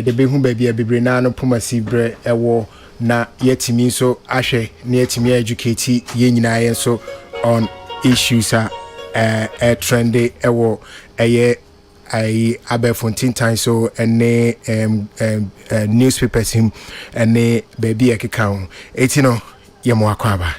de behu baby bebre na no pomasi bre ewo na yetimi so ahwe na yetimi educate ye nyina ye so on issues trendy ewo eye ai Aberfontein Times so ene newspapers him ene baby ekeka ho etino ye mo akwaba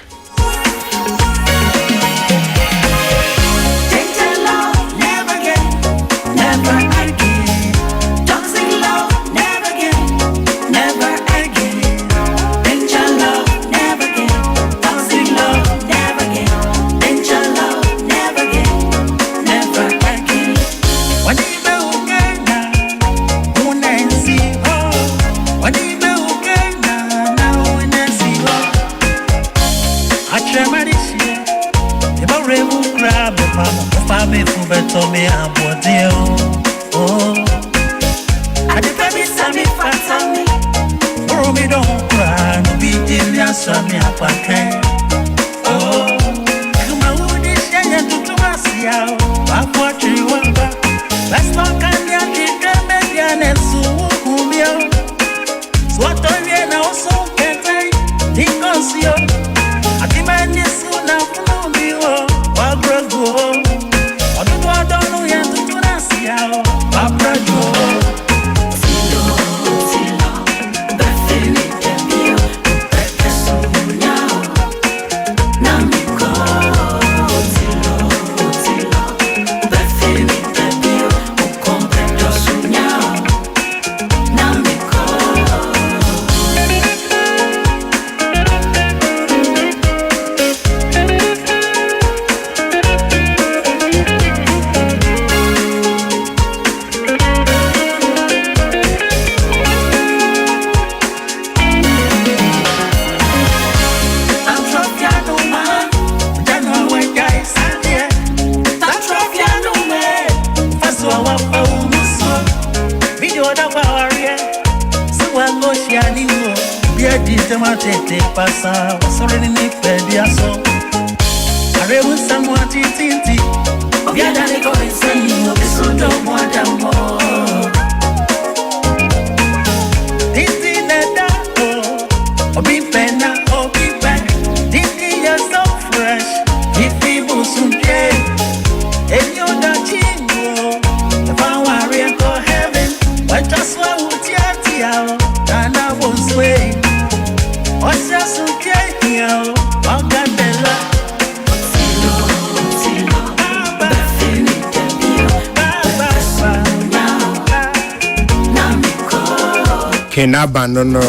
Kenaba no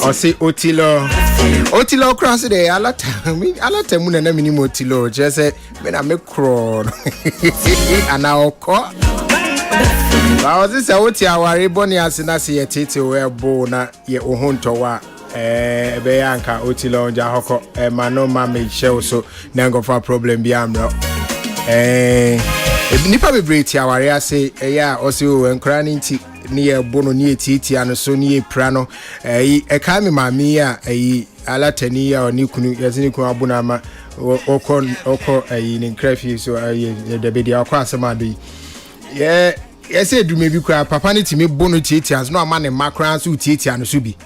o say otilo cross dey alata mu na mini otilo je say me na me kro ana okọ ba o say oti aware boni asena se ye tete we bo na ye ohunto wa be yanka otilo nja hokọ ma no ma me show so na go for problem bi amro nipa be break ti aware ase ya o say o enkra ni nti ni e bono ni etiti ano so ni e pra no e ka me mami a alatani ya oni kunu yezini kunu abuna ma oko ni nkrafi so de be dia akwa asema do ye say edume bi kwa papa ni timi bono titi as no ama ne makran so titi ano so bi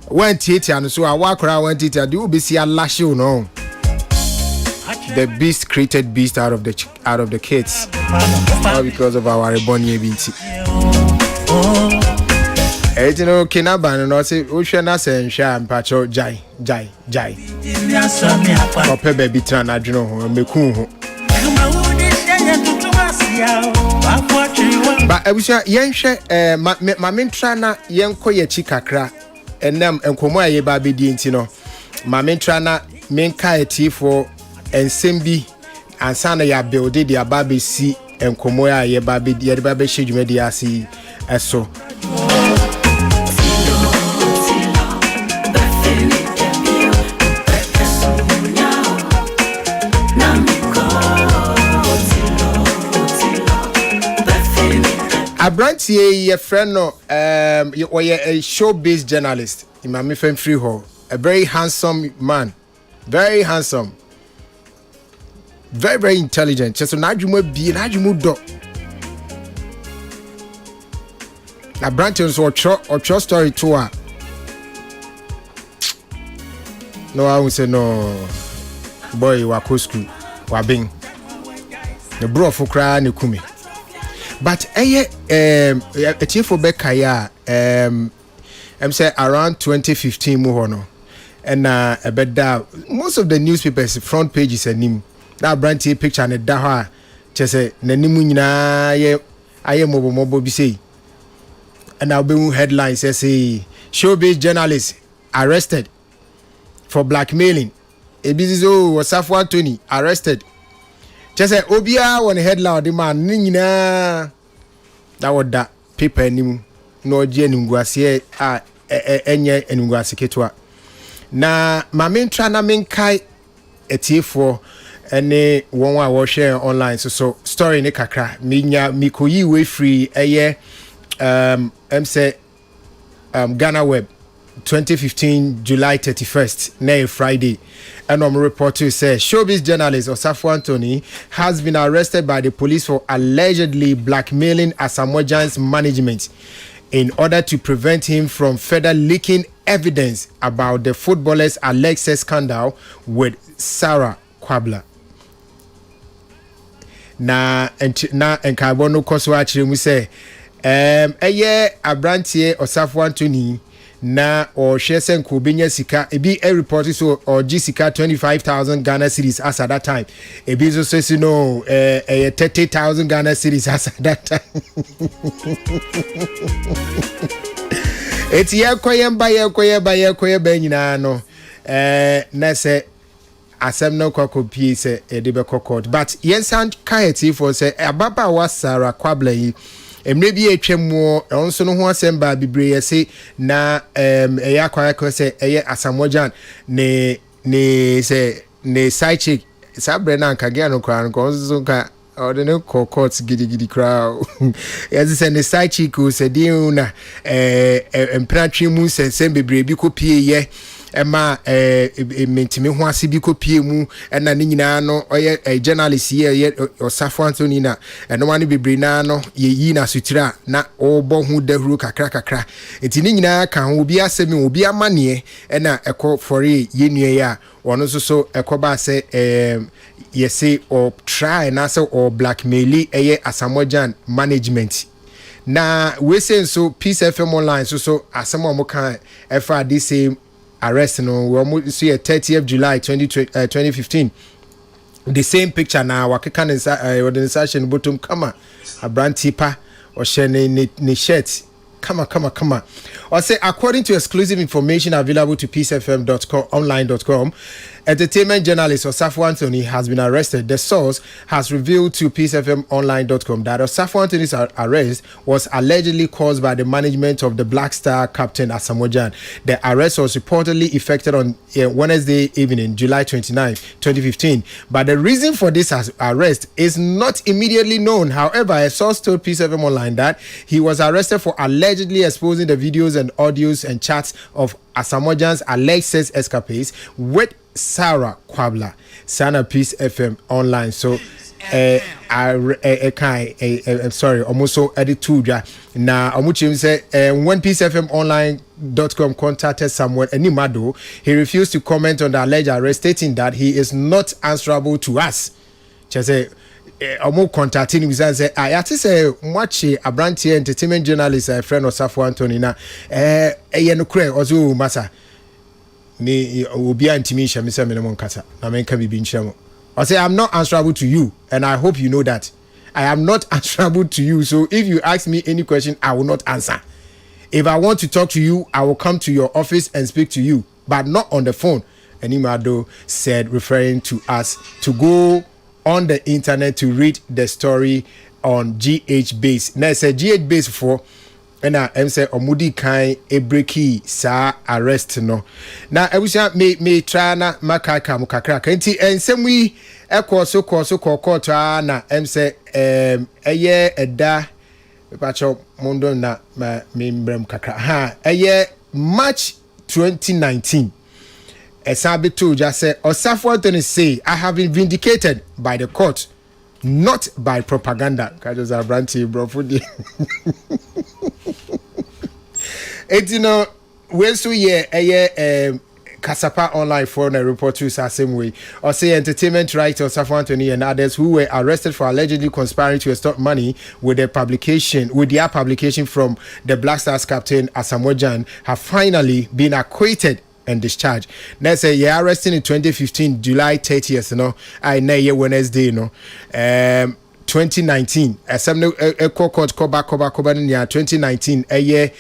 wan titi ano so awakra wan titi ade obesi alashe no the beast created beast out of the kids all because of our reborn yebinti. Etino Kenaba no say ohwe na se nhwa mpacho jai ope baby tran adweno ho meku ho ba ebusha yenhwe ma mentra na yenko ye chi kakra enam enkomo aye ba bedi ntino ma mentra na menka etifo ensembi ansana ya build the ababe si enkomo aye ba bedi ye ba be hwedwuma di asi eso Abrantie ye friend no or a show-based journalist in my friend Freehold, a very handsome man, very handsome, very intelligent. Just najumo bi najumo do. na branches or true story to a no I will say no boy wa ko school wa bing the bro for cry ne kumi but a chief for Bekaya I'm say around 2015 mu hono and a bed most of the newspapers front pages and him that branch picture and da ha say nanimu nyina ye aye mobo bi say and I'll be headlines say showbiz journalist arrested for blackmailing. Ebizizo Osafo Anthony arrested. Just say Obia one headline the man nyina that was that paper nim no je nungwase enye nungwase ketwa. Na mamentra na menkai etiefo ene won wa wo share online so story ne kakra minya mikoyi we free eye say Ghana Web 2015 July 31st na Friday and report to say showbiz journalist Osafo Anthony has been arrested by the police for allegedly blackmailing Asamoah Gyan's management in order to prevent him from further leaking evidence about the footballer's alleged scandal with Sarah Kwabla. Na enkabono koso achire mu say eye abrantie Osafo Anthony na or share sen ko benya sika ebi a report so or sika 25,000 Ghana cedis as at that time ebi so say no 30,000 Ghana cedis as at that time eti yekoye ba nyina no na say asem no kwakopie say e de be court but yensan kaeti for say ababa wa Sarah Kwabla yi emre bi etwemu onso no ho asemba bibre yese na eya kwakọ se eye Asamoah Gyan ne se ne side chick sabre na nkage no kra no onso ka ordene court gidi kra yese se ne side chick o se di na empratwe mu sense bibre bi kopie ye ema mentime ho ase bi kopie mu na ne nyina no oye journalist ye Osafo Anthony na eno wane bebre na no yi na sutira na obo hu dahuru kakra enti ne nyina ka ho obi asemi obi amane na ekọ fori ye nue ya ono so ekoba se yese or try na se or blackmail eye Asamoah Gyan management na we say so Peace FM online so asemo mo kan efa this same arrest no we see 30th July 2015 the same picture now wakeka ne session bottom kama abrantipa or share ne shirt kama or say according to exclusive information available to peacefm.com online.com entertainment journalist Osafo Anthony has been arrested. The source has revealed to peacefmonline.com that Osafo Anthony's arrest was allegedly caused by the management of the Black Star captain Asamoah Gyan. The arrest was reportedly effected on Wednesday evening, July 29, 2015. But the reason for this arrest is not immediately known. However, a source told Peace FM Online that he was arrested for allegedly exposing the videos and audios and chats of Asamoah Gyan's alleged sex escapades with Sarah Kwabla. Sana Peace FM Online. So sorry, almost so edit to na omuchim say when Peace FM Online.com contacted Samuel Enimado, he refused to comment on the alleged arrest, stating that he is not answerable to us. She say omo contacting him say I say watch abrantie entertainment journalist friend Osafo Anthony na eye no kure ozo masa me obi antimi hye me say me no nkata na me nka bibi nkyeremo. I say I'm not answerable to you, and I hope you know that. I am not answerable to you. So if you ask me any question, I will not answer. If I want to talk to you, I will come to your office and speak to you, but not on the phone. Enimado said, referring to us, to go on the internet to read the story on GH Base. Now, I said GH Base for and I say omudi kan ebreki sa arrest no na ebusia me try na makaka mu kakra kanti ensem wi ekoso court na say eye eda pacho mondo na me mbrem kakra ha eye March 2019 esabe to just say Osafo Anthony say I have been vindicated by the court, not by propaganda. Kajoza Branti Brofudi. It's we so yeah Kasapa Online for a report to same way. Or say entertainment writer Safo Anthony and others who were arrested for allegedly conspiring to extort money with their publication from the Black Stars captain Asamoah Gyan have finally been acquitted and discharged. Let's say yeah, arrested in 2015 July 30th. I know Wednesday. 2019 some court koba 2019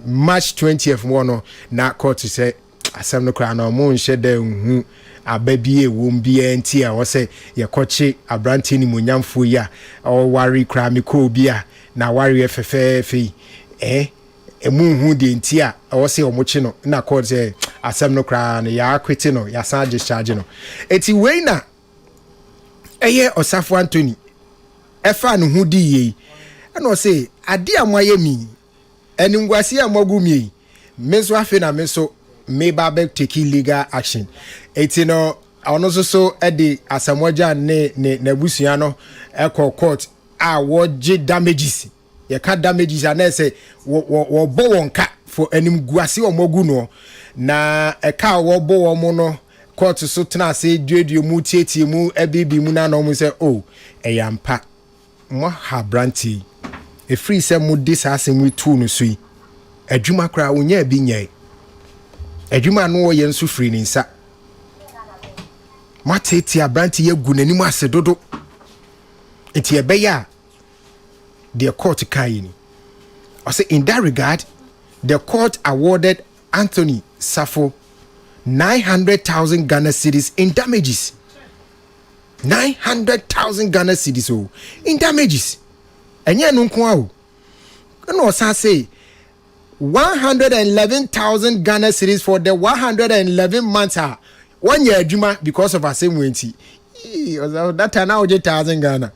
March 20th one na court say asem no kra na mo nhye da hu ababie wom bia nti a wo say ye koche abranti ni munyamfo ya o wari kra me ko bia na wari efefefe emu hu de nti a wo say o mo chi no na court say asem no kra na ya akwete no ya san discharge no eti we na Osafo Anthony efa no hu di ye na o say ade amoye mi eningwase amogu mi meso afi na meso me ba be take legal action etino ono so e de Asamoah Gyan ne busua no e court a wo je damages ye ka damages na say wo bo wonka for enimguase omogu no na e ka wo bo wo mo no court so tena say duedu mu tietie mu ebibi mu na no mu say oh eyampa mo ha branti e free say mu disase mu tu no so yi adwuma kra wonya bi nyai adwuma no wo ye nso free ni nsa matete abranti ye gu nani mu ase dodo enti e beya the court kai ni I say in that regard the court awarded Anthony Safo 900,000 Ghana cedis in damages. 900,000 Ghana cedis in damages. Enye no nko a no say 111,000 Ghana cedis for the 111 months 1 year adwuma because of asem wenti. That time now 1,000 Ghana.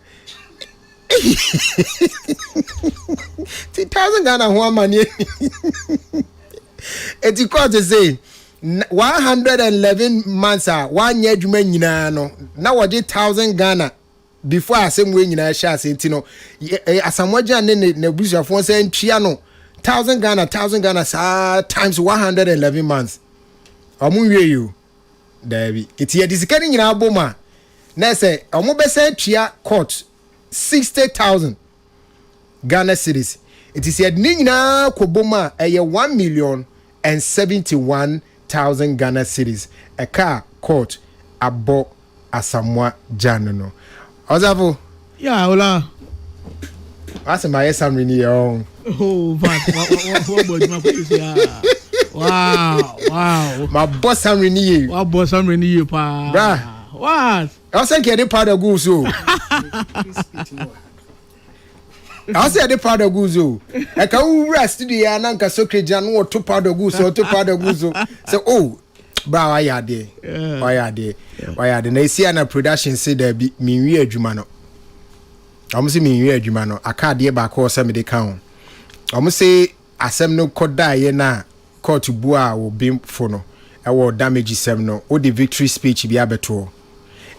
10,000 Ghana ho money. It's called to say 111 months 1 year adwuma nyina no na wode 1,000 Ghana before asem we nyina sha asenti no Asamoah Gyan ne busuafo say ntwia no 1,000 Ghana times 111 months omu wie you David iti ye disikani nyina aboma na say omu be say twia court 60,000 Ghana cedis it is said ni nyina koboma 1,071,000 Ghana cedis a car court abo Asamoah Gyan no Ozavo yeah hola ase my some in here oh but what my face yeah wow my boss some renew what boss some renew pa bra what I say get the powder go so I say the powder go so e ka wura studio na nka sokreja no to powder go so so oh bra why are there na isi na production say there be minwi adwuma no I'm say minwi adwuma no aka de ba ko se me de kan I'm say asem no koda ye na court bu a wo bim fo no e wo damage sem no o the victory speech bi abeto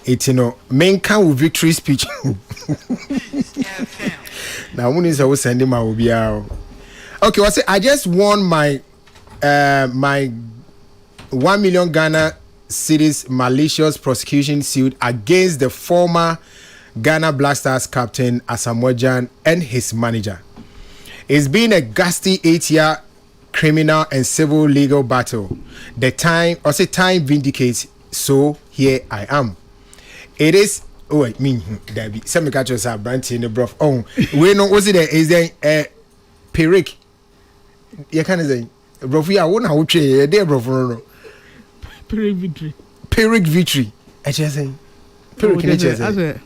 etino men kan wo victory speech now when is I was sending my obia okay I say I just won my my 1 million Ghana cedis malicious prosecution suit against the former Ghana Black Stars captain Asamoah Gyan and his manager. It's been a ghastly 8-year criminal and civil legal battle. The time vindicates, so here I am. It is Debbie. Some catchers are branching the broth. Oh, we know was it is there Pyrrhic? You can't say broth. I won't have a day broth. Pyrrhic victory. I just say Pyrrhic.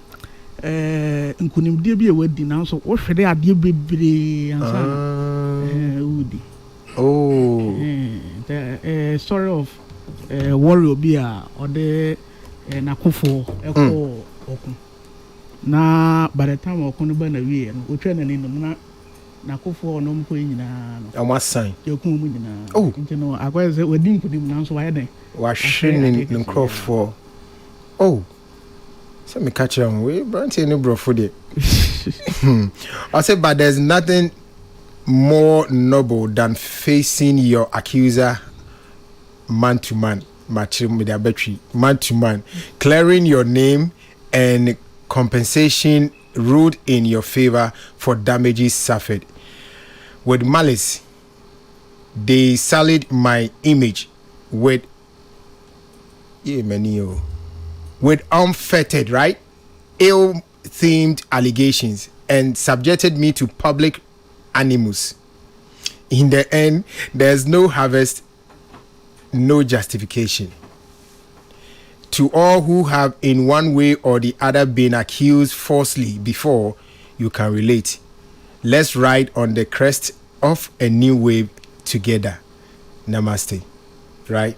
Nkunimdie bi e wadi na so wo hwede ade bebre ansa udi the story of warrior bi a ode nakofo eko okun na by the time okun ba na wie no otwa na ni no nakofo no mko nyina no amasan yekun mu nyina nti no akwese wadi nkunim na so wa yeden wa hwene nkrofo so me catch on we branch any bro for it. I said but there's nothing more noble than facing your accuser man to man, man to man, clearing your name and compensation ruled in your favor for damages suffered. With malice, they sullied my image with unfettered, right, ill-themed allegations and subjected me to public animus. In the end, there's no harvest, no justification. To all who have in one way or the other been accused falsely before, you can relate. Let's ride on the crest of a new wave together. Namaste. Right?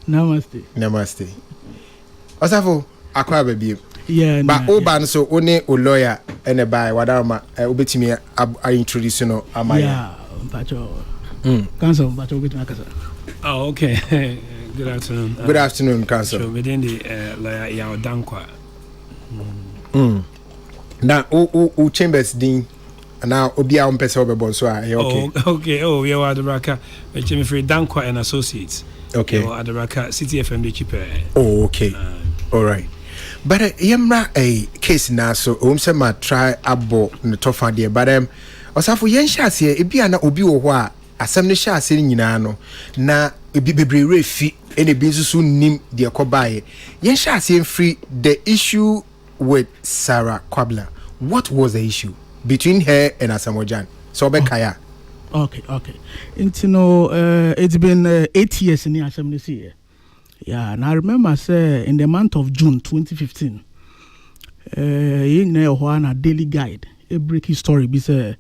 Namaste. Osafo, akwa baby. Yeah, but Oban so one a lawyer and a buy wadama obetimi I introduce no amaya. Yeah, Pacho. Council, Pacho Bitakasa. Oh, okay. Good afternoon. Good afternoon, Council. So within the lawyer Yao Dankwa. Now, o Chambers Dean, and now Obia on Pesa Obebon, so okay. Okay, oh, we are Adaraka, Chimney Free Dankwa and Associates. Okay. Adaraka City FM the cheaper. Oh, okay. All right. But yamra a case now, so Omsema try abo no tofa dear, but Osafo Yen Shasi, Ebiana Obi wa, Assembly Shasi nyina no, na Ebibre refi, any business nim dear Kobaye. Yen Shasi free the issue with Sarah Kwabla. What was the issue between her and Asamoah? So Kaya. Okay. It's been 8 years in the assembly. Yeah, and I remember say in the month of June 2015, in a daily guide, a breaking story be say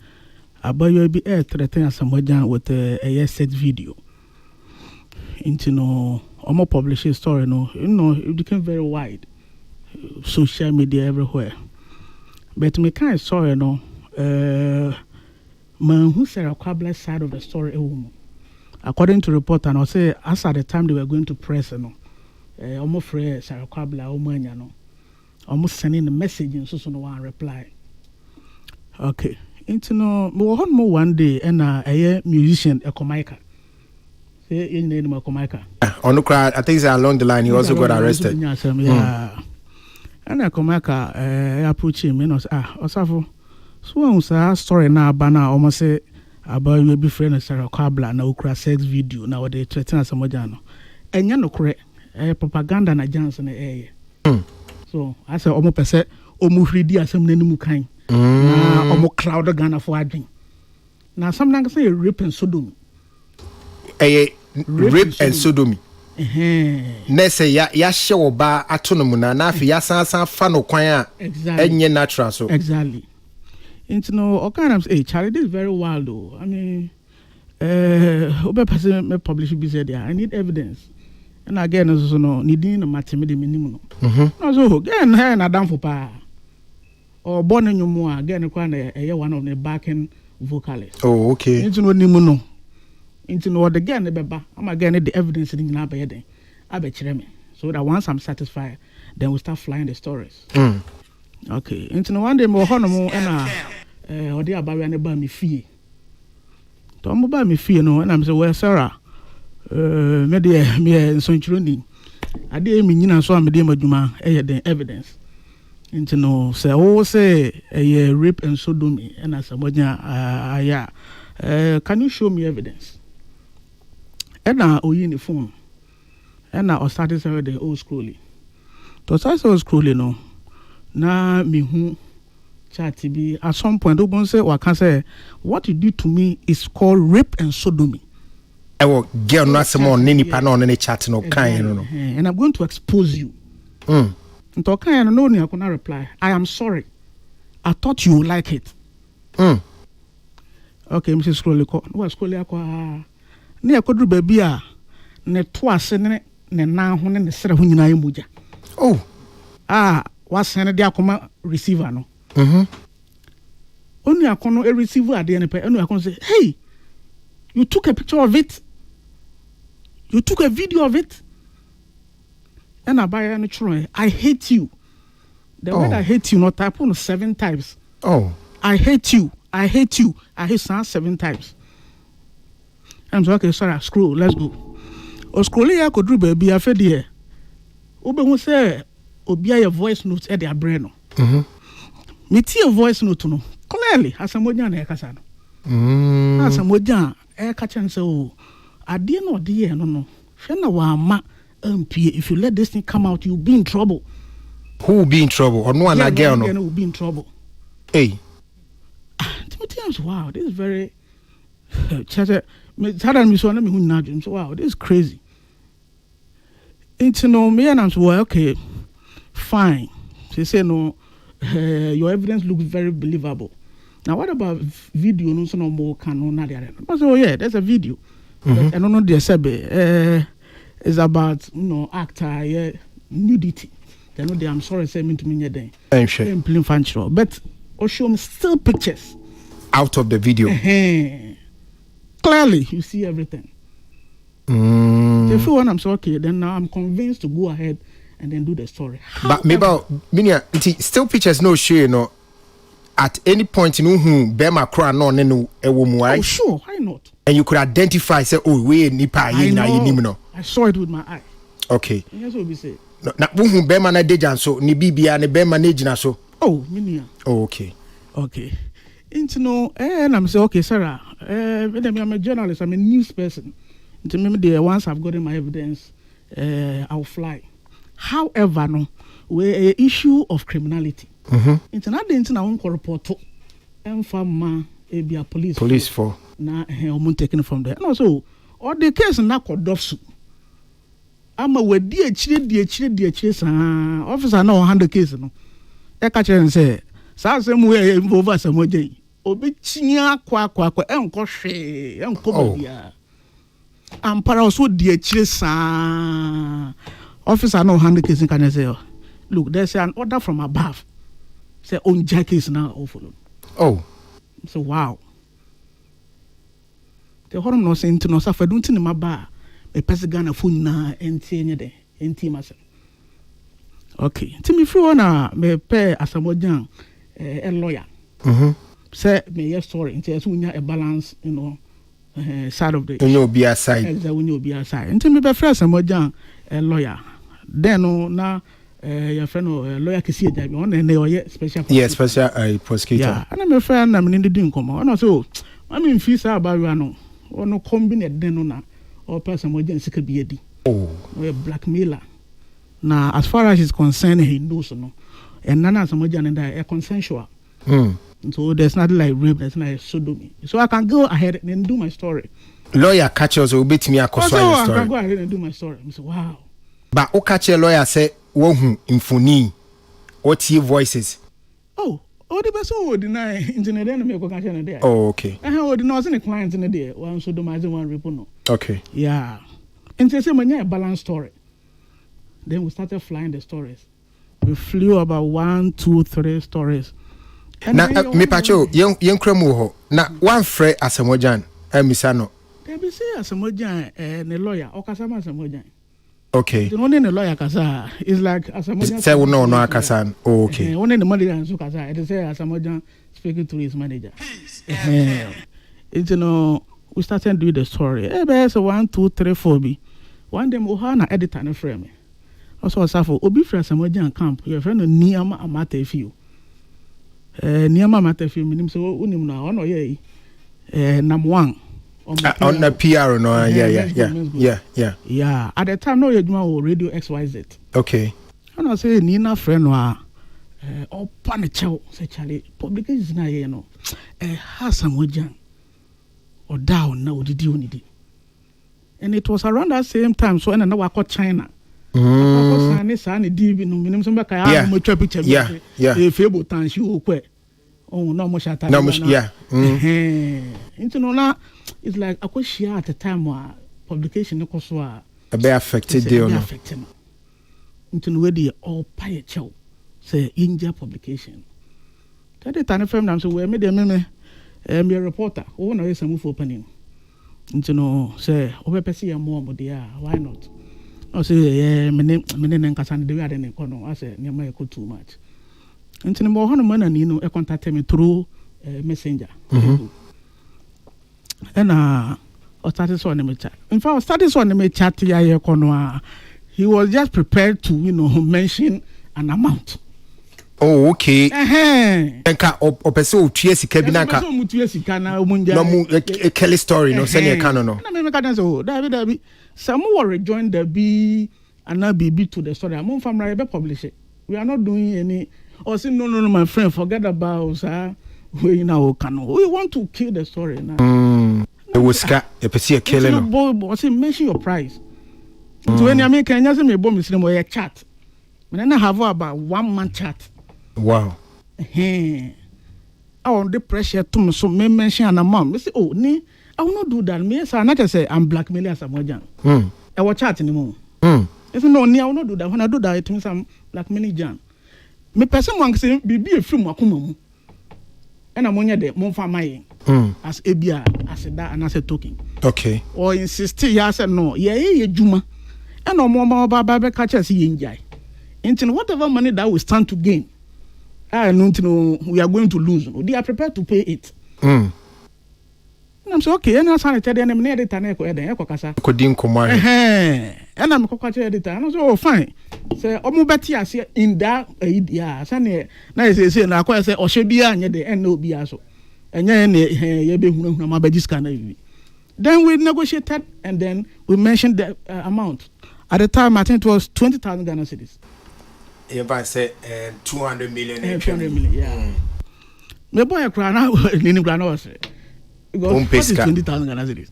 about you be threatening Asamoah with a set video. Almost publish a story. It became very wide. Social media everywhere. But me kind of sorry, man who Sarah Kwabla's side of the story, according to report, and I'll say as at the time they were going to press, almost free Sarah Kwabla, almost sending a message and so no one reply. Okay, one day and a musician, a Komaika. Say in the name of Komaika. On the crowd, I think it's along the line. He also got arrested. Yeah. And I come back, I approach him, Osafo. So, I story now, Bana almost say about you be friend Sarah Kwabla, na ukra sex video, now they threaten Asamoah. And you know, correct, propaganda na Johnson, So, I say, almost per se, almost ready as some name kind. Almost crowd of Ghana for adding. Now, sometimes say rape and sodomy. Rape and sodomy. Nese ya show ba atonomu na afi ya san fa no kwan a enye natural so exactly. All kind of Charlie, this is very wild though. I mean obe person me publish be said there I need evidence and again so no needing no matemedi minimum no so again here na dan for pa or born in you again kwa na one of the backing vocalists. Oh, okay. Nimu no the again beba I'm again the evidence in na be den abechire me so that once I'm satisfied then we start flying the stories. Okay, one day mo hono mo na odi abawe na ba me fie to mo ba me fie no and I'm say well Sarah me de me so nchironi ade me nyina so am de madwuma den evidence say oh say rape and sodomy and Asamoah can you show me evidence? And now we in the phone. And now I started the old scrolling. To start scrolling no. Na me who chat be at some point don't say or can say what you do to me is called rape and sodomy. I will get on some more nini panel on any chat no kind no. And I'm going to expose you. And to kind no I cannot reply. I am sorry. I thought you would like it. Okay, Mrs. Scrolling ko. No scrolling ko ne akodru baby a ne to ase ne nan ho ne sere ho nyina yemuja. Oh. Was send the akoma receiver no. Only akono a receiver at the end enu akon say, "Hey, you took a picture of it. You took a video of it." And I buy no try. I hate you. The word I hate you not type on 7 times. Oh. I hate you. I hate you. I hate Sam 7 times. I'm so okay, sorry, scroll, let's go. O scrolling ya could do baby a fed here. Obe who say Obia your voice notes at their brain. Me tea voice note no. Clearly, as a mojan ekasano. As a mojan ekachan so I didn't know dear no. Shana wa ma if you let this thing come out, you'll be in trouble. Who will be in trouble? Or no one again? No, will be in trouble. Hey. Wow, this is very wow, this is crazy. It's no me and I'm so okay, fine. She said no, your evidence looks very believable. Now what about video? No, so no more can no. I say, oh yeah, there's a video. I don't know the sabe. It's about actor nudity. They know I'm sorry, say me to me then. I'm sure. But show me still pictures out of the video. Clearly, you see everything. If you want, I'm so okay. Then now I'm convinced to go ahead and then do the story. But maybe still pictures no show at any point in whom Bema Kra no oh sure, why not? And you could identify say we nipa I saw it with my eye. Okay. That's what we say. Na whom Bema na dejan so ni bibia ne Bema na jina so. Oh, minia. Oh, okay. Okay. And I'm saying, okay, Sarah, I'm a journalist, I'm a news person. Once I've gotten my evidence, I'll fly. However, no, we're an issue of criminality. It's not the internet report to be a police for now taken from there. And also, all the case na kodofsu. I'm a we dear officer no handle case no. I catch and say, "Sasem way over some way." Obi chinya kwa enko hwe enko bia. Ampara also dear chisa. Officer no handle case can say, "Look, there's an order from above." Say on jack is now awful. Oh. So wow. The horror no saying to no suffer don't in my bar. A person Ghana phone na enti myself. Okay. Timmy Fruana me pay as a mojan a lawyer. Say me yes story into a balance, side of the be aside. When you be aside. And Timmy be fresh a mojan a lawyer. Then now your friend lawyer can see that one and they are special. Yes, special prosecutor. Yeah, and I'm a friend. I'm in the doing come on. So I mean, fees are about you or no combine then na or person more than could be a D. Oh, a blackmailer. Now, as far as he's concerned, he knows no, and none of some and a consensual. So there's nothing like rape. There's not sodomy. So I can go ahead and do my story. Lawyer catchers will beat me a story. I can go ahead and do my story. I say, wow. But o catch a lawyer say. Wohu infoni what your voices oh the best would deny internet enemy connection there. Oh, okay. I would deny any clients in there one sodomizing one repuno. Okay. Yeah. And say a balanced story. Then we started flying the stories. We flew about 1, 2, 3 stories. Na me pacho yen kremu ho na one fre asamojan emisano. They be say asamojan ne lawyer okasama asamojan. Okay. The one in the lawyer kasa is like asamojan. Say no akasan. Oh, okay. One in the manager and so kasa it say asamojan speaking to his manager. It's we started doing the story. So 1, 2, 3, 4 B. One day Mohana editor and frame. Also suffer obi fra asamojan camp. Your friend Niama Amate few. Niama Amate few meaning so unim na one ye number 1. On the PR no yeah. At the time no you do radio XYZ. Okay. And I say Nina friend wa or panichow say Charlie publications na here no Asamojan or down now did you need it. And it was around that same time so and I called China. Yeah. Fable times you quit. Oh no much at yeah. It's like I could share at the time where publication no cost a be affected deal no. Into where they all pay a chow say India publication. That the time firm so we made me a reporter. Oh no, is a move opening. Into say over Pessia more but yeah, why not? I say yeah, many and Cassan the other I say near my too much. Into the more money a contact me through messenger. And I started on the chat. In fact, I started on the chat. He was just prepared to, mention an amount. Oh, okay. Enka opese otua sika bi nanka. Opese omutua sika na omunja. No mu Kelly story no send can no. Na me ka dan so, David. Some will rejoin the B and now be to the story. I'm from right publish it. We are not doing any or say no my friend forget about sir. We now can we want to kill the story now. It was scar a pesi killing. Boy, say mention your price. So when you make Kenya say me bomb is a chat. When I have about 1 month chat. Wow. I want the pressure to me so me mention an amount. Me say, oh, I will not do that. Me say, not say I'm blackmailing someone. I will chat anymore. If no, I will not do that. When I do that, it means I'm blackmailing Jan. Me person want say be a film akumamu. And I'm only there more for my as ABR as that and as a talking. Okay. Or insist yes and no. Yeah, Juma. And no more about catchers enjoy. Into whatever money that we stand to gain. I don't know we are going to lose. They are prepared to pay it. And I'm so okay. And I tell them near the Taneko Eden Kasa. Kodin Kumar. And I'm Coca editor. And I say, oh, fine. Say, Omubati in that idea. Sane, nice say, na kwa say, Oshebia, and the end no be also. And then, then we negotiated and then we mentioned the amount. At the time, I think it was 20,000 Ghana cedis. If I say 200 million, 200 million, yeah. Me boy cry now, Nini Grano was because 20,000 Ghana cedis.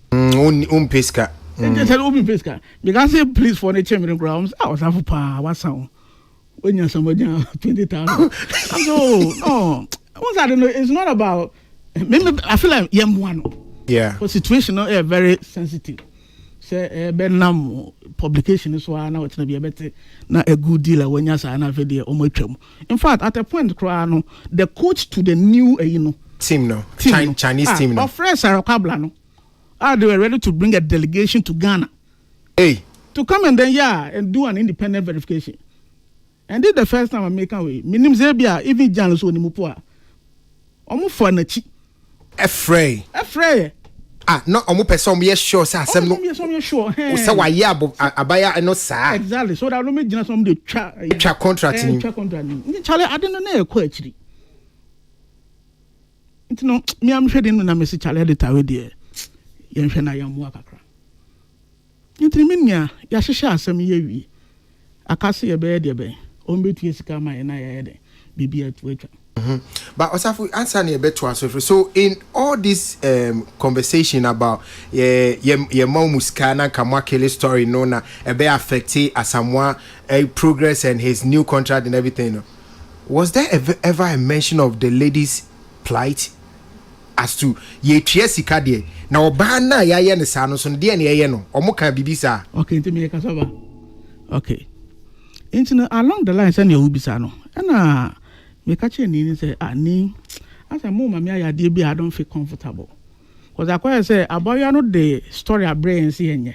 Pesca. They tell open pesca. Because say please for the chamber grounds. I was half pa what sound when you're somebody 20,000. So no, once I don't know. It's not about. I feel like one. Yeah. For situation very sensitive. Say Benam publication is why now it's gonna be a better not a good deal when you're saying I've video in fact, at a point, the coach to the new team no Chinese team no. Our friends are Kablano. They were ready to bring a delegation to Ghana. Hey. To come and then and do an independent verification. And this the first time I make away. Minim Zebia, even Janus on Mupua. Almost for Nachi. Afraid. No, omo person we sure say asem no. We sure. We say why abaya no sir. Exactly. So that no me jina some dey twa contract ni. Twa contract ni. Chale ade no na ekọ akiri. Nti no me am hwede no na me se chale de tawe de. Ye hwe na yamu akakra. Nti me nya ya hwehwe asem ye wi. Akase ye be de be. O mbetu esika ma ye na ye de. Bibia tu atwa. But Osafu answer me a bit to us. So in all this conversation about your mom Muskana Kamwakele story known a be affected as someone progress and his new contract and everything. Was there ever a mention of the lady's plight as to ye Chiesika de now bana ya ne sano so de ne ye no omuka bibisa. Okay, into me kasaba. Okay. Into along the lines and you ubisa no. And me catch ni say ani as a mama me ya de bi I don't feel comfortable because I say aboya no the story a brain see enye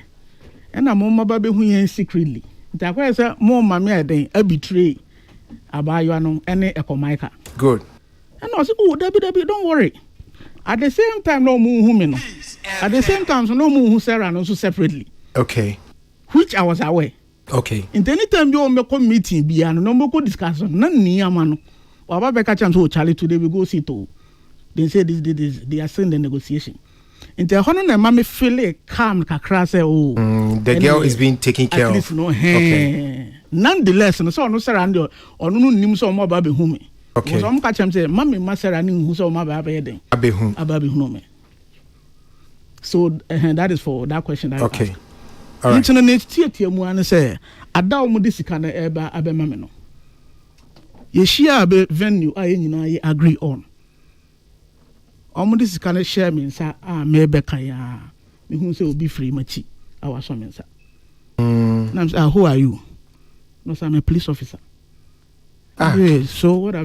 and a mama ba be hu yen secretly that I say mama me den a betray aboya no ene ekomaika good and I say oh Debbie don't worry at the same time no mu hu me no at the same time so no mu hu Sarah no so separately okay which I was aware okay in any time you make a meeting bi no mo ko discussion na ni ama no Baba Beka Cham so Charlie today we go see to. They say this they are saying the negotiation. In the honor na mama feel calm kakra say oh the girl is being taken care of. No, okay. Nonetheless no so no surround or no nim so mo ba be hu me. Okay. So am ka cham say mama masara ni hu so mo ba be den. Ababe hu no me. So that is for that question that okay. All right. Internet tie mu an say ada o mo de sika na eba abema me no. Ye share be venue a ye nyina ye agree on. Omo this can share me nsa me be kan ya. Me hu say obi free machi awa so me nsa. Na say who are you? No say I'm a police officer. Yeah, so what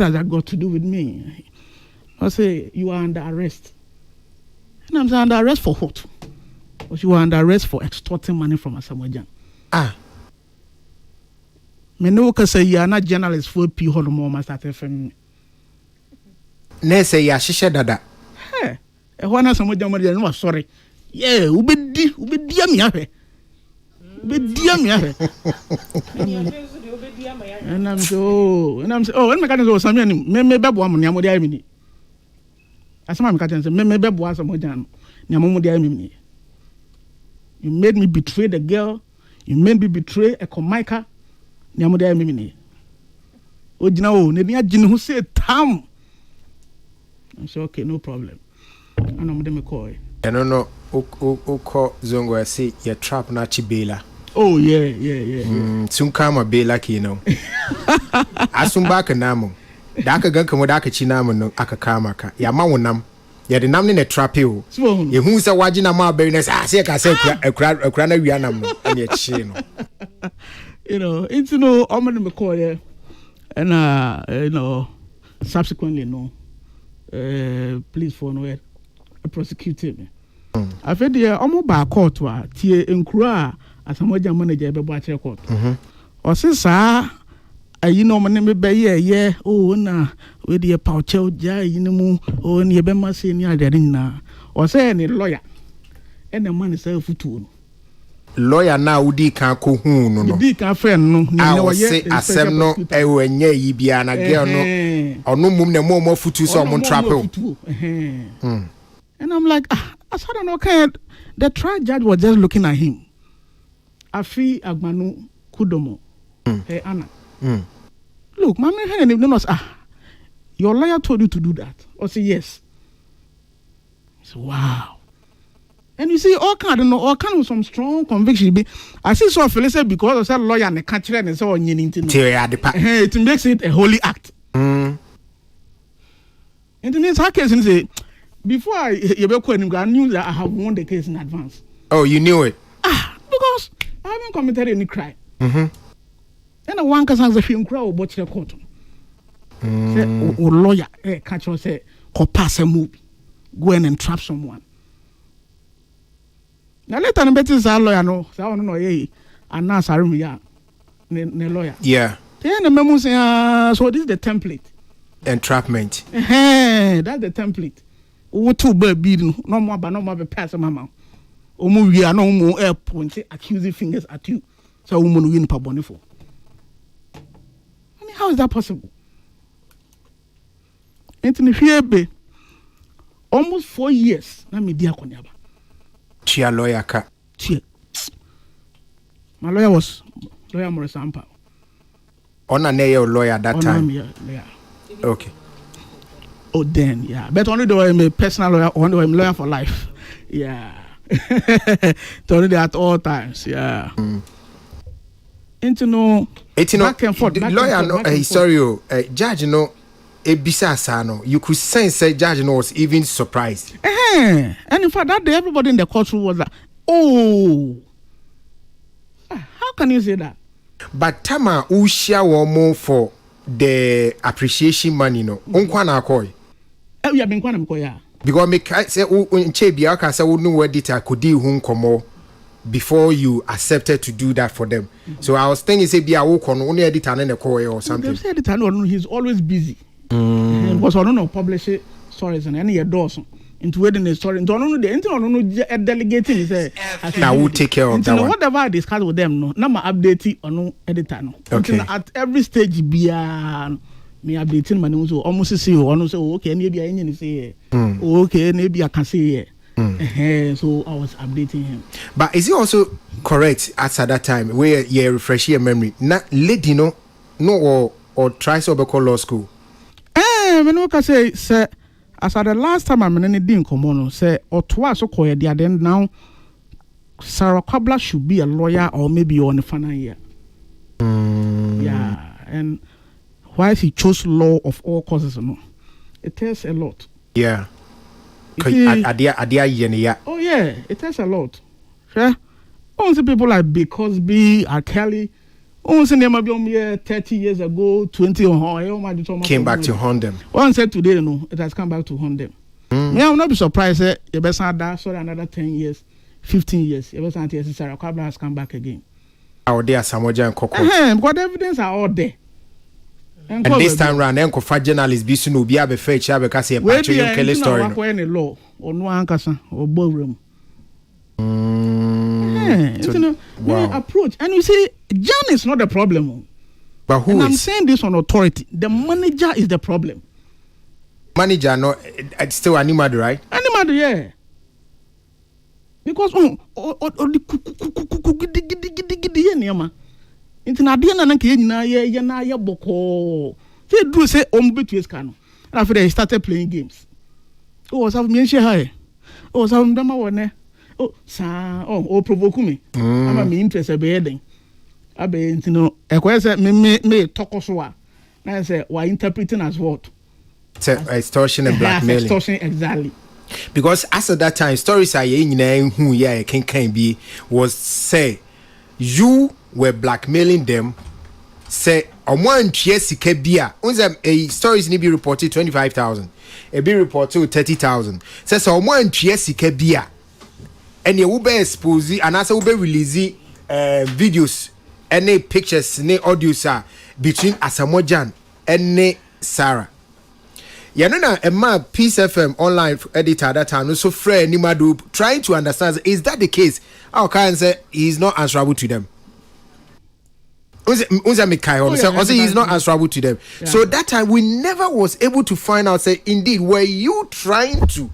has that got to do with me? I say you are under arrest. And I'm saying under arrest for what? Because you are under arrest for extorting money from Asamoah. Me no ka say you are not journalist for P Holomo Master FM. Nese ya shisha dada. Hey, wana samoja mmoja no sorry. Yeah, ubedi ami ahwe. Ubedi ami ahwe. And I'm so, when me can say me bebo am ni amodi ayimi ni. Asama me can say me bebo asamoja no. Ni amodi ayimi ni. You made me betray the girl. You made me betray a Komaika. Ni amodi ayimi ni. Ojina o, ne dia gine ho say tam. I said, okay, no problem. And I'm going to call it. I don't know. Oko zongo I say you trap na chibela. Oh yeah. Soon come a bela kino. Asumba kanamo. Daka ganka mo daka chinamo no aka kama ka. Ya mawunam. Ya de namne ne trap you. Ye hu sa wagina ma business. Ah say ka say ekra na wianam no. Ani e chi no. You know, it's no I'm going to call it. And subsequently no. Please for no prosecuted me. I fed the almost by court wa tie enkura asamoja manager be bo a court. O se sa ayi no me me be ye o na we dey pauche ja yi no mu o ne be ma se ni adare na. O se ni lawyer e na man say futu no. Lawyer na udi kan ko hu no no. Di kan friend no ni na ye asem no e wenye yi bia na girl no onu mum na mo futu so mo trap. And I'm like, I saw that okay. The trial judge was just looking at him. Afi Agbanu Kudomo. Hey Anna. Look, my man knows your lawyer told you to do that. Or say yes. So wow. And you see, all kind of some strong conviction. I see so Felicia because I said lawyer and the country and so on. It makes it a holy act. And it means how can say before I knew that I have won the case in advance. Oh, you knew it? Because I haven't committed any crime. And one can say film crowd watch the court. Say lawyer catch us say pass a movie, go in and trap someone. Now later I bet a lawyer no, so I don't know and now sorry me ne lawyer. Yeah. Then the memo say so this is the template. Entrapment. That's the template. Wo to baby no more be pass mama. Omo wi ana omo air point accusing fingers at you. So woman win pa bone for. I mean, how is that possible? Anthony Fiebe almost 4 years na me dia konyaba. Chia lawyer ka. Chia. My lawyer was lawyer Morris Ampa. Ona ne your lawyer that time. Yeah. Okay. Oh then, yeah. But only though I'm a personal lawyer, only I'm a lawyer for life. Yeah. Only at all times, yeah. Back and forth. Lawyer, no, sorry, judge, no, ebisa sano. You could sense judge no was even surprised. And in fact, that day everybody in the courtroom was like, oh, how can you say that? But Tama ushia womo for the appreciation money, no. Unkwana koi. We have been quite a because me say Chebia can say no word it could do komo before you accepted to do that for them. So I was thinking say be a work on only editor and a call or something. They said editor he's always busy. Because I don't know publish stories and any doors into wedding the story. Don't know the internet delegating say I will take care of that one. Whatever I discuss with them no na update or no editor no. Okay. At every stage be me updating my news almost see you say okay maybe I say okay maybe I can say so I was updating him. But is it also correct at that time where you refresh your memory na lady no or try to call law school? Me no can say as at the last time I'm in any common say or twice so call the then now Sarah Kwabla should be a lawyer or maybe on the final year. Yeah, and why he chose law of all causes no, it tells a lot. Yeah. Oh yeah, it tells a lot. Yeah. Only people like B. Cosby, R. Kelly, only them maybe 30 years ago, 20 or came back to haunt them. One said today, no, it has come back to haunt them. Me, I will not be surprised. You better that sorry another 10 years, 15 years. You better say Sarah Kwabla has come back again. Out there, Samoja and Coco. Because the evidence are all there. And this time round enko fa journalist bi so no obi abefa echi abeka say patch your Kelly story no we law ono ankasa obowrem approach. And you see, John is not the problem. But who and is? I'm saying this on authority. The manager is the problem. Manager, no, it's still Animadu, right? Animadu, yeah. Because the and after they started playing games. Oh, some mention high. Oh, some them are oh, sa oh provoke me. I'm a interested be heading. I be you know. I say me talk so. I say why interpreting as what? Extortion and blackmailing. Extortion, exactly. Because as at that time, stories are who can be was say you were blackmailing them. Say on one sika bia. A stories need be reported 25,000. A be reported 30,000. Says on one sika bia. And you will be exposed and also will be release videos, any pictures, any audios between Asamoah and Sarah. Yanona Emma Peace FM online editor that time so Fred Nimadu trying to understand is that the case? How can say he's not answerable to them? He's not answerable to them. Yeah. So that time we never was able to find out say indeed were you trying to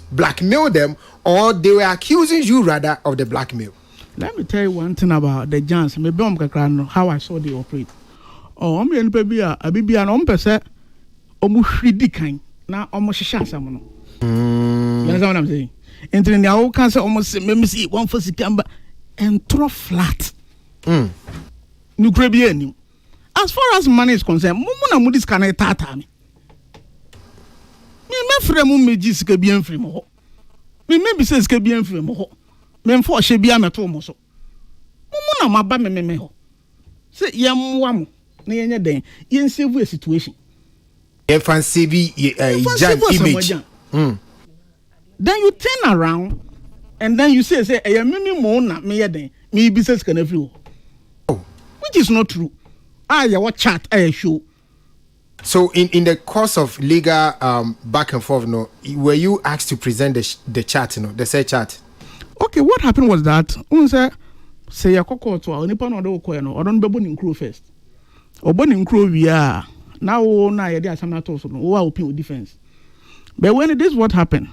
blackmail them or they were accusing you rather of the blackmail. Let me tell you one thing about the Jans. Maybe how I saw they operate. Oh, I'm going to be a person. Omuhidi kind na omushisha samono. You understand what I'm saying? Entering the whole cancer almost me see one for Sikamba and throw flat. Nukrebi. As far as money is concerned, mumuna mudis kana tata me. Me fremu meji sika bien free mo. Me be say sika bien free mo. Me mfo hye bia meto mo so. Mumuna maba me ho. Say yemwa mo na yenye den. Yen save a situation. Fancy image. Then you turn around and then you say I me na me den me business can every which is not true. I what chat I show. So in the course of legal back and forth, no, were you asked to present the chat, the say chat? Okay, what happened was that say yakoko to onipa no do ko no odon bebo ni nkro first. Oboni nkro wi a now na yede asam to so no wo open defense. But when this what happened,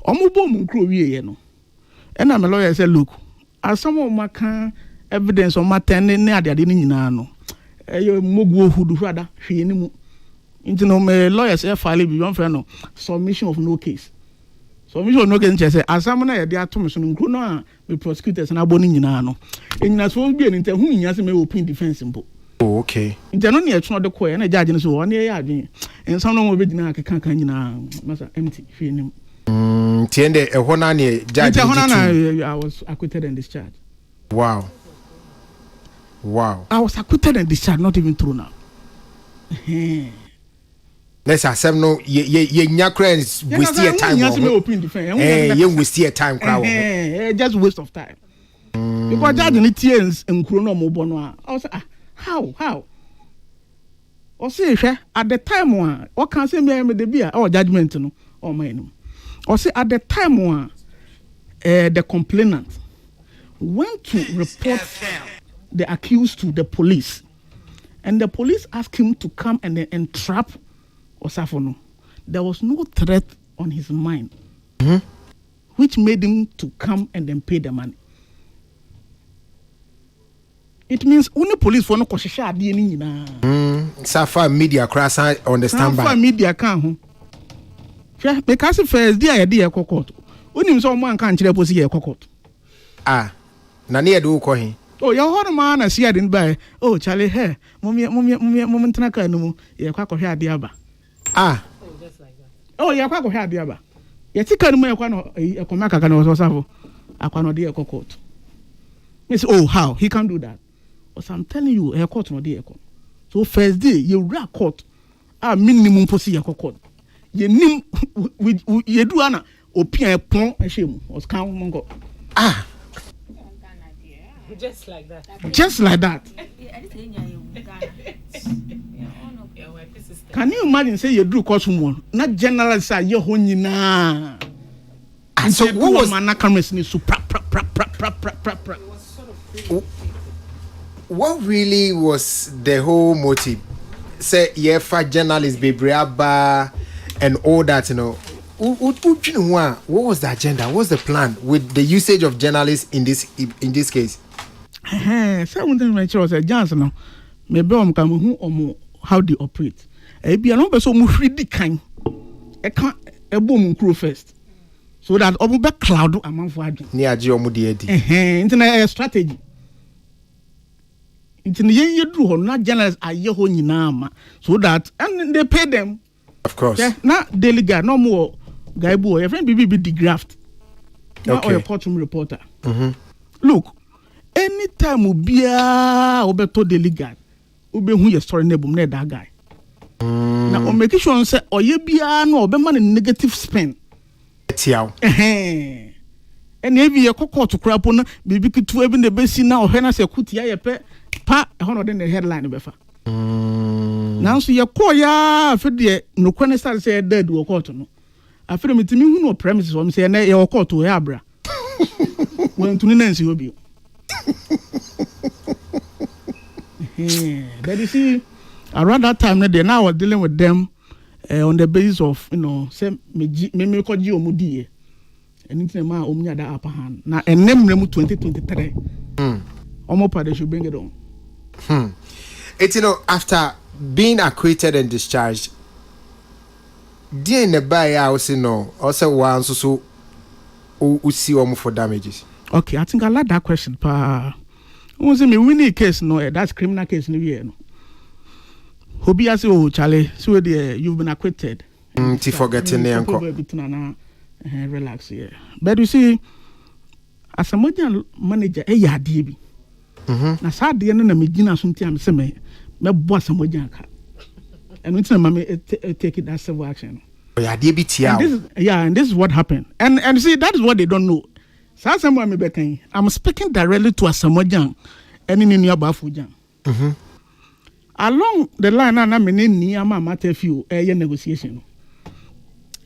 omubo mu nkro wi ye no. And my lawyer said, look, as some of my evidence on my ten ne ade ni nyina no. You mogu hudu rather hwe ni mu. Into no my lawyers file be one friend no submission of no case. Submission of no case say asam na yede atom so no nkro no a me prosecutors na aboni nyina no. Enyina so bi eni hu nya se me open defense mpo. Oh, okay. Inteno ne etuno de koye na judge no so one ye adwen. Ensam no mo be dina akeka kan nyina masa empty hwe ni mu. Tiende ehona ne judge. I was acquitted and discharged. Wow. I was acquitted and discharged, not even true now. Let's assume no ye nyakra waste your time. You waste your time crowd. Just waste of time. Because judge ni TNs nkuro no mo bono I was how? O say at the time one what can say me the bia or judgment no or mine. Or say at the time one the complainant went to report the accused to the police, and the police asked him to come and then entrap Osafono. There was no threat on his mind, which made him to come and then pay the money. It means only police for no koshisha adi ni nyina. Safa media crash on the standby. Safa media kan ho. Hwe because first day I dey court. Onim so mo anka nkyere posi ye court. Na ne do ko he. Oh, your horn man as here didn't buy. Oh, Charlie, hey, moment traka no, ye quack of hair diaba. Just like that. Oh, ye quack of hair diaba. Yet, you can't make a comaca can also suffer. I cannot dear court. Miss, oh, how he can do that? But I'm telling you, a court no dear court. So, first day, you rack court. Minimum for see a court. Ye nim with ye do Anna, or Pierre Pont and shame, or Count Mongo. Just like that. Just like that. Can you imagine say you do cost one? Not general say you honina. And so what was what really was the whole motive? Say yeah, for journalists be braba and all that, you know. What was the agenda? What's the plan with the usage of journalists in this case? Something mentioned was a Johnson. No, maybe I'm coming how they operate. Be an open so much really kind. I can't a boom crew first. So that over back cloud among for near Geomudi. Internet strategy. It's in the year do not journalists are your own so that and they pay them. Of course. Yeah, not daily guy, no more guy boy. Your friend be the graft. Not or a courtroom reporter. Look, anytime we be a obeto daily guy, we be who your story neighbor that guy. Now, on make sure say, or you be no be man in negative spin. Tiao. And if you cocoa to crap on, baby could to even the best now, or Hena say, Kutia, pa, a hundred in the headline befa. Now, so your koya, for the no question start say dead or quarter. I feel me to me no premises on say, your court to Abra. When to Nancy will be. But you see, around that time, they now were dealing with them on the basis of, you know, say, me call you Mudi. And it's a man omnia that upper hand. Now, and name 2023. Omopa, they should bring it on. It's, you know, after being acquitted and discharged, dear in the buy house, you know, also once so who see for damages. Okay, I think I like that question. Was me winning case, no, that's criminal case, no, yeah, no. Hobi as oh Charlie, so you've been acquitted. To forgetting the uncle. Relax, yeah. But you see, as a modern manager, a yadi. Na sad the end of me dinner sometimes say me boss a modern car. And it's mammy take it as civil action. Yeah, and this is what happened. And see, that is what they don't know. So someone me betting. I'm speaking directly to a Samojan and in your bafujan. Along the line, I'm near my matter few negotiation.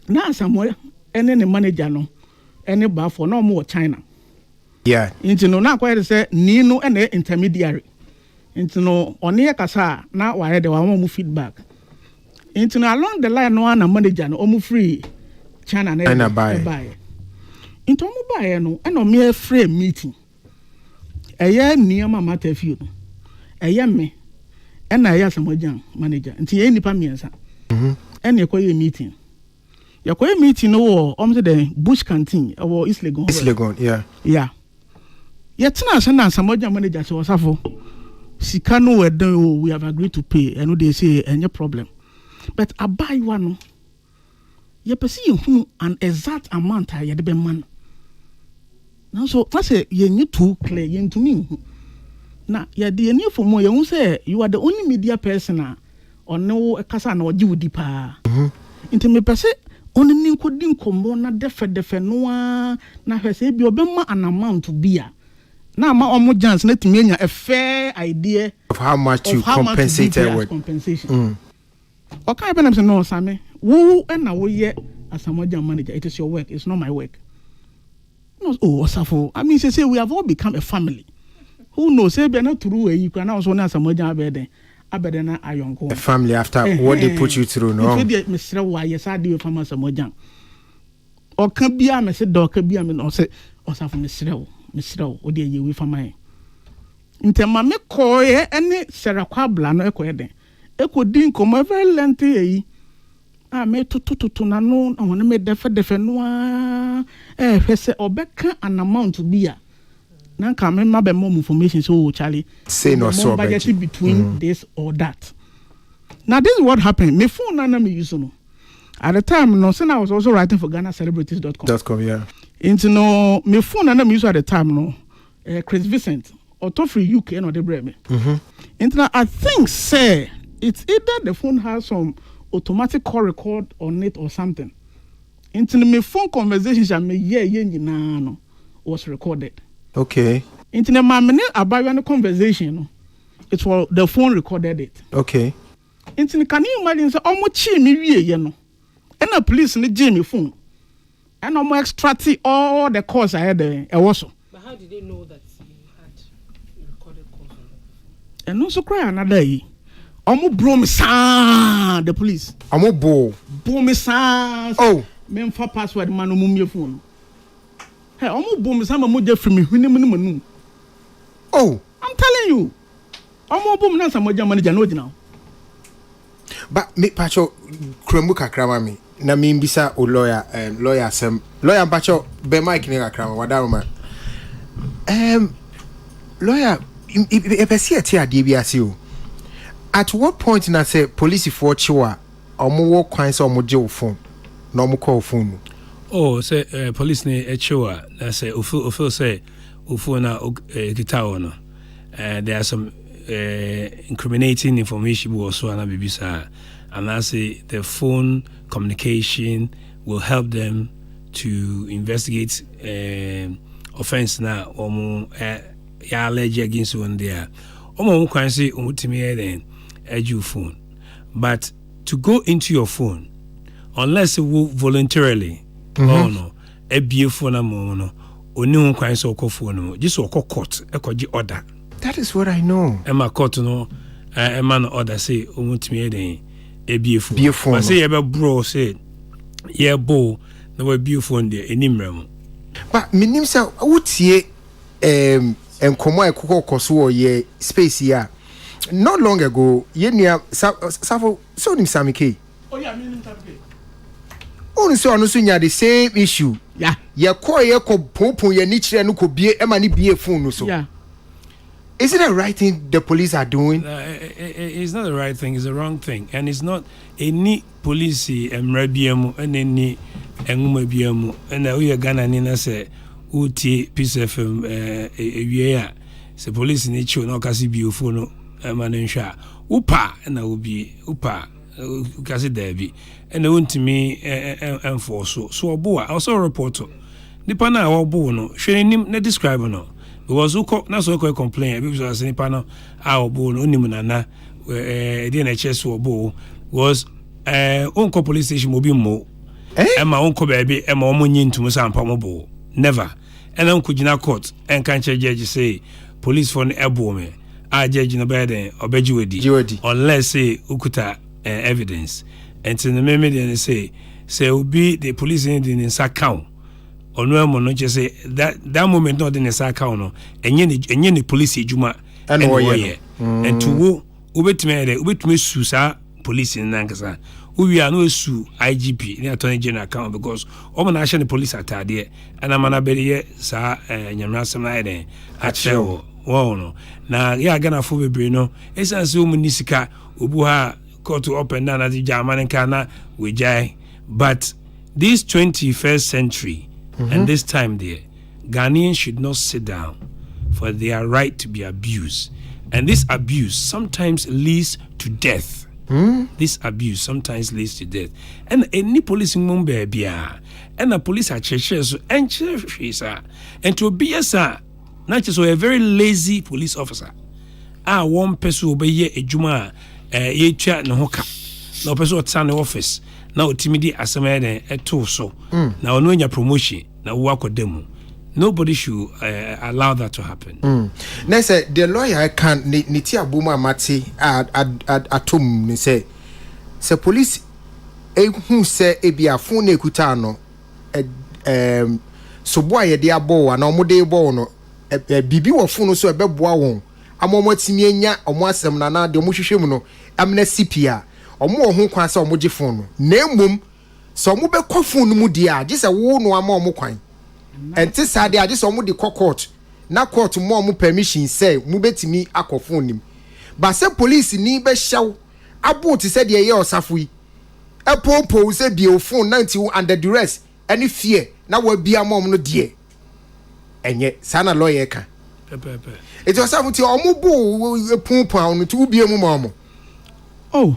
Now, somewhere, any manager, no, any bar for no more China. Yeah. Into no, not quite say, Nino and the intermediary. Into no, on near Casa, now why they want feedback. Into no, along the line, no one a manager, no free China and buy. Into no buy, no, and no mere free meeting. A year near my matter few. A year me. And I asked some manager until any pamiansa. And you call a meeting. You call a meeting or almost the Bush canteen or East Legon. East Legon, yeah. Yeah. Yet, now, some manager so suffer. Sikano, we have agreed to pay, and they say, any problem. But I buy one. You perceive who an exact amount I had been man. Now, so that's it, you need to clear to me. Now, yeah, the new for more, you say you are the only media person or no a casa no you deeper. Into me per se, only new could come na defe no na her say be obema an amount to beer. Now, my almost chance let me a fair idea of how much you compensate with compensation. Okay, I'm saying no, Sammy. Who and now we yet as a manager, it is your work, it's not my work. No, oh, Safo. I mean, say we have all become a family. Who knows? Say, be not true. You can also know some more abede. Abede na ayonko. The family after what they put you through, no. If you Mr. Why yes, I do from some more jam. Or can be a message dog, can be a man or say, or something, Mr. or dear you with my. Inte mame koye any Sarah Quabla no equede. Eco dinko my very lengthy. I made to na no, I want to make defe noa. Fesse or becca an amount to be a. Now come in my more information so Charlie say no so budget between this or that. Now this is what happened. My phone nana me use no. At the time no I was also writing for GhanaCelebrities.com. Yeah. Into no my phone nana me use at the time no Chris Vincent or Toffrey UK no the breme. Into I think say it's either the phone has some automatic call record on it or something. Into my phone conversations I me no was recorded. Okay. Internet my minute about the conversation. It's for the phone recorded it. Okay. Can you imagine say omo chi me wie ye no. And the police ni gye me phone. And omo extract all the calls I had there. Also. But how did they know that you had recorded calls on them? And no so cry another day. Omo bro me sa the police. Omo bo me sa. Oh. Me mfa password man no mum your phone. Hey, omo bo me sa ma mo je free me hwene manu. Oh, I'm telling you. Omo bo me na sa mo je manager no gina. But me pacho kremu kakra ma me. Na me mbisa o lawyer sem. Lawyer pacho be mic ni kakra ma wada ma. Lawyer e pesi eti ade bi ase o. At what point na say police for chiwa omo wo kwan say omo je o phone. No omo call phone. Oh, say police ni chiwa na say ofo say ofo na kita no. There are some incriminating information also and bibisa, and I say the phone communication will help them to investigate offense na ya allege against one there. Kwan say umutimi then edu phone, but to go into your phone unless you voluntarily no ebie phone am no oni kwan say okọ phone no just okọ court ekoji order. That is what I know. Emma court no man order say umutimi then ebie phone. But say ebe bro say ye bo na we bie phone there enimrem. But minim say wutie enkomo ekoko koso ye space here. Not long ago, yenia safo so nim samike. Oh yeah, me nim samike. Onu so onu so nya the same issue. Yeah. Ye call ye ko popon ye ni kire no ko bie e ma ni bie phone no so. Yeah. Is it the right thing the police are doing? It's not the right thing, it's the wrong thing. And it's not any police emrabiamu and any engumabiamu and we are Ghana nina say uti piece of yeah. The police in each no kasi bi phone manensha upa na obi upa kasi debi and won't me enforce so obo also report nipa na obo no hwe nim na describe no because na so ko complain because as nipa no obo no onim nana dey na chest obo was onko police station obi mo ma onko baby ma omo nyintum sampa mobo never and onko gina court and kan judge say police for ebo me judge no bed obeji unless say ukuta evidence and to the meme dey say obi the police in the account onu emo no say that moment not in the account no enye ni police ejuma and woye and to wo obetime su sa police in nankasa we are no su IGP ni attorney general account because omo na the police atade and amana be ye sa nyamra sema den achewo wo no na ya gana fo bebre no esanse omu nisika obu ha court up and down at the German kana we jai but this 21st century and this time there Ghanaians should not sit down for their right to be abused, and this abuse sometimes leads to death. This abuse sometimes leads to death. And any police in Mumbai, and the police are churches and churches, and to be a not just a very lazy police officer. One person obey a juma, ye chat no hoka, no person at the office. Now timidity as a man at two so. Now when your promotion, now work with them. Nobody should allow that to happen. Now say the lawyer can niti abuma mati atum ni say police who say ebia phone ekuta no so boy ye dey abo na omo dey bo no bibi wo phone so ebeboa won amomo timi anya omo asem na de omo hwehwem no amna CPA omo ho kwan say omo je phone no na emom so omo be kɔ phone mu dia je say wo no ama omo kwan enti sade age so omo de court na court mo omo permission say mu betimi akɔ phone nim ba say police ni be hyew abo ti say de ye osafo yi epopo say bi o phone na nti under duress any fear na wa bia mom no de enye sana lawyer ka pepe it was something ti omo bo epon no ti ubie mu mom oh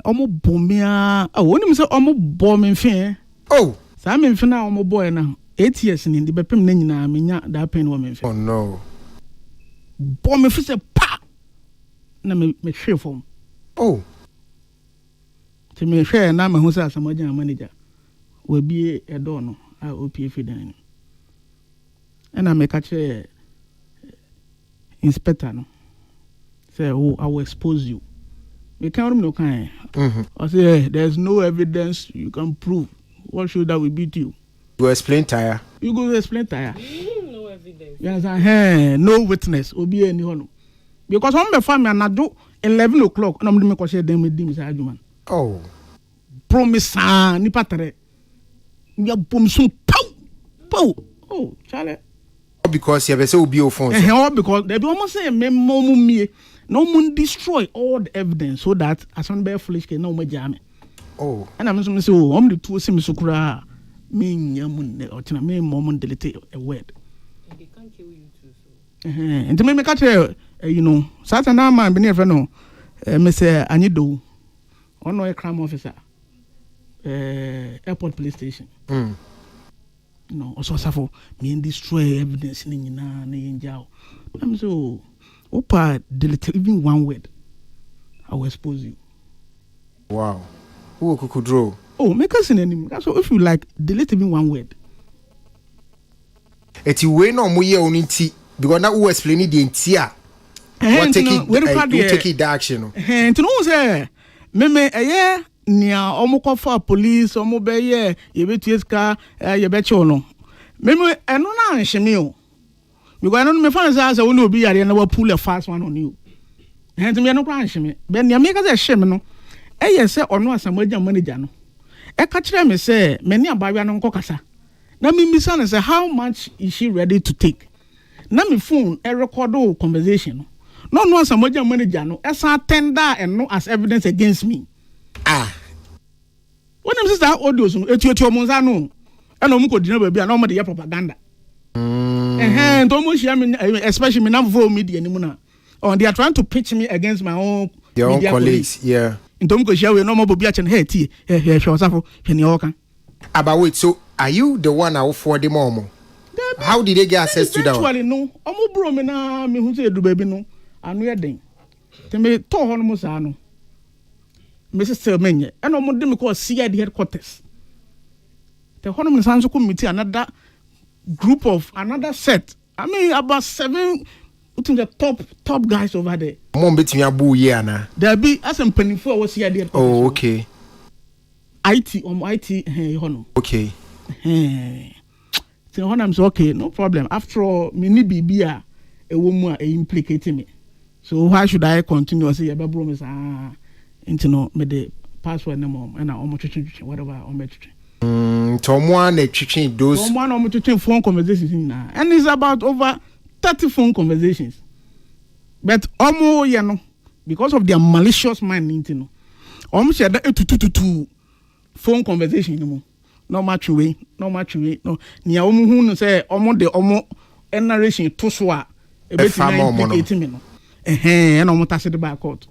omo bomia woni say omo bom mfe oh sa me mfe na omo boy na 8 years ni de bepem na nyina menya da pen wo mfe oh no bom mfe say pa na me hwe form oh te me hwe na me hu say Asamoah manager we bie edo no a OPF dan and me catch inspector no say oh I will expose you me can't no kind I say there's no evidence you can prove what should that we beat you explain tire you go explain tire No evidence. yes no witness obi any hono because on me family anado 11 o'clock na me ko share dem dim say adwuma oh promise ni patre ya bom so pow oh chale because you have say obi o phone because they be almost say me mie no mun destroy all the evidence so that as on be foolish ke na o majame oh and I'm so say oh the two sim so kura me nyamun ne o tina me mom delete a word And they can't kill you too. So. and me catch you know Saturday man be near no me say Anyido ono a crime officer airport police station no also suffer me destroy evidence ni nyina na yenjao I'm so opa delete even one word I will expose you wow who could draw oh make us in any so if you like delete even one word eti we no mo ye oni ti because na who explain the entia what take it action no to know say me nia omukofa police omubeye yebetieska yebeche no me eno na anhweme o because eno me fan say we no obi yare na wa pull a fast one on you to me eno kwa anhweme be nia me ka say hweme no say ono Asamoah manager no ka kire me say me ni abawia no nkokasa na me misa no say how much is she ready to take na me phone record o conversation no Asamoah manager no esa tender eno as evidence against me when them sister audios no etio monza no e no mko dina bia na o de propaganda to mo share me especially me na for media ni mu na they are trying to pitch me against my own their own colleagues yeah to mko share we no mo bobia chen hey tie hwe osafo hwe ni oka about wait so are you the one out for the mom how did they get access to that actually no omo bro me na me hu say edu ba bi no anu ye den te me to ho no mo sa no Mrs. Selmenye, and I'm going to CID headquarters. The Honor Sanso committee, another group of another set. I mean, about 7 the top guys over there. Mom bet me abu yana. There be as I'm penny for was CID headquarters. Oh, okay. IT Honor. Okay. So Honor say okay, no problem. After all, me ni bibia a woman implicating me. So why should I continue say about promise into no me the password no more and I twitching whatever on me twitching. Someone twitching those. Someone on twitching phone conversations now, and it's about over 30 phone conversations. But you know, because of their malicious mind, you know, almost share that 2 phone conversation no more. No much way, no. Nia who say the narration to swa a bit no. And almost touch the back court.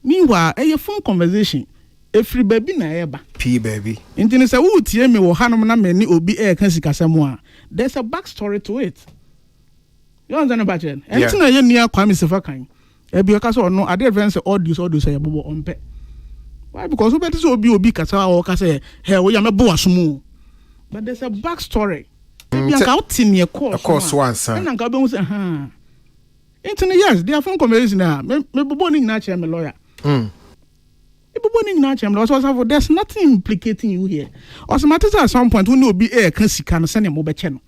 Meanwhile, a phone conversation, every baby na eba. P baby. Intini say who tie me wo hanom na me ni obi kan sikasam there's a backstory to it. You understand about it? And it's na ye nia Kwame Sefakan. E bi ka so no ade advance audios say bobo onpe. Why? Because we better so obi kasa o ka say hey we ya me bo asomu. But there's a backstory. Bi anka outin ye course once. And anka be say intini yes, they are phone conversation na me bobo ni na che me lawyer. There's nothing implicating you here. Also, matters at some point when you be a can send a mobile channel.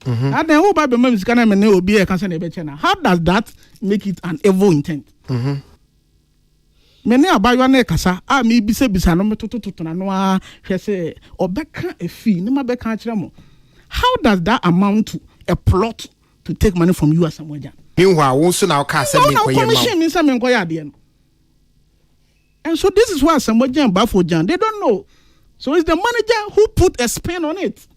And then who by the members can be a can channel. How does that make it an evil intent? Many about your neck, sir. I may be said, Bisano to Noa, say, or back a fee, no matter how does that amount to a plot to take money from you as someone? Meanwhile, also now cast commission in some inquiry. And so this is why Asamoah Bafo Jan, they don't know. So it's the manager who put a spin on it.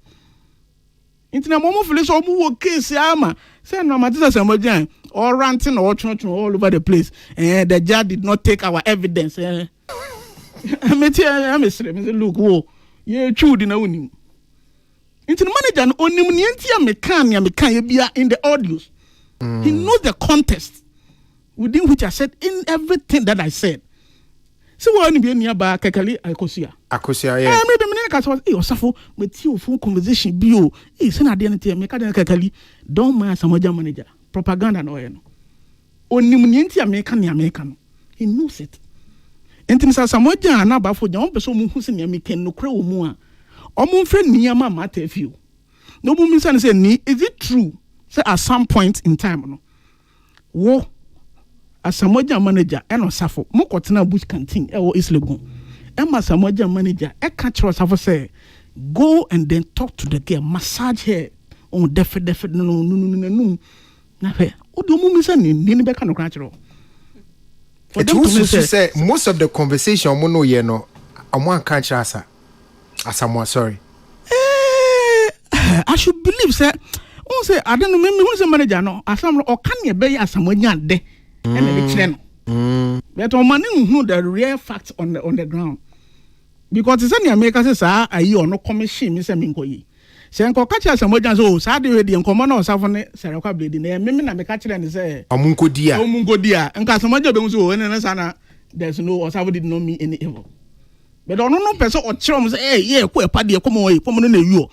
Into momo feel so mu case ama. Say no matter Asamoah Jan or ranting or church all over the place. And the judge did not take our evidence. I'm look, whoa, you chewed in a winning. Into the manager only mekan in the audios. He knows the context. within which I said in everything that I said. So when you be nearby Kekali Akosia. Yeah. Maybe Minaka was Osafo with you full conversation bio. It's an identity make Kekali. Don't mind some manager. Propaganda no eno. Onimunti American. He knows it. Intimisa Samoja na ba for John person who sing American no crow mua. Omun friend Niyama Matthew. No woman say is it true? Say at some point in time no. Wo as Samoja manager and Osafo Mokotena Bush canteen or Islegun. Emma Samoja manager e catch Osafo say go and then talk to the girl, massage her on definite no. Na fe o do mu say ni be kan natural. It also say most of the conversation mo no ye no amwan kan chasa asamwa sorry. I should believe say who say I don't know me who say manager no asam o kan ye be asamonya de and the chile no. But on man who the real facts on the ground. Because it's any America say sir ayi ono commission me say me nkoyi. Say nko ka cha asamonya so sa de we de nkomo na osafo ne serekwa blade na me na me ka chile ne say omunkodia nka asamonya be nso o ne sana there's no osafo did not mean any evil. But no person or chum say yeah ko e pade ko mo no na yu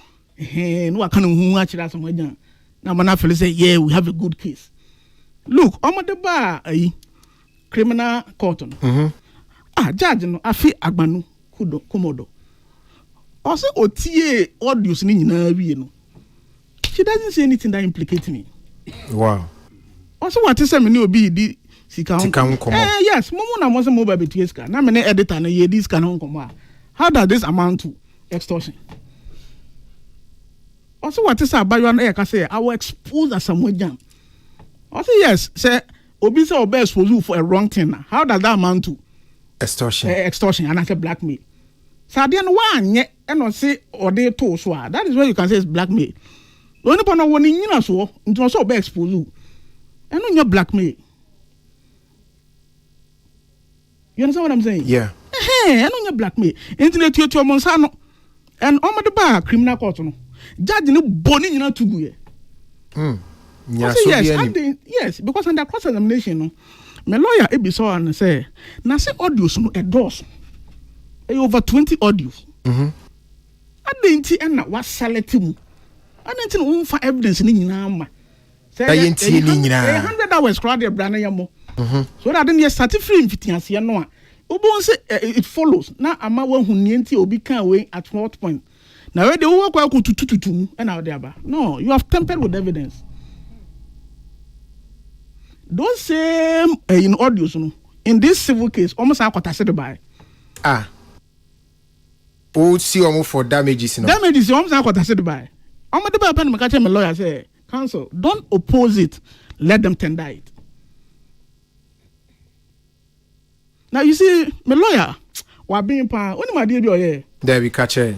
no aka no hu a chile asamonya na man feel say yeah we have a good case. Look omode ba ayi criminal court no judge no afi agbanu komodo also otie audios ni nyina wie no she doesn't say anything that implicates me. Wow. Also what is me ni obi di sika yes momo na mo se mo ba betie sika na me ne editor na ye di sika na nkomo how does this amount to extortion? Also what is abayo na e ka say I will expose Asamoah. Also yes say obi say obe expose you for a wrong thing. How does that amount to extortion? Extortion and I say blackmail. So at the end one ye and not say or they to so that is where you can say it's blackmail. Only upon one in so into also be expose you. And on your blackmail. You understand what I'm saying? Yeah. Hey, and on your blackmail. Internet to Monsano and on the bar criminal court no. Judge no boni na tugu ye. Yeah, so yes, because under cross examination no. My lawyer ebi so and say na say audios no endorse. Over 20 audios. Adenti and na was select mu. Adenti no for evidence ni nyina ma. Say 100 hours crowd the brand yamo. So that then you start free invitation ya no a. Obo say it follows. Na ama wan hu nienti obi kan we at what point. Now where they work kwa tutututu and out there ba. No, you have tampered with evidence. Those same in audios no. In this civil case almost akwatase by. See almost for damages no. Damages almost akwatase by. Omo de ba pen me ka tell my lawyer say, counsel, don't oppose it. Let them tender it. Now you see, my lawyer, wa being pa, only my dear boy. There we catch it.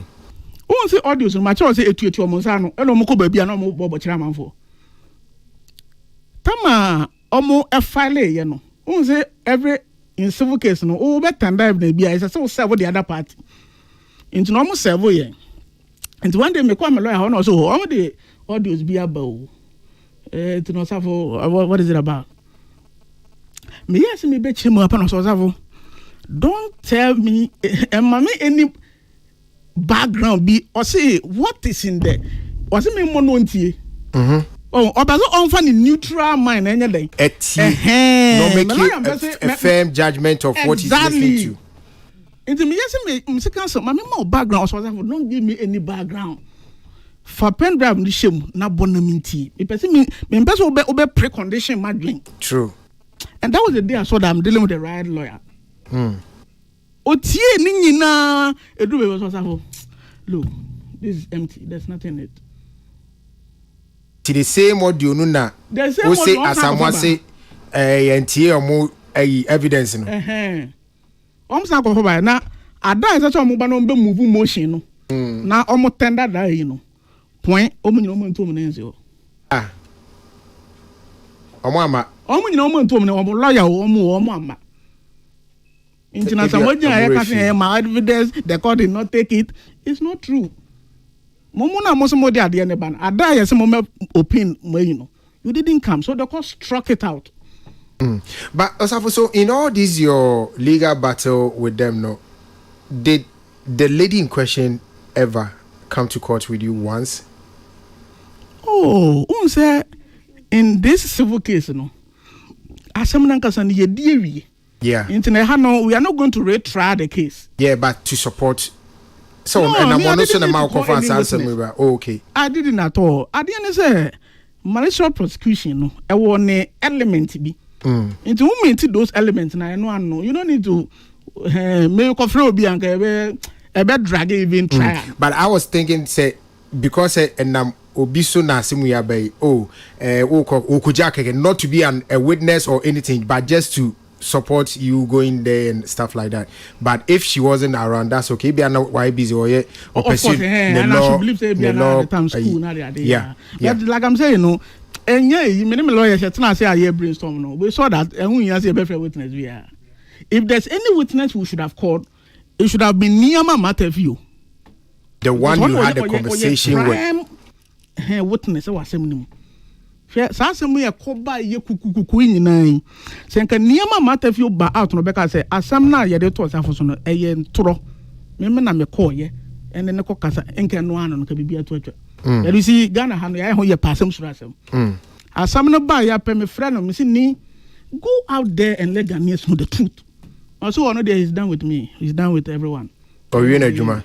Who say audios no? My child say etu omonsano. Elo mo ko baby na mo bobo chiraman for. Tama omo e file ye no. Who say every in civil case no, o be tender na bia is say serve the other party. Into no mo serve ye. And one day me kwa my lawyer no so omo the audios be about. To no safo what is it about? Me yes me be chimo apa no so safo. Don't tell me any background be or say what is in there. Or say me mo no ntie. Oh, obazo onfa ni neutral mind enye den. No make you a firm judgment of what he's listening to. Into me yes me counsel, my more background so don't give me any background. For pen drive ni shame na bonaminti. Me person me person obe precondition madwin. True. And that was the day I saw that I'm dealing with the right lawyer. Otie ni nyina edu be so look, this is empty. There's nothing in it. To the same audio no na. We say Asamoah say entie omo evidence no. Omsa ko ba na ada ese so omo ba no be move motion no. Na omo tender da yi no. Point omo nyina omo ntom na nse o. Omo ama. Omo nyina omo ntom na omo lawyer omo ama. Intina Samoja ya say my evidence the court did not take it. It's not true. Momona mosomodi ade ne ban. Ada ya say mom opin you know. You didn't come so the court struck it out. But Osafo, so in all this your legal battle with them, no, did the lady in question ever come to court with you once? Oh, say in this civil case, no. Asamnankasa ye dear. Yeah. No, we are not going to retry the case. Yeah, but to support. So, No, and I'm me, I not didn't sure need the to call any answer me. witness. Okay. I didn't at all. I didn't say malicious prosecution. No, I want an element be. Into whom into those elements, and I know. You don't need to make a flow be and a bad drag even try. But I was thinking, say, because and obiso na simu ya bay okujake not to be a witness or anything, but just to support you going there and stuff like that. But if she wasn't around, that's okay. Be not why busy or yeah, or pursue the law. The law, time school, yeah. But like I'm saying, no, and yeah, you many lawyers say I hear brainstorm. No, we saw that, and we have a better witness. We are. If there's any witness we should have called, it should have been Niyama Matthew. The one you had a conversation with. Witness was same. Sasem we a koba ye kuku nyinaa senka niema Matthew ba out no beka say asam na ye de to asafo no eye ntoro me na me call ye ene ne kokasa enka no ano no ka bibia to atwa you see Ghana ha no ye ho ye pasem sura asem asam no ba ya pe me friend no me say ni go out there and let Ghanaians know the truth. Also one day he's done with me, he's done with everyone. Oh, you know Juma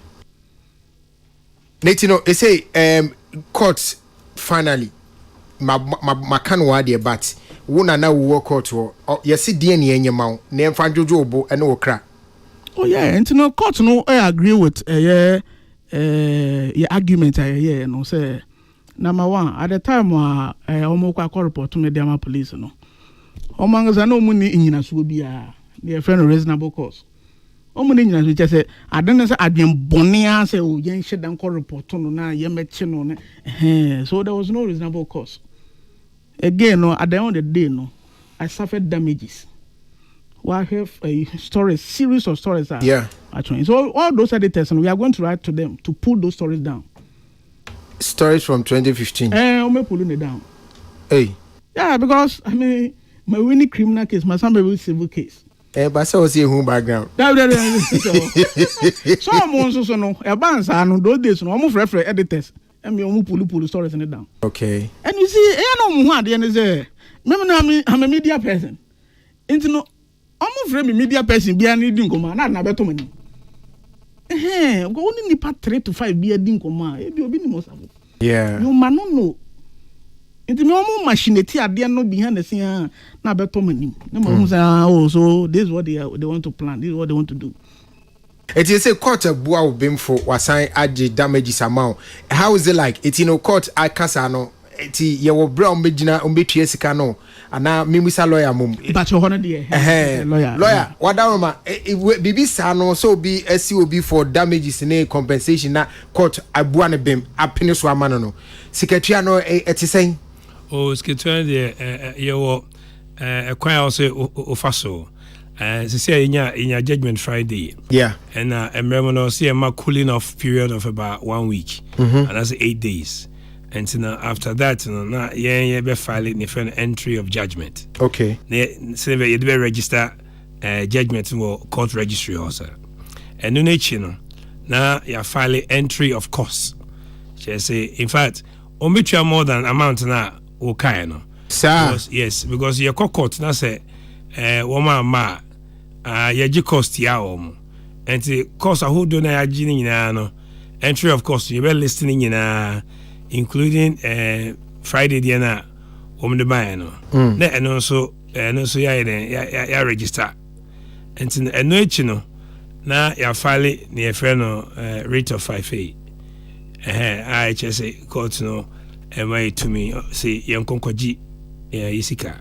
Natino they say courts finally my can wade but wona na wo court wo yes DNA enyema na emfa jojo obo ene okra. Oh yeah, and no court no I agree with your argument no say number one at the time omo kwa report to Mediama police no omangaza no muni nyina so bia the friend reasonable cause omo ni nyina so che say adene say adwen bone say o yen hye dan report no na ye meche no so there was no reasonable cause. Again, no, at the end of the day, no, I suffered damages. Well, I have a series of stories. Yeah. Actually, so all those editors, and we are going to write to them to pull those stories down. Stories from 2015. I'm pulling it down. Hey. Yeah, because I mean, my winning criminal case, my son baby civil case. But so see who background. So I'm also no. Advance, I know those days. No, I'm refer editors. And me pull stories in it down. Okay. And you see, I know who the end is there. I'm a media person. Into no, I'm a media person. Be a needing command. Not better money. Go only nipa 3 to 5 be a ding command. It be most of it. Yeah. You man no. Into no more machinity at the end no behind the scene. Not better money. No more say oh so this is what they want to plan. This is what they want to do. It is a court of Bua Bim for Wasan Aji damages amount. How is it like? It's in a court I casano. It's your brown Medina Umbitia Sicano. And now Mimisa lawyer mum. But your honor, dear. Lawyer, what down it will be Sano so be SCOB for damages in a compensation. Now court Abuana Bim, a Peninsula Manano. Secretariano at the same. Oh, Secretary, you acquire also Ofaso. Say in your judgment Friday. Yeah. And remember see a cooling off period of about 1 week. And that's 8 days. And so now after that, now be filing the entry of judgment. Okay. So you be register judgment in court registry also. And no now you file entry of costs. She say in fact, omit more than amount now okay no. Sir. Yes, because your court now say woman yaji cost ya and the cost a who do na yaji ni no entry of cost you be listening including Friday the na the buy no and also ya register and no na ya file near friend rate of 5A I just say court no am I to me say yankonkoji isika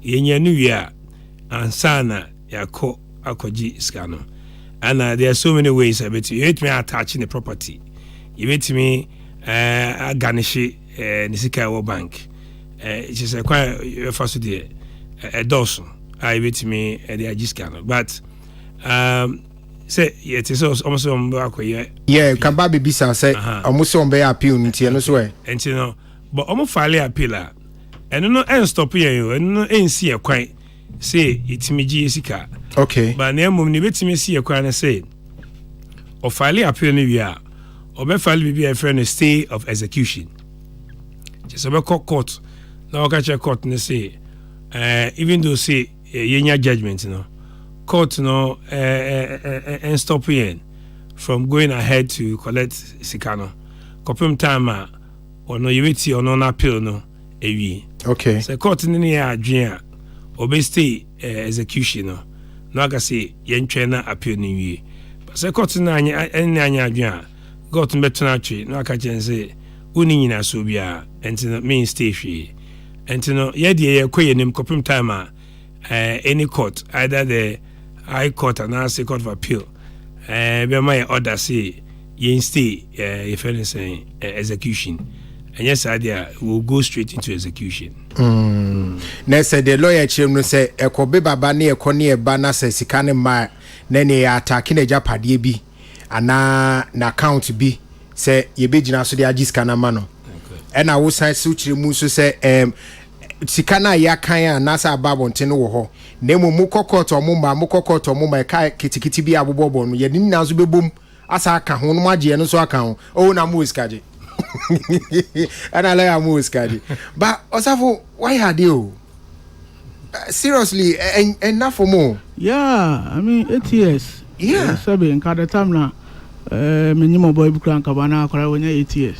yenya new year and sana yako akoji scano and there are so many ways about you hate me attaching the property you hate me garnish nisika bank it is a quite first day a dozen I hate me the agiscano but say it is almost on yeah can baby bisa say almost on be appeal nti no so and you know but almost file appeal and no end stop here and no ain't see a quite say itimi gye sika. Okay. But na mum ne betimi si ekwa na say o file appeal no wi a obe file bi a friend stay of execution. Just obe court na oka check court ne say even though say yenya judgment no court no and stop yen from going ahead to collect sika no kopem time a ono yeweti ono na appeal no ewi. Okay. So court ni ya adwen a obe stay execution no na aga say yentwe na appeal ni wi. But say court na anya adwen a court beto na atwe na aka chen say uni nyina so bia enti me stay hwe. Enti no ye de ye koye nim kopem time a any court either the high court and the court of appeal be my order say yen stay if anything execution. And yes, idea will go straight into execution. Na say the lawyer chim no say ekobe baba na ekoni eba na say sika ne ma na ne attack na japade bi ana na account bi say ye be gina so de agiska na ma no. And I will say so chire mu so say sika na ya kan a na say ababonte no wo ho na mu kokot omo ma ka kitikiti bi abobobo no ye ni na so bebom asa aka ho no agye no so aka ho o na mu iskaje. And I like Muskadi. But Osafo, why had you? Seriously, enough for more. Yeah, I mean 8 years. Yeah. Sabi in kada time na minimum boy bukran kabana akora when 8 years.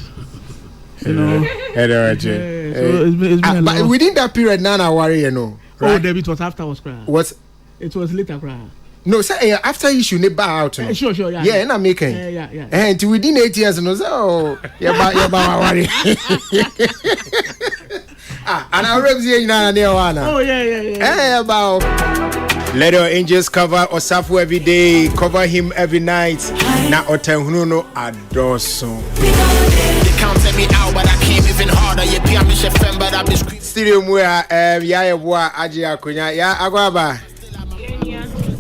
You know. So it's been but within that period now I worry, you know. Right? Oh, David was after was cry. What? It was later cry. No, say after issue ne ba out no. Sure, yeah. Yeah, na making. Yeah. And within 8 years no so yeah ba worry. And I reps here na near one. Oh yeah. About let your angels cover Osafo every day, cover him every night. Na otenhunu no adoso. They counted me out, but I came even harder. You pay me friend, but I be screaming. Studio mu ya ya boa aje akonya ya agwaba.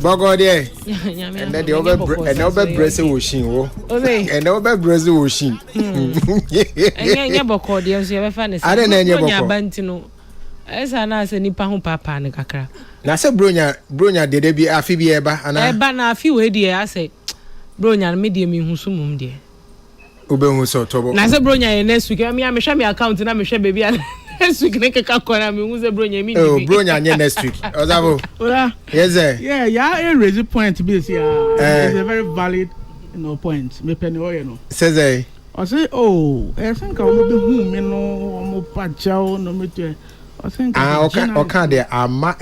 Bogo there. And then the over brace washing wo. And over brace washing. Enya boko dey so ye fa ne say. Bronya bantino. Esa na se nipa ho papa ne kakra. Na se bronya dede bi afi bi eba ana. Eba na afi we dey ase. Bronya me dey me husu mum dey. Obe hu so tobo. Na se bronya ye next week me hwe me account na me hwe baby ana. Next week ne keka kora me hu se bronya mi. Oh bronya nye next week. Ozabo. Yes sir. Yeah, raise a point be see it's a very valid point. Me penny o no. Say I say I think I will be hu me no mo pacha no me to. I think okay there ama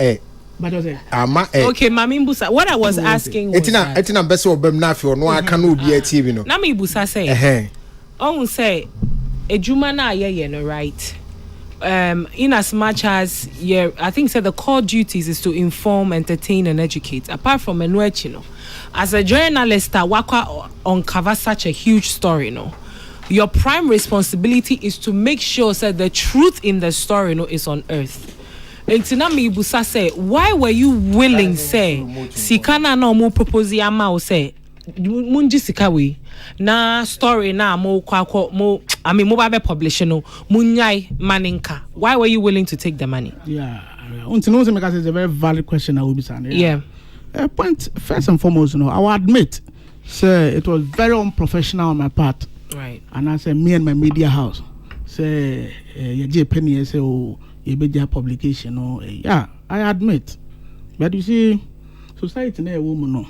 but I say ama okay mami mbusa what I was asking was etina bese obam na afi no aka na obi TV no. Na me busa say on say ejuma na ye no right. In as much as I think the core duties is to inform, entertain, and educate. Apart from Enuechino, as a journalist, Waka uncover such a huge story, your prime responsibility is to make sure that the truth in the story, is on earth. And Tinami Busa say, why were you willing, say, Sikana no mo propose yama say, munji sikawi na story na mo kwako mo I mean mobile publishing no munyai maninka. Why were you willing to take the money? Yeah, until no because it's a very valid question I will be saying. Yeah. Point first and foremost, I will admit, say it was very unprofessional on my part. Right. And I say me and my media house say you penny say you media publication yeah, I admit. But you see, society na woman no.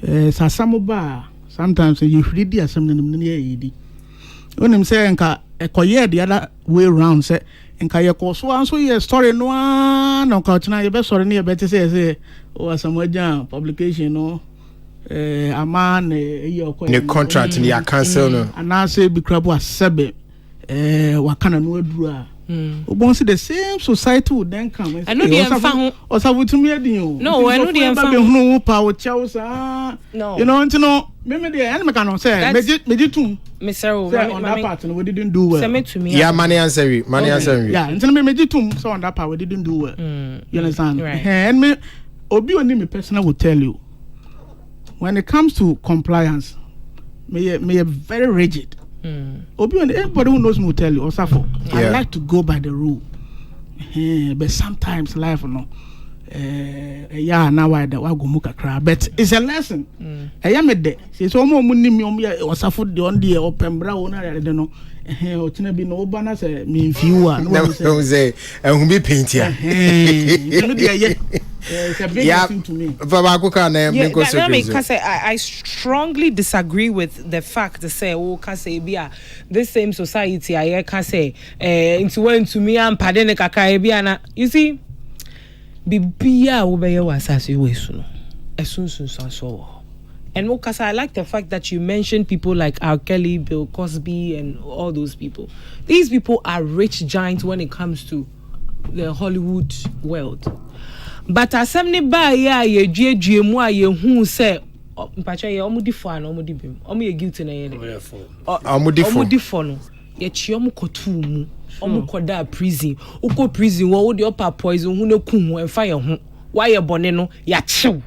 Sasamoba sometimes you read the assembly near when him say enka ekoye the other way round say enka ye ko so answer your story no no ka china ye be story na ye be say Asamoah publication a man the contract in your cancel no and I say be crabo asebe wakana no adura Obonsi the same society would then come. I know the enfant or Savutumi. No, I know the enfant who power Chausa. No, you know, maybe the enemy cannot say, Meditum, Mr. On that part, and we didn't do well. Send it to me. Yeah, money answer. Yeah, and tell me Meditum, so on that part, we didn't do well. You understand? Right. And me, Obi and me personal will tell you when it comes to compliance, may very rigid. Everybody who knows me will tell you, Osafo, I like to go by the rule. But sometimes life, yeah now why that wa go mu kakra but it's a lesson me de say so mo mu nim om ya osafo de on de opembra wo na de no o tina bi no oba na say me mfiu a no say ehun bi paint ya no de ye it's a big thing to me. I strongly disagree with the fact that say this same society I can say into when to me and pardon kaka you see bibia wo be wasase we so no esunsun so and I like the fact that you mentioned people like R. Kelly, Bill Cosby and all those people. These people are rich giants when it comes to the Hollywood world. But asem ne ba ya ye dwedwe mu a ye hu se mpacha ye omudifo an omudibim omu guilty na ye ne omudifo no ye chi omukotu mu omukoda prison uko prison wo de upper poison hu na ku hu emfa ye hu why ye bone no ya chew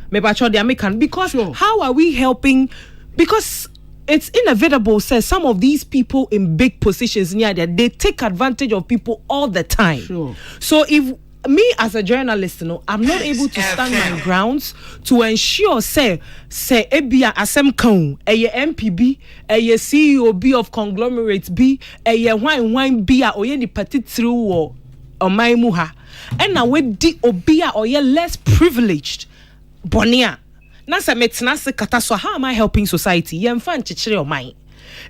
me pacha de American because how are we helping because it's inevitable says some of these people in big positions near there they take advantage of people all the time. So if me as a journalist, I'm not able to stand my grounds to ensure say ebia asem kan eye MPB eye CEO B of conglomerates B eye wine B a oye ni party through wo oman mu ha and na we di obi a oye less privileged bonia na se metena se kata so how am I helping society yemfa nchechire oman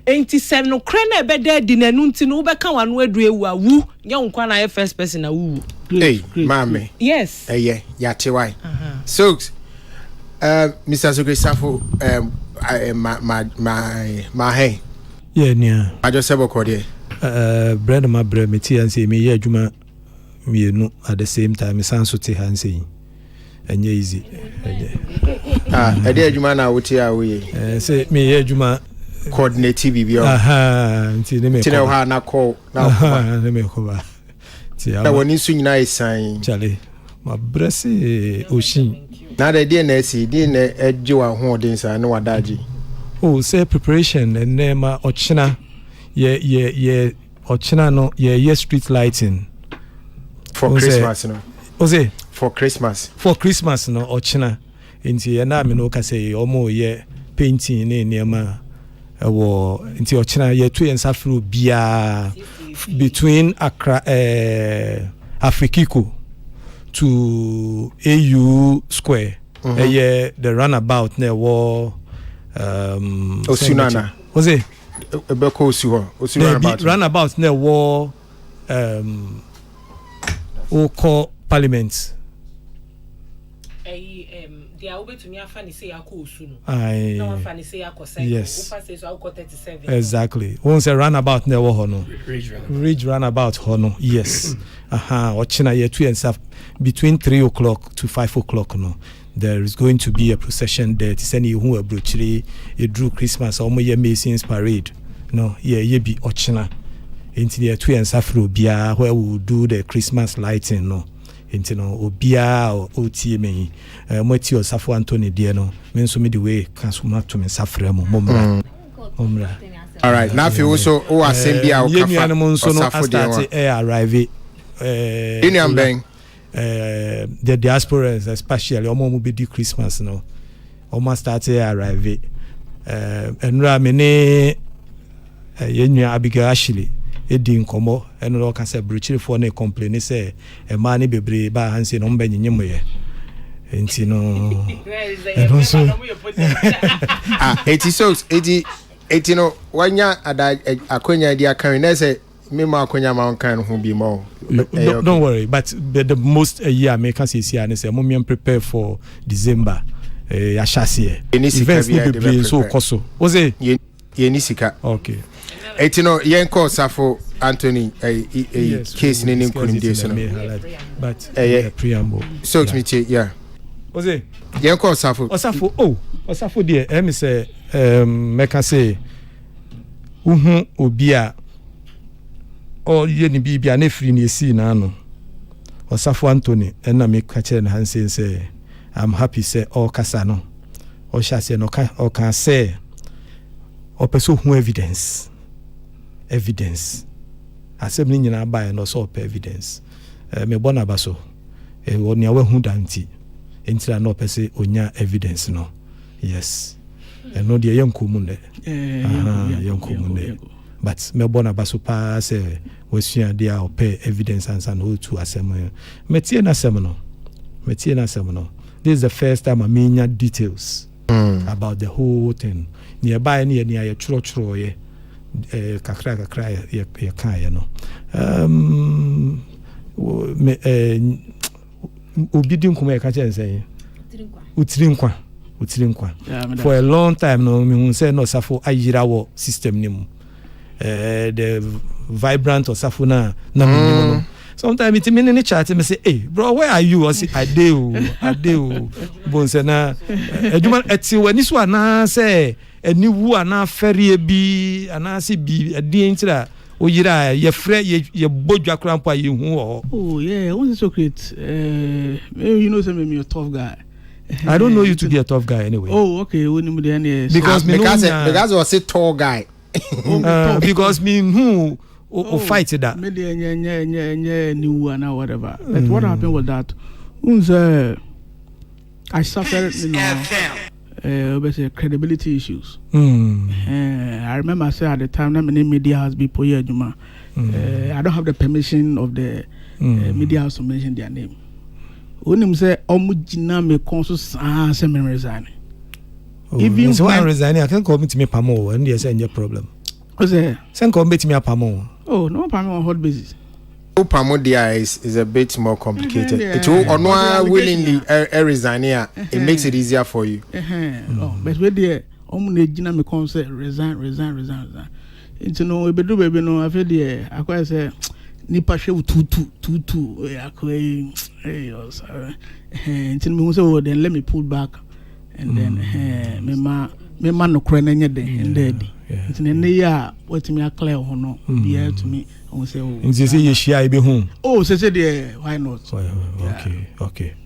enti se no kre na ebede di nanu nti no be kan wanu adu ewu awu nya nkwa na first person na wu. Hey, mame. Yes. Yeah, yate why. So, Mr. Sugresafo, my hey. Yeah, nia. I just have a code here. Bread my bread, me tea and say me yeah, Juma, me no at the same time. Me sound so tea and say, and yeah, easy. I dare Juma now. What here we? Say me yeah, Juma. Coordinate TV. Aha, until they make. Tell her na call now. They make over. Na woni so nyina isan chale ma brese oshin na the DNS di na eje wa ho den sa na wadaji oh say preparation and nema ochina ye ochina no ye street lighting for Christmas no o say for Christmas no ochina nti ye na me no ka say omo ye painting ne nema ewo nti ochina ye to ensafro bia between Accra, Afrikiko to AU Square. The runabout near war. Osunana. Was it? Osunana. Runabout near war. Oko Parliament. They are over to me. Afani say ako Osunu. No one fanny say ako say. Yes. Upa says ako 37. Exactly. Once a runabout near war hono. Ridge runabout hono. Yes. Ochina ye 2 and stuff between 3 o'clock to 5 o'clock. No, there is going to be a procession there. To send you who a brutally a drew Christmas or ye Masons parade. No, ye be Ochina. Into the 2 and stuff bia where we will do the Christmas lighting. No. Into no obia or OTM Moti or Safo Anthony Diano means so me the way Kansuma to me Safremo Momra. All right, now if you also assembly our animals so no start arrive Indian Bang the diasporans especially omo be di Christmas no almost start arrive and ramene yenua Abigail Ashley edi nkomo eno lo ka se bruchiri fo na complain say e ma ne bebre ba hanse no mba nyinye moye enti no eno so eti no wanya ada akonya di akan na say me ma akonya ma kan ho bi mo don't worry but the most a year make us see and say mum prepare for December ya chassis events will be so koso was it ye ni sika okay etino yenko Safo Anthony yes, case in intimidation but the preamble so to me yeah was it yenko Safo Osafo there me say make I say obia or ye ni bibia na free ni si na no Osafo Anthony and na me ka chere na hansen say I'm happy say all kasa no o sha say no ka o can say o person who evidence asem ni nyina buy no so evidence me bona baso on your way danti enti na pese onya evidence no yes and no the young community young community but me bona baso pa say we sua dia o pay evidence and no to asem metie na asem no this is the first time I mean details about the whole thing nearby near ye churo ye kakra ye kan ye no obi din kuma ye ka chen say utirinkwa for a long time no me hu say no safo ayira wo system ni mu the vibrant or safo na me no sometimes it mean in the chat me say hey bro where are you I say I do bon say na eduma eti wani so ana say eni wu ana ferie bi ana se bi edi ntira oyira ye frɛ ye bodwa krampa ye hu oh yeah what's the secret you know say me a tough guy. I don't know you to be a tough guy anyway. Oh okay when you there because was a tall guy because me who fight that me new and whatever but what happened was that I suffered credibility issues. I remember I said at the time that many media has been poye Juma. I don't have the permission of the media house to mention their name. When him say omujina me konso say me resign. Even so I resign I can call me to me pamo and they say no problem. What's that? Send call me to me pamo. Oh no pamo on hot basis. Pamodia is a bit more complicated. It will willingly resign here. It makes it easier for you. Oh, but we there, Jina me concert resign. Into no, we do baby no. I feel there. I quite say, nipa shew tutu. I quite Into me say, oh, then let me pull back, and then me man no cry nanya de and dead. Into the year, what me a clear or no, be here to me. Say, oh, you say you share be home. Oh, say there, why not? Okay.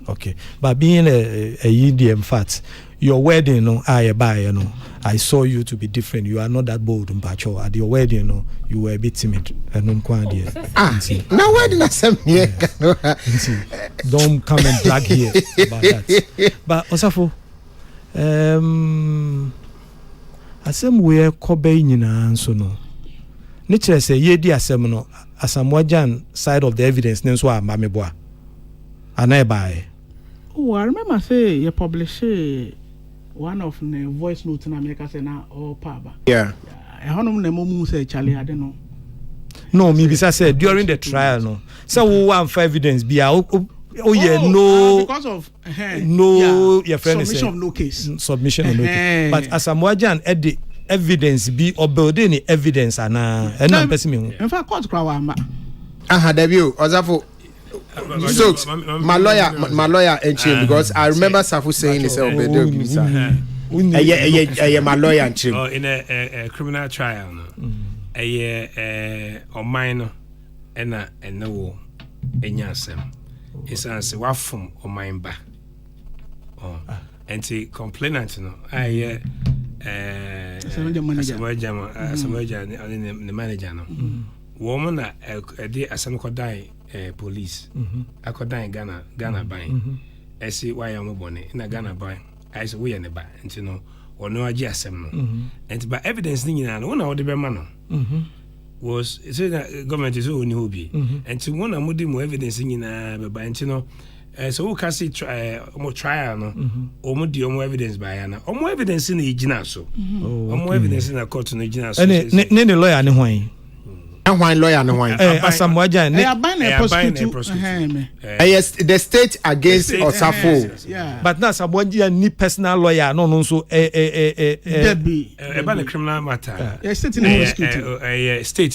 But being a EDM fat, your wedding, no, I saw you to be different. You are not that bold, Mpacho. At your wedding, no, you were a bit timid. And no, now wedding assembly. Don't come and brag here about that. But Osafo, asem we kobe nyina so no. Nature say ye di asem no Asamoah side of the evidence nso amameboa anaibai. Oh, I remember say you publish one of the voice notes in America say na all paba. Yeah. I honom na momu say Charlie I don't know. No, me bisa say during the trial no. So we want for evidence be because of no your friend submission of no case. Submission of no case. But Asamoah edit evidence be or building evidence and person in fact court crowd debut Ozafo so my lawyer and chill because I remember Safu saying himself my lawyer and chill in a criminal trial no on mine and no enyasem it's answer what from on mine ba and the complainant no Asamoah the manager no woman na dey Asamoah police akodan Ghana ban esi why am bone na Ghana ban I say we ne ba nti no ono agi asem no enti ba evidence ni nyina no wona wo de be ma no was say that government is only hobby enti wona mo di mo evidence nyina be ba nti no so we can see trial no omo di omo evidence by yana omo evidence na ejina so omo evidence na court na ejina so ne lawyer ne hwan lawyer ne hwan Asamoah ne yes the state against Osafo but na Asamoah ni personal lawyer no so about the criminal matter state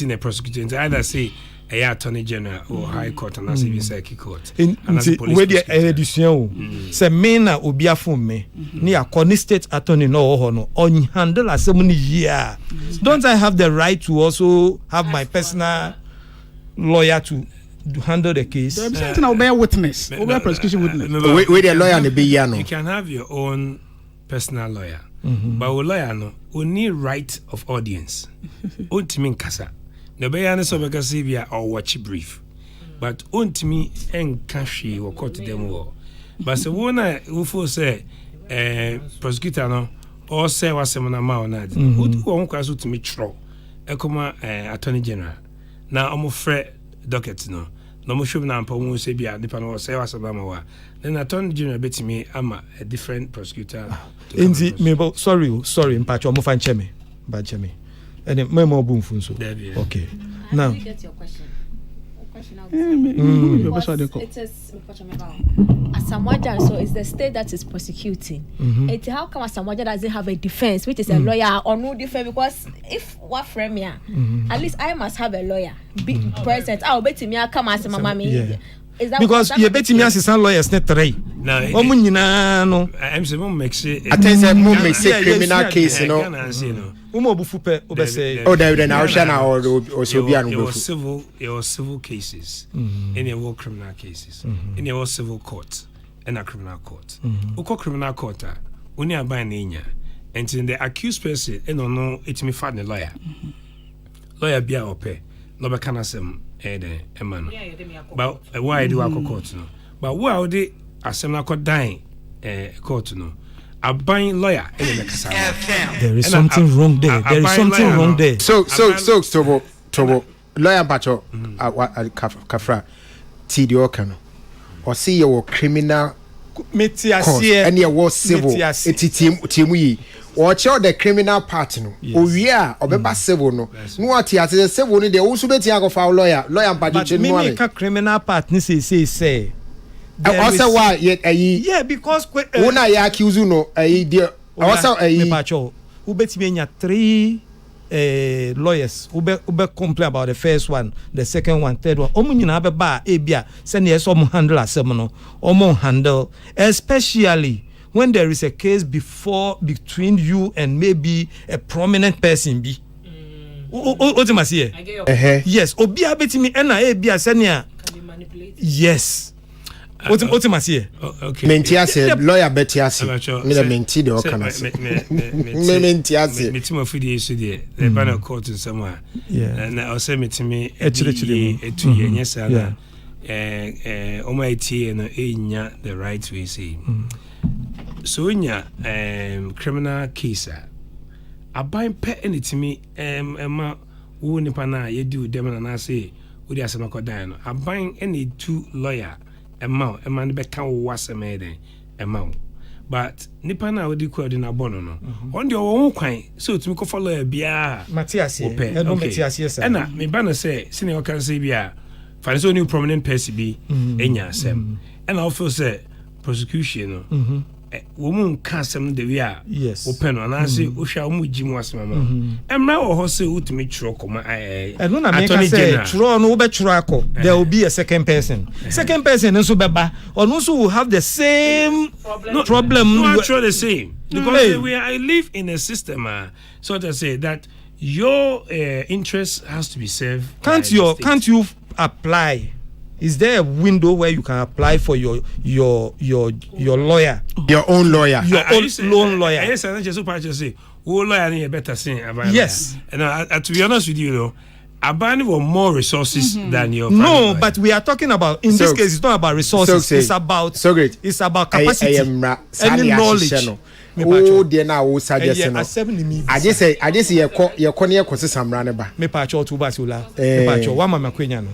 in the prosecutor either say attorney general or high court and even circuit court where the edition say me na obi afun me ni akoni state attorney no ho no on handle asem year don't I have the right to also have my personal lawyer to handle the case something about witness over prosecution witness where the lawyer ne be ya no you can have your own personal lawyer but a lawyer no only right of audience ultimate kasa no be ya so because if you or watch brief but ontimi enka hwe wo court dem wo but se wona wo fo say prosecutor no or say wasem na ma ona de wo kwa so tumi tro ekoma attorney general na omo frɛ docket no mo show na ampa wo say bia nipa no say wasem na ma wa then attorney general betimi ama a different prosecutor Inzi me sorry mpacho mo fan cheme ba cheme and me mo bu mfunso okay now I get your question. It is Asamoah, so it's the state that is prosecuting. How come Asamoah doesn't have a defense, which is a lawyer or no defense? Because if what frame here, at least I must have a lawyer be present. I'll bet me I come as mama me. Because you bet me as a lawyers net three. No, I'm saying makes it. I think that move makes it criminal case, you know. Bufupe obese. Oh, then I was or Sobian. It was civil cases, and it was criminal cases, and it was civil court and a criminal court. Uko criminal court, only a by Nina, and in the accused person, and no, it's me find a lawyer. Lawyer be our pay, no mechanism, man. But why do I go court no? But why they assembly court dying court no? A buying lawyer there is something wrong there. There is something wrong there. So Tobo lawyer Bacho Kafra Tidio Kano or see your criminal course and your war civil timu watch out the criminal part no owie or be civil no what ya say civil no dey also be tia go for lawyer Bacho no me make criminal part ni say also why yeah because when I accuse you no also me pacho who bet me nya 3 lawyers who complain about the first one, the second one, third one. Omo nyina be ba e bia se na yes omo handle asem no omo handle, especially when there is a case between you and maybe a prominent person be. What you must say? Yes, obi abetimi na e bia se na yes. What you must say? Okay. Mentiase lawyer betiase. Me the menti de okanas. Me mentiase. Me timo fidi issue there. The banner court in somewhere. Yeah. Na o say me timi etu yes na. O my tie no enya the right way say. So nya criminal case aban pe enitimi ema wo nipa na ye di dem na say wo di asema kodan no aban ene two lawyer ema be kan wo asema den ema but nipa na wo di ko di na bono no on de wo kwan so tumi ko follow bia Matthias no Matthias yes na me ba no say sine o kan say bia fa so new prominent person bi enya asem and I feel say prosecution no woman kasem de we a open on and say o hwa mu gimu asema ma emra wo ho say utumi tro koma no na make say tro no wo be tro akọ there will be a second person nso beba or no will have the same problem no tro the same because I live in a system so to say that your interest has to be served. Can't you apply? Is there a window where you can apply for your lawyer? Your own lawyer. Your own lawyer. Yes, I just say, lawyer need better thing about. Yes. And to be honest with you though, Abani were more resources than your no, but we are talking about in this case it's not about resources, it's about it's about capacity and knowledge. Oh, dear now, oh, suggest I just say your cornea causes some run about. Me patch or two basula, patch or one queen.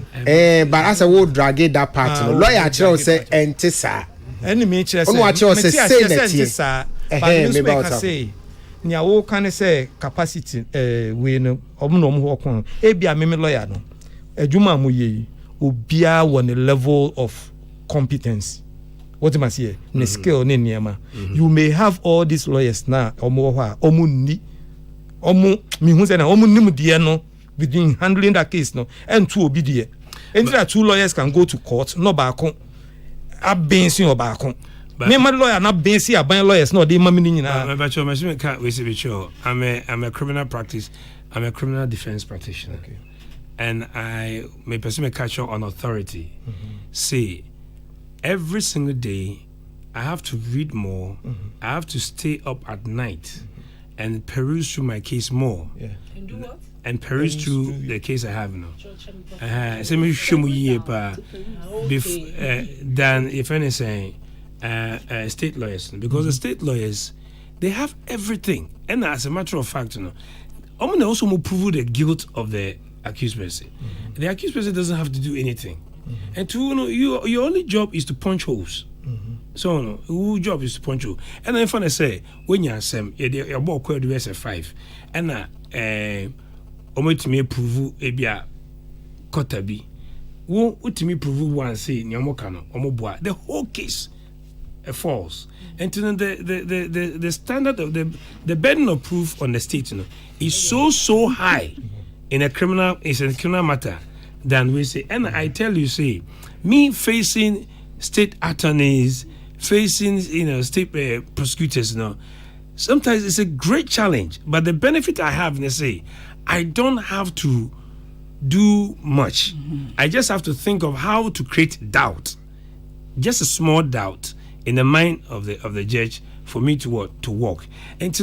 But as I would drag that part, lawyer Charles say, and Tessa. Any nature, what you say, say, Nia, all can say capacity, we know, omno, ebia meme lawyer, no, a juma muye, ubia on a level of competence. What you must say, ne skill ne niema. You may have all these lawyers now, omu mi hu say na omu nim die no within handling that case no, and two obi die. And there are two lawyers can go to court, no baako. Abensi o baako. Me my lawyer na bensi aban lawyers no dey mami ni nyina. But you must can't we say be sure. I'm a criminal defense practitioner. Okay. And I may pursue a catch on authority. Say every single day, I have to read more. I have to stay up at night and peruse through my case more. And do what? and peruse through the case I have now. So me show me than if anything, state lawyers, because the state lawyers, they have everything, and as a matter of fact, I'm also prove the guilt of the accused person. The accused person doesn't have to do anything, and your only job is to punch holes. So your job is to punch holes. And then if I say when you are your ball called the 5, and me prove ebia kotabi wo utimi prove one say nyamoka no omoboa the whole case falls. And then the standard of the burden of proof on the state is so high in a criminal matter than we say. And I tell you, say me facing state attorneys, facing state prosecutors sometimes it's a great challenge, but the benefit I have, they say, I don't have to do much. I just have to think of how to create doubt, just a small doubt in the mind of the judge for me to work. And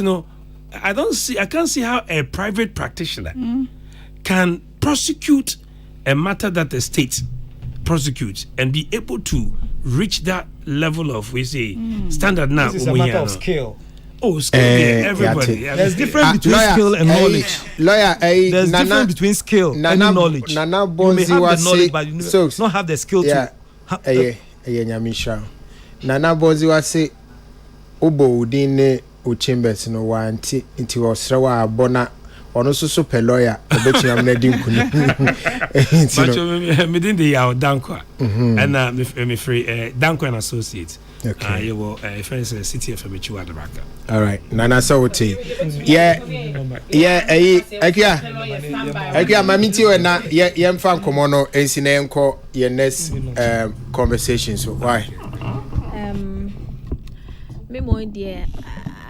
I can't see how a private practitioner can prosecute a matter that the state prosecutes and be able to reach that level of standard now. This is a matter of skill. Oh, skill, everybody. There's difference between skill and knowledge. There's difference between skill and knowledge. Nana Bonzi you may have the knowledge, but you so, not have the skill to. Nana Bonzi was say, Obo Udine Uchambers no wanti into Australia bona. Ono so pe lawyer obeti am na di nkunu me din dey yaw Danko and me free Danko and Associates. Okay. You will friends City FM Chiwa Adabaka. All right. Nana Sawoti. Yeah akia mamiti we na ye mfa nkomo no ensina enko ye next conversation. So why me more dear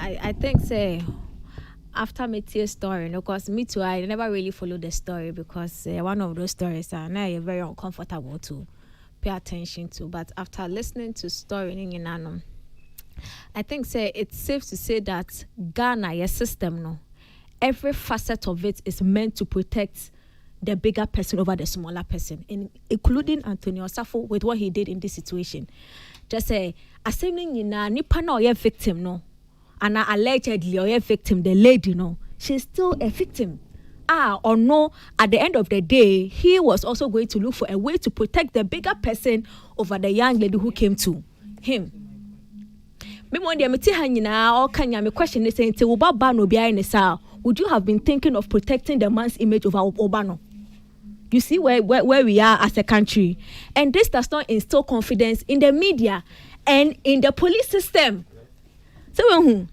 I think say after Matthew's story, because me too, I never really followed the story because one of those stories are now very uncomfortable to pay attention to. But after listening to story in Nanum, I think it's safe to say that Ghana, your system, every facet of it is meant to protect the bigger person over the smaller person, including Antonio Safo with what he did in this situation. Just say, assuming nipa na oye victim and allegedly or a victim, the lady, she's still a victim. Or no, at the end of the day, he was also going to look for a way to protect the bigger person over the young lady who came to him. Would you have been thinking of protecting the man's image over Obano? You see where we are as a country. And this does not instill confidence in the media and in the police system. So and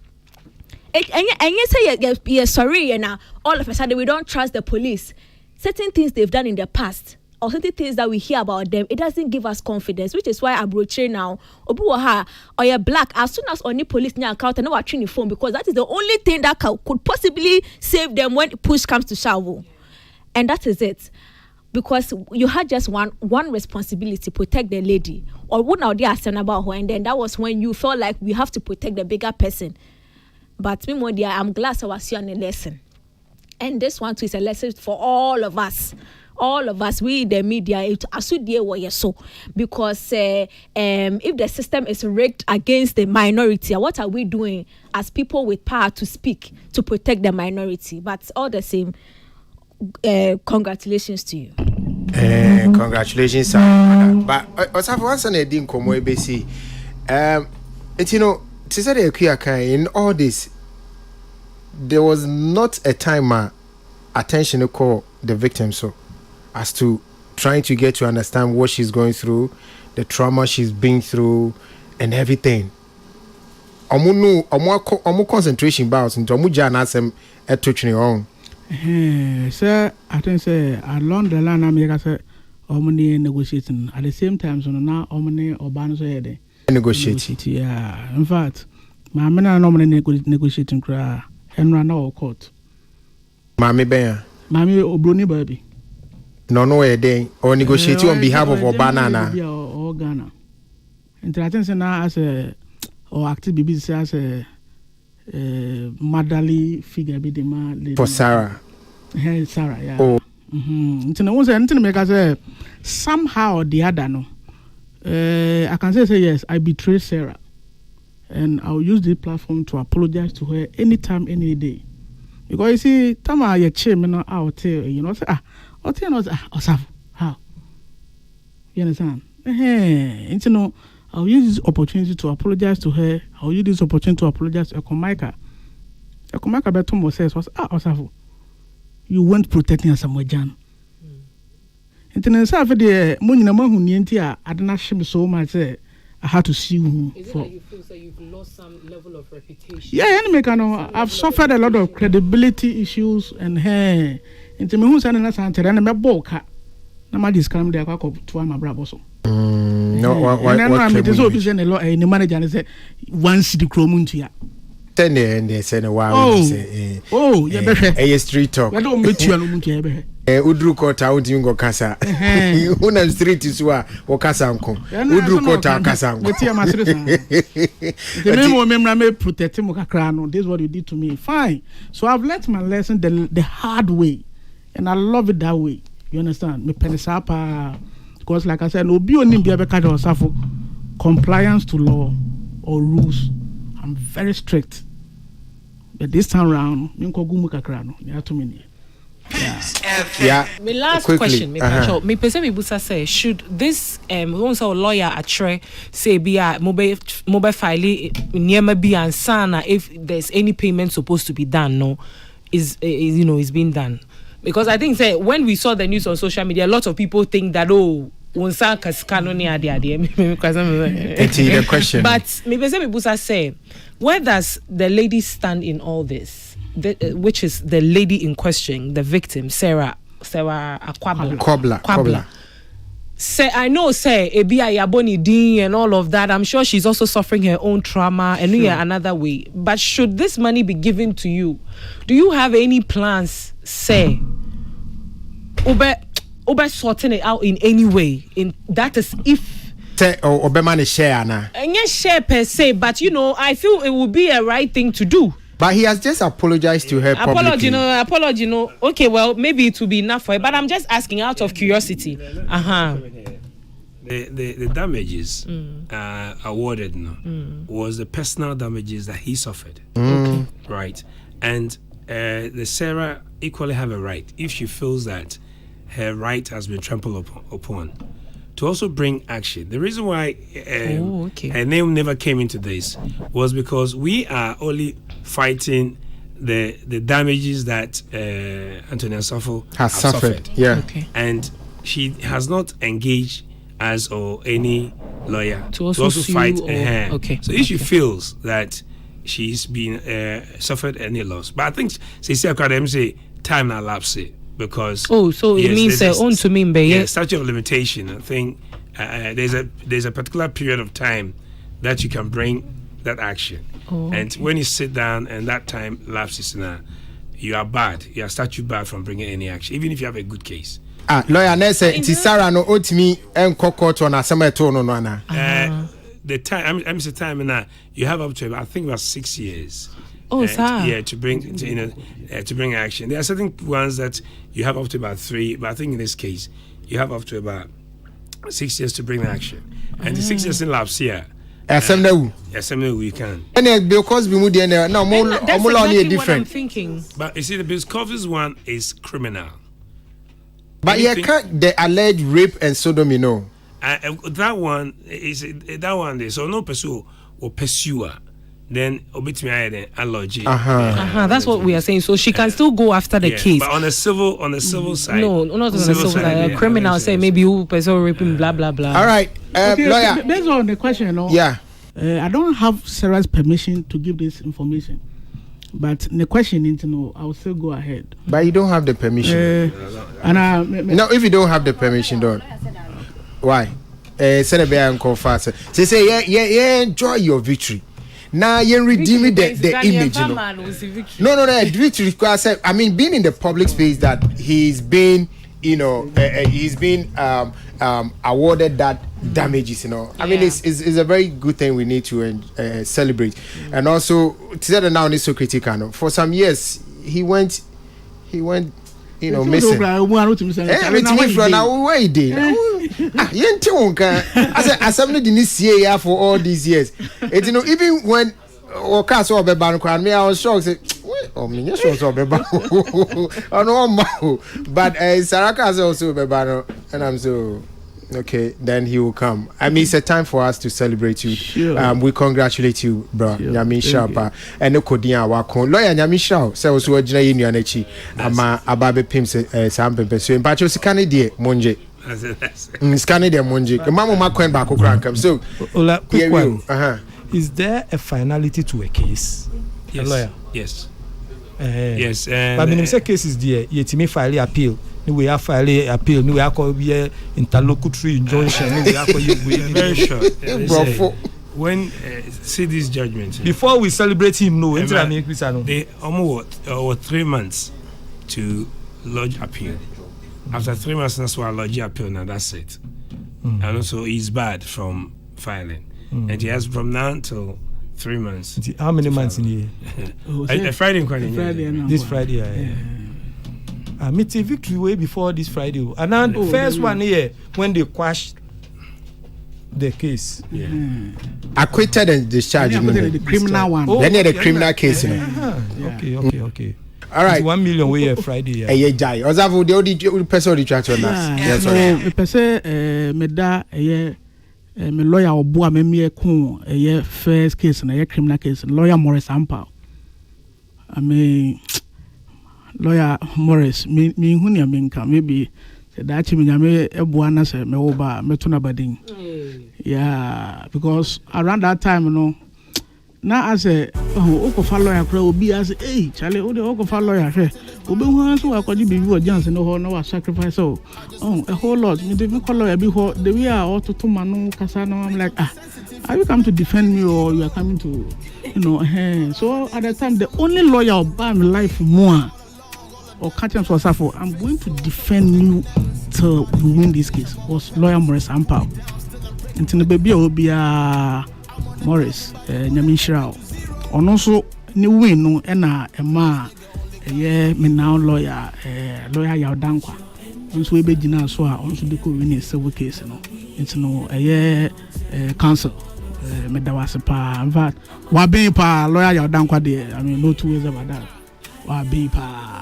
you say you're sorry and all of a sudden we don't trust the police. Certain things they've done in the past or certain things that we hear about them, it doesn't give us confidence, which is why Abroche now Obuwaha or you're black as soon as only police near account and no watching phone, because that is the only thing that could possibly save them when push comes to shove. And that is it. Because you had just one responsibility, protect the lady. Or what now they are saying about her, and then that was when you felt like we have to protect the bigger person. But me, dear, I'm glad I was on a lesson. And this one too is a lesson for all of us. All of us, we the media, because if the system is rigged against the minority, what are we doing as people with power to speak to protect the minority? But all the same, congratulations to you. Congratulations, sir. But also once I didn't come away, see, to say in all this, there was not a time attention to call the victim so as to trying to get to understand what she's going through, the trauma she's been through, and everything. Omu concentration bounce into omu jana sem touching your own. Sir, I think along the line I'm say omni negotiating at the same time so now omni Obano say negotiate. Yeah, in fact, my men normally negotiating cry and run our court. Mammy Bear. Mammy Obroni baby. No a day or negotiate on behalf of Obana or Ghana. And I think now as a or active BBC as a motherly figure be the man for Sarah. Hey, Sarah, yeah. Oh. Somehow or the other, no. I can say yes, I betrayed Sarah. And I'll use this platform to apologize to her anytime, any day. Because you see, time I chairman, I'll tell you, say, I'll tell you, how? You understand? And you know, I'll use this opportunity to apologize to her. I'll use this opportunity to apologize to Ekomaka. Ekomaka Betomo says, Osafo, you weren't protecting us somewhere, Jan. And then I said, the money among who I didn't shame so much. I had to see you. Is it like you feel that you've lost some level of reputation? Yeah, I've suffered a lot of credibility issues and hey, into me who's an answer and I'm a boka. Na ma discount there kwa to my brother so. No, what I'm a lot in the manager and say once the chromuntia. And they say, wow, yeah, a street talk. I don't meet you alone. Udru kota udingo kasa. Una street iswa wakasa anko. Udru kota kasa anko. The name of me protect him kakra. This is what you did to me. Fine. So I've learnt my lesson the hard way, and I love it that way. You understand? Me penisapa because, like I said, no be only be able to suffer compliance to law or rules. I'm very strict. But this time round, you have too many. Yeah. My last Quickly. question, me person me busa say, should this also lawyer atre say be a mobile file near be and sana if there's any payment supposed to be done, no, is being done. Because I think say when we saw the news on social media, a lot of people think that the question. But maybe say me busa say, where does the lady stand in all this? Which is the lady in question, the victim, Sarah Akwabla. Say I know say Ebia Yaboni Dean and all of that. I'm sure she's also suffering her own trauma and another way. But should this money be given to you? Do you have any plans, say, Obe sorting it out in any way? In that is if Obama share na. And yes, share per se, but I feel it would be a right thing to do. But he has just apologized to her publicly. Apology, okay, well, maybe it will be enough for her, but I'm just asking out of curiosity. The damages awarded was the personal damages that he suffered. Okay. Right. And the Sarah equally have a right, if she feels that her right has been trampled upon, to also bring action. The reason why her name never came into this was because we are only fighting the damages that Antonia Safo has suffered. Yeah. Okay. And she has not engaged us or any lawyer to also fight her. Okay. So if she feels that she's been suffered any loss, but I think say time now lapse because so it means to me, statute of limitation. I think there's a particular period of time that you can bring that action. And when you sit down and that time lapses now, you are bad. You are statute barred from bringing any action, even if you have a good case. Lawyer Nessa, Sarah no otimi and court on a summer tone on one. The time I'm saying time now you have up to I think about 6 years. To bring action. There are certain ones that you have up to about 3, but I think in this case you have up to about 6 years to bring action. And the 6 years in lapse here. We can. And because we moved in there now, more different. What I'm thinking. But you see, the Biscoff's one is criminal. But you can't the alleged rape and sodomy, that one is so no pursue or pursuer. Then obit me then allergy. That's what we are saying. So she can still go after the case. But on the civil side. No, not on the civil side. A criminal say maybe who person raping blah blah blah. All right. Lawyer. Based on the question, I don't have Sarah's permission to give this information. But the question is, I will still go ahead. But you don't have the permission. No, if you don't have the permission, don't. Why? Senator and call fast. Say, yeah, enjoy your victory. Now you redeem the image. No, victory. Because I mean, being in the public space that he's been, he's been awarded that damages. I mean, it's a very good thing we need to celebrate. And also, today now is so critical. For some years, he went you know, missing. Everything from now way day. You don't I said this year for all these years. You know, even when cast over Bank, me I was shocked. Say, oh, me yes was over Bank. Oh no, but Saraka is also Bebano, and I'm so. Okay, then he will come. I mean, it's a time for us to celebrate you. Sure. We congratulate you, bro. Sure. Nyami Shapa. And no Kodia Wako. Lawyer Nyami Shao. So, was Wajina in Yanechi. Ama Ababe Pim Sampe. So, in Pacho Canada, Monje. Canada, Monje. Mamma Makwen Bako Crankam. So, Ola, quick one. Uh-huh. Is there a finality to a case? Yes. A lawyer? Yes. Yes. But in the case is there, yet me file appeal. We are filing appeal. We are called interlocutory injunction. Very short. When see this judgment before we celebrate him, no. They almost 3 months to lodge appeal. After 3 months, that's why I lodge appeal. Now that's it. And also, he's barred from filing, and he has from now until 3 months. How many months in a year? A Friday. This Friday. Yeah. I meet a victory way before this Friday. And then the first one here, when they quashed the case. Yeah. Acquitted and discharged. The criminal one. Then the criminal case. Okay. All right. 1 million way Friday. Yeah, Jai. Ozavo, the only person retract on us. Yes, the person, me da, me lawyer Obua me kun first case na criminal case. Lawyer Morris Ampao. I mean. Lawyer Morris, me hunia minka maybe that me nyame ebuana se me oba metuna badin. Yeah, because around that time na as a okofa lawyer kra obi as hey chale o de okofa lawyer hwe obi hu anso akwaji bibi o chance no ho na wa sacrifice a whole lot me dey call lawyer bi ho the way are to manu kasa no I'm like are you come to defend me or you are coming to so at the time the only lawyer of my life more or Captain Swasafo, I'm going to defend you till you win this case, was lawyer Morris Ampao. And the baby will be Morris, Nyamishra. And also, new win, no, and me now lawyer Yaudankwa. Once we be Jina Swa, also the win a civil case, it's council. Medawase pa, in fact, Wabi pa, lawyer Yaudankwa there. I mean, no 2 ways about that. Wabi pa.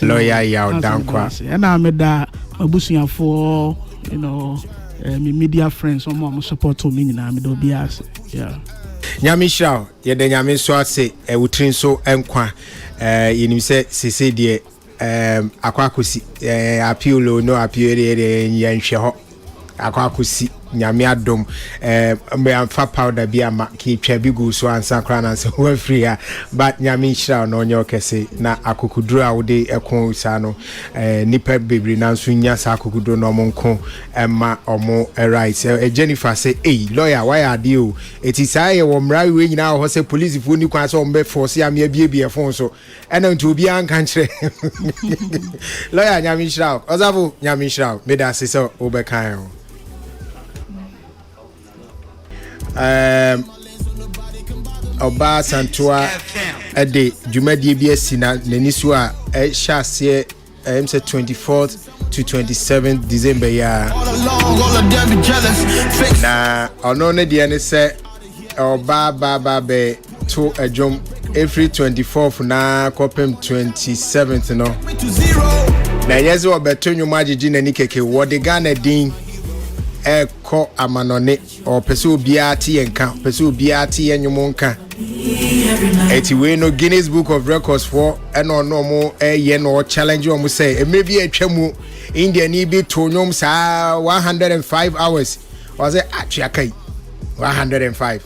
Lawyer Yaudankwa. And I made that Mabusia for my media friends, some more support to me. I made Obias. Yeah. Nyamisha, yeah, the Nyamiswa say, Utrin so enkwa. You say, dear, Aquacusi, appeal, no appeal, and Yanshaho. Aquacusi. Nyame adom me amfa powder bi ama ki twa bi gu so ansa kra na so wa free but nyame hira no onye okese na akokuduro a wode ekon sa no nipa bebri na so nya sa akokuduro no monko ema omo right Jennifer say lawyer why are you it is I wo mra we nyina ho say police fu ni kwa so mbe force am ya bie fon so ena nti obi an kan kire lawyer nyame hira ozavo nyame hira me da se so obekan Oba Santua Ede Jumadi Biasina Nenisua Shasie say 24th to 27th December ya na ono ne de ne se Oba be to a jump every 24th na kopem 27th no na yeze obeto nyuma agigi na nikeke wode Ghana din eko amanone o pese obia ti enka pese obia ti enwumo nka eti we no Guinness Book of Records for eno no mo ye no challenge o mo say e mebi atwamu India ni bi to nyom sa 105 hours was it atwakai 105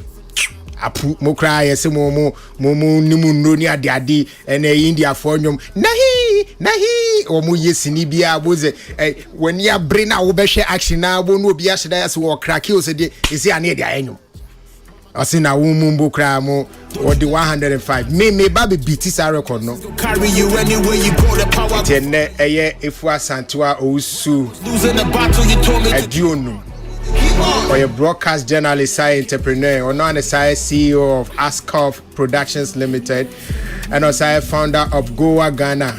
apu mo kra yese mo nimu no ni ade ene India for nyom nahi o mo yesini bia boze when ya brain na wo be hwe action na bo no obi ahye da yase wo crack o se de isi ane de anyum asina wo mumbo kra mo or the 105 me ba be beat this record no carry you anywhere you go the power tenne eye efu asantua osu losing the battle you told me adionu or a broadcast journalist, entrepreneur, or non CEO of Askov Productions Limited, and also founder of Goa Ghana.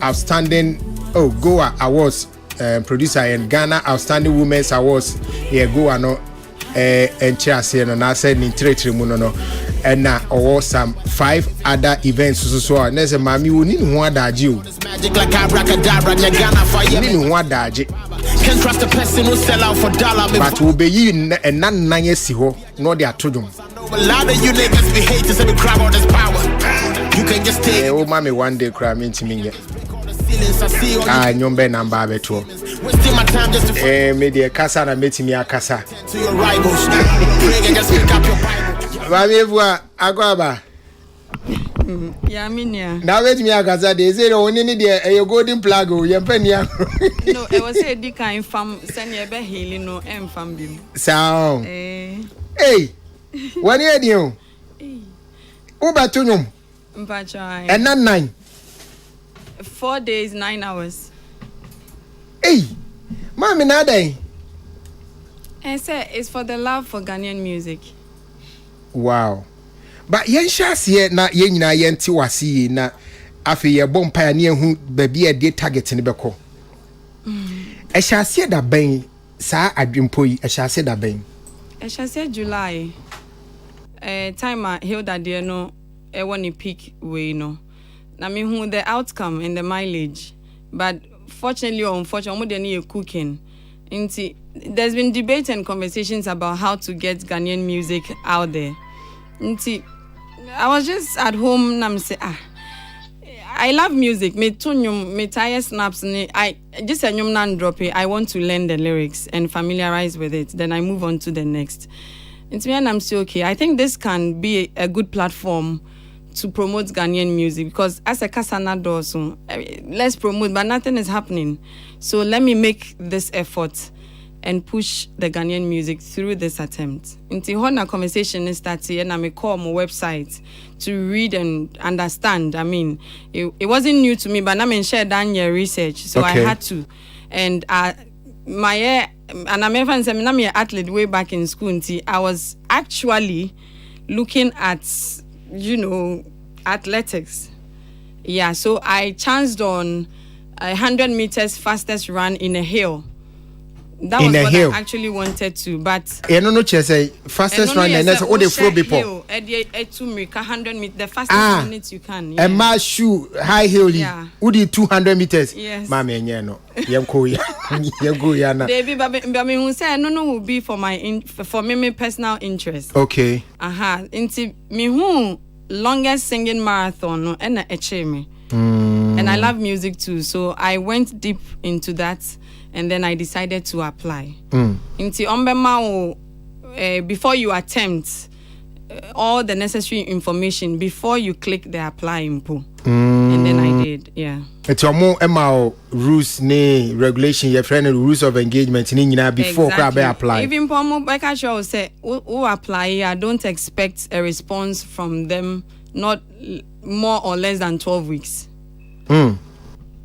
outstanding Goa Awards producer and Ghana Outstanding Women's Awards Goa no and Chase no na say ni territory mu no and na some 5 other events so na say mami woni ni ho adaje o Magic like abracadabra, Ghana fire. ni ho adaje Can't trust a person who sell out for dollar. but we be yi and nan esi ho no de atodum A lot of you niggas be haters and we crowd all this power. You can just take o mami one day cry me ntimi nye ceilings. I see all you nyombe namba abeto wasting my time just to me de kasa na metimi akasa to your rivals. Pray and just pick up your Bible. mami evua agwaba Yeah, minya. na metimi akasa de say oni ni de golden plug o yempani No, I was say di kan fam send ye be healing no em fam bim. sound Eh, wani edi o uba tunyum mpacha. and nan 9 4 days, 9 hours. mami na dai And say it's for the love for Ghanaian music. wow but yen shase na yen nyina yen ti wase na afi ye bom pa na ehu ba bi e de target ne beko e shase da ben sa adwempo yi e shase da ben I shall say July. Time a Hilda dear no e woni peak way no. Na me who the outcome and the mileage. But fortunately or unfortunately, more than you cooking. There's been debate and conversations about how to get Ghanaian music out there. I was just at home and say, I love music. Me tunyum, me tire snaps. I just a nyum nan drop it. I want to learn the lyrics and familiarize with it. Then I move on to the next. And to me, and I'm still okay. I think this can be a good platform to promote Ghanaian music because as a Kasana does, so let's promote, but nothing is happening. So let me make this effort and push the Ghanaian music through this attempt. Until when a conversation is started, and I may call my website to read and understand. I mean, it wasn't new to me, but I mean, share done your research, so Okay. I had to. And and I'm even saying I'm an athlete way back in school. Until I was actually looking at, athletics. Yeah, so I chanced on 100 meters fastest run in a hill. That In was a what hill? I actually wanted to, but e no say fastest run and that's all the flow people 100 meters, the fastest minutes you can. a ma shoe high hill Yeah. udi 200 meters Yes. mami enye no yenko ya yenko ya na Baby, but me who say no will be for for me personal interest. okay Into me who longest singing marathon no and me. And I love music too, so I went deep into that, and then I decided to apply. Into Ombema, before you attempt all the necessary information before you click the apply info, and then I did, yeah. it's more emma rules ne regulation your friend rules of engagement ni nyina before crab apply Even Pomo Beka Show say who apply, I don't expect a response from them, not more or less than 12 weeks.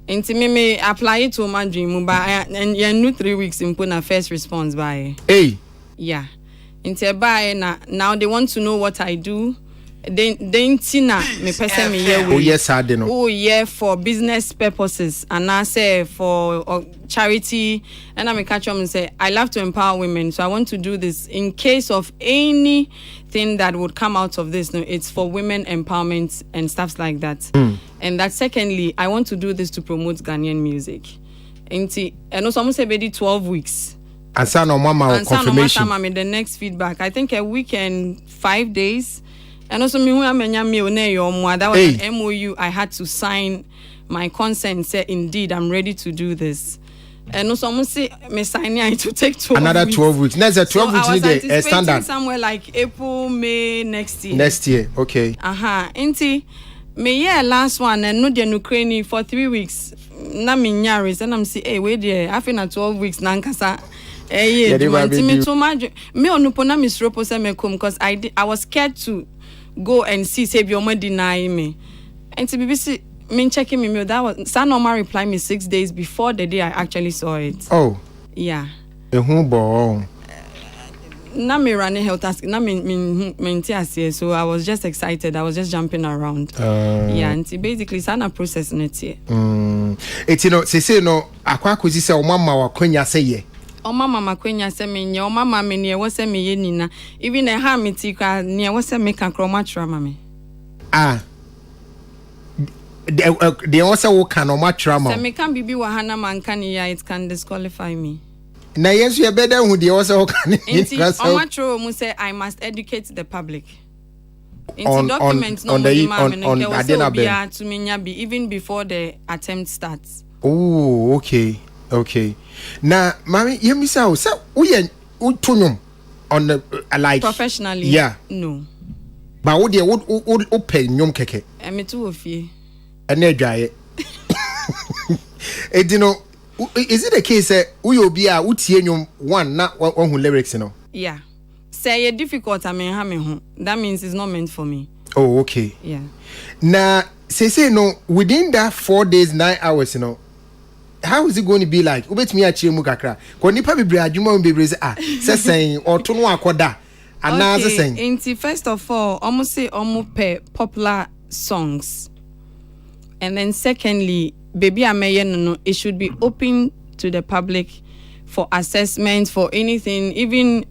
Into me apply it to my dream, but and you knew 3 weeks in Puna first response by. Yeah. Into by now they want to know what I do. Then Tina me person me here oh yes I don't know oh yeah for business purposes and I say for charity and I may catch them and say I love to empower women, so I want to do this in case of anything that would come out of this. No, it's for women empowerment and stuff like that. And that secondly, I want to do this to promote Ghanaian music. And also I'm say 12 weeks. and son of mama confirmation The next feedback, I think a week and 5 days. And also, that was an MOU I had to sign my consent, say, indeed, I'm ready to do this. And also, I'm say, me signing it to take 12 another weeks. 12 weeks. Next 12 weeks, I was need a standard. somewhere like April, May next year. Next year, okay. Inti, me yeah, last one, and no the Ukraine for 3 weeks. Na me nyaris, and I'm say, hey, wait there, I feel 12 weeks, nankasa. Yeah, me too much. Me onupona misropo se me come because I was scared to go and see say your mom deny me. And to BBC me checking me mail, that was San Omar reply me 6 days before the day I actually saw it. Oh. Yeah. Ehun bo. na me running health task na me so I was just excited. I was just jumping around. Yeah, and basically it's a process net here. It's say no akwa kozi say o mama wa kwanya say ye. O mama kwanya say me nye o mama me ne wo say me ye nina. Even a ha me ti kwa ne wo say me kan kroma trama me. They also wo kan o ma trama. Say me kan bibi wa hana man kan ya, it can disqualify me. Na yes you better who they also can. Say I must educate the public. On documents on the to me even before the attempt starts. Oh, okay. Now, mommy, you miss out. So we tunum on the like professionally. Yeah. No. But what you would open nyom keke. Me too of you. And they dry it. You know. Is it a case that we will be a utienum one not one who lyrics, you know? Yeah. Say a difficult I mean having that means it's not meant for me. Oh, okay. Yeah. Now say no within that 4 days, 9 hours, you know. How is it going to be like? Ubet me a chimu kakra. When you probably ajuma be saying or to no akoda. Another saying. Inti first of all, almost say almost popular songs. And then secondly, baby no, it should be open to the public for assessment, for anything, even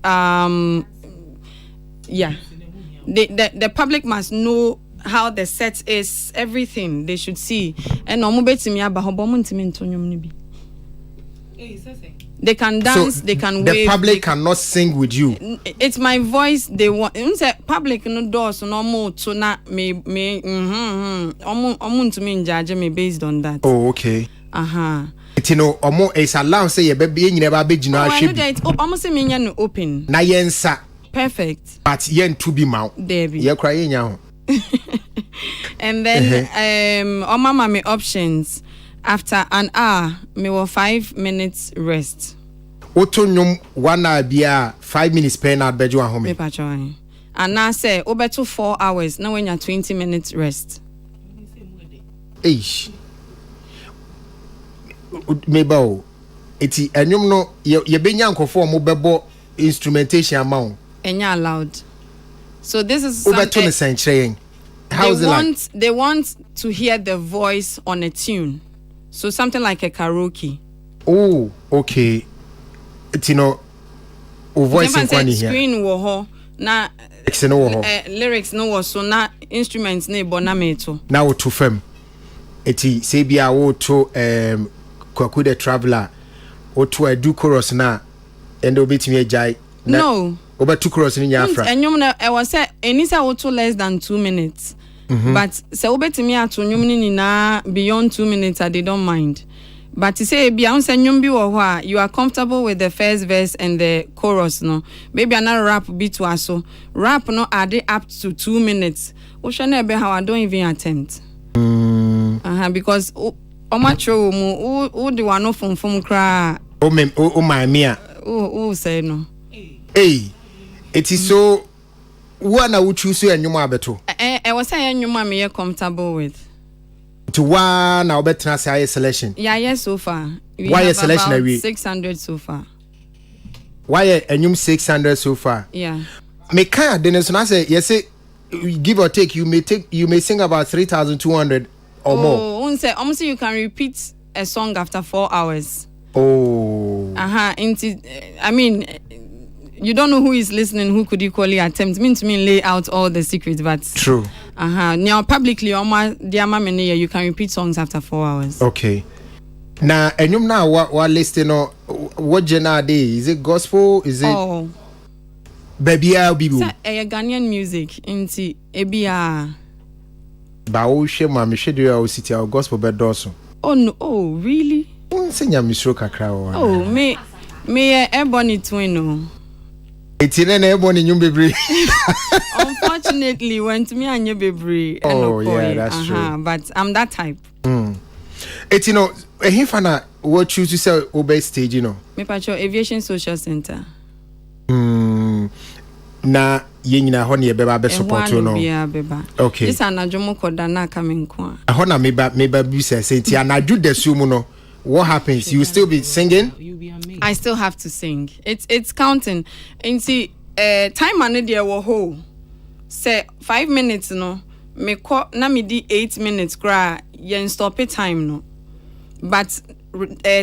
the public must know how the set is, everything they should see. And they can dance, so they can wave. The public cannot sing with you. It's my voice they want. Public no doors no more to not me to me judge me based on that. Oh, okay. You know, it's allowed say your baby you never be almost me no open. Na yensa. Perfect. But yen to be mount. Debbie. You're crying now. And then on my options. After an hour, me will 5 minutes rest. Otonyum 1 hour bia 5 minutes per na beju ahome. Me pacho. And now say obeto 4 hours. Now when you're 20 minutes rest. Eish. Meba eti enyum no ye benya nkofo mo bebo instrumentation amount. Enya allowed. So this is obeto ne senchreyen. How is it like? They want to hear the voice on a tune. So something like a karaoke. Oh, okay. You know, voice in kwani here. Screen wo ho na lyrics no was so na instruments ne bona meto. Na wo to fam. Eti say bia wo to Kwaku the Traveler o to a do chorus na and obetimi ajai. No. Oba two chorus ni nyafra. Enyum na e was say enisa wo to less than 2 minutes. But se obetimi ato nyum ni na beyond 2 minutes they don't mind. But to say bia on say nyum bi wo ho a you are comfortable with the first verse and the chorus no. Maybe another rap beat to aso. Rap no add up to 2 minutes. O hwe na be how I don't even attempt. Because omatro mu o de wano fomfom kra. O my mia. O say no. Hey. It is so one I would choose you and you abeto. I was saying you mommy comfortable with. To one now better say selection. Yeah, so far. Why a selection about 600 so far. Why a new 600 so far? Yeah. Me kind Dennis I say yes give or take you may sing about 3,200 or more. Oh, almost you can repeat a song after 4 hours. Oh. I mean you don't know who is listening, who could equally attempt. Means me lay out all the secrets, but true. Now publicly, you can repeat songs after 4 hours. Okay. Now, and you now what listening? What genre day is it? Gospel? Is it? Oh, baby, I'll be. A Ghanaian music into Ebia. Bao she mami she do our city our gospel bed also. Oh no! Oh really? Senya misro kakra. Oh me ebony twin. It's in an airborne in Yumbibri. Unfortunately, went to me and Yumbibri. Oh, yeah, that's true. But I'm that type. It's a hifana what choose to say obey stage, Me pacho Aviation Social Center. Na yina honey beba be support you no. Okay. This anajomo koda na coming kwa. Ahona meba be say ti anaju desu no. What happens? You still be singing? I still have to sing. It's counting. And see, time ane deɛ wɔ hɔ sɛ 5 minutes no mekɔ na medi 8 minutes koraa yɛn stop time no but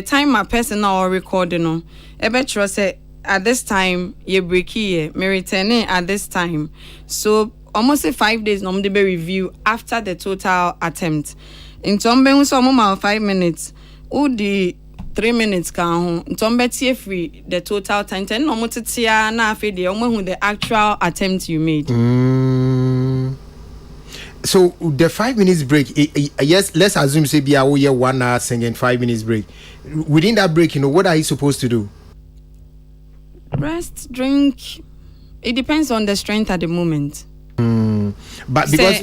time a person na or record no ɛbɛkyerɛ sɛ at this time ye breaki ye me returning at this time so almost 5 days no de be review after the total attempt in tombe so mo 5 minutes o di 3 minutes kan ho ntombe tie free the total time ten no mo tetia na afi de omo hu the actual attempt you made. So the 5 minutes break, yes, let's assume say be a 1 hour singing 5 minutes break. Within that break, what are you supposed to do? Rest, drink. It depends on the strength at the moment. But because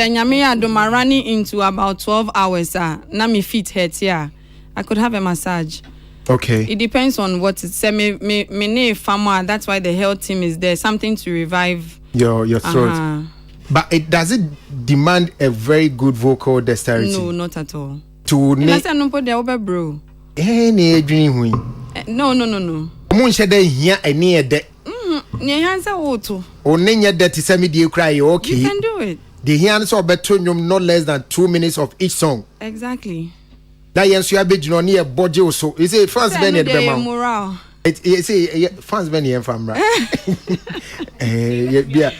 nyame do running into about 12 hours na me feet hurt here. I could have a massage. Okay. It depends on what it say me ne farmer. That's why the health team is there, something to revive your throat. But does it demand a very good vocal dexterity? No, not at all. To no bro. No. Mun shede here any ede. Onenya that is semi de cry okay. You can do it. The here so beto nyum not less than 2 minutes of each song. Exactly. That yensu abeju no near bojo so. Is it fans ben e be moral. It say fans ben e fam right. Yeah.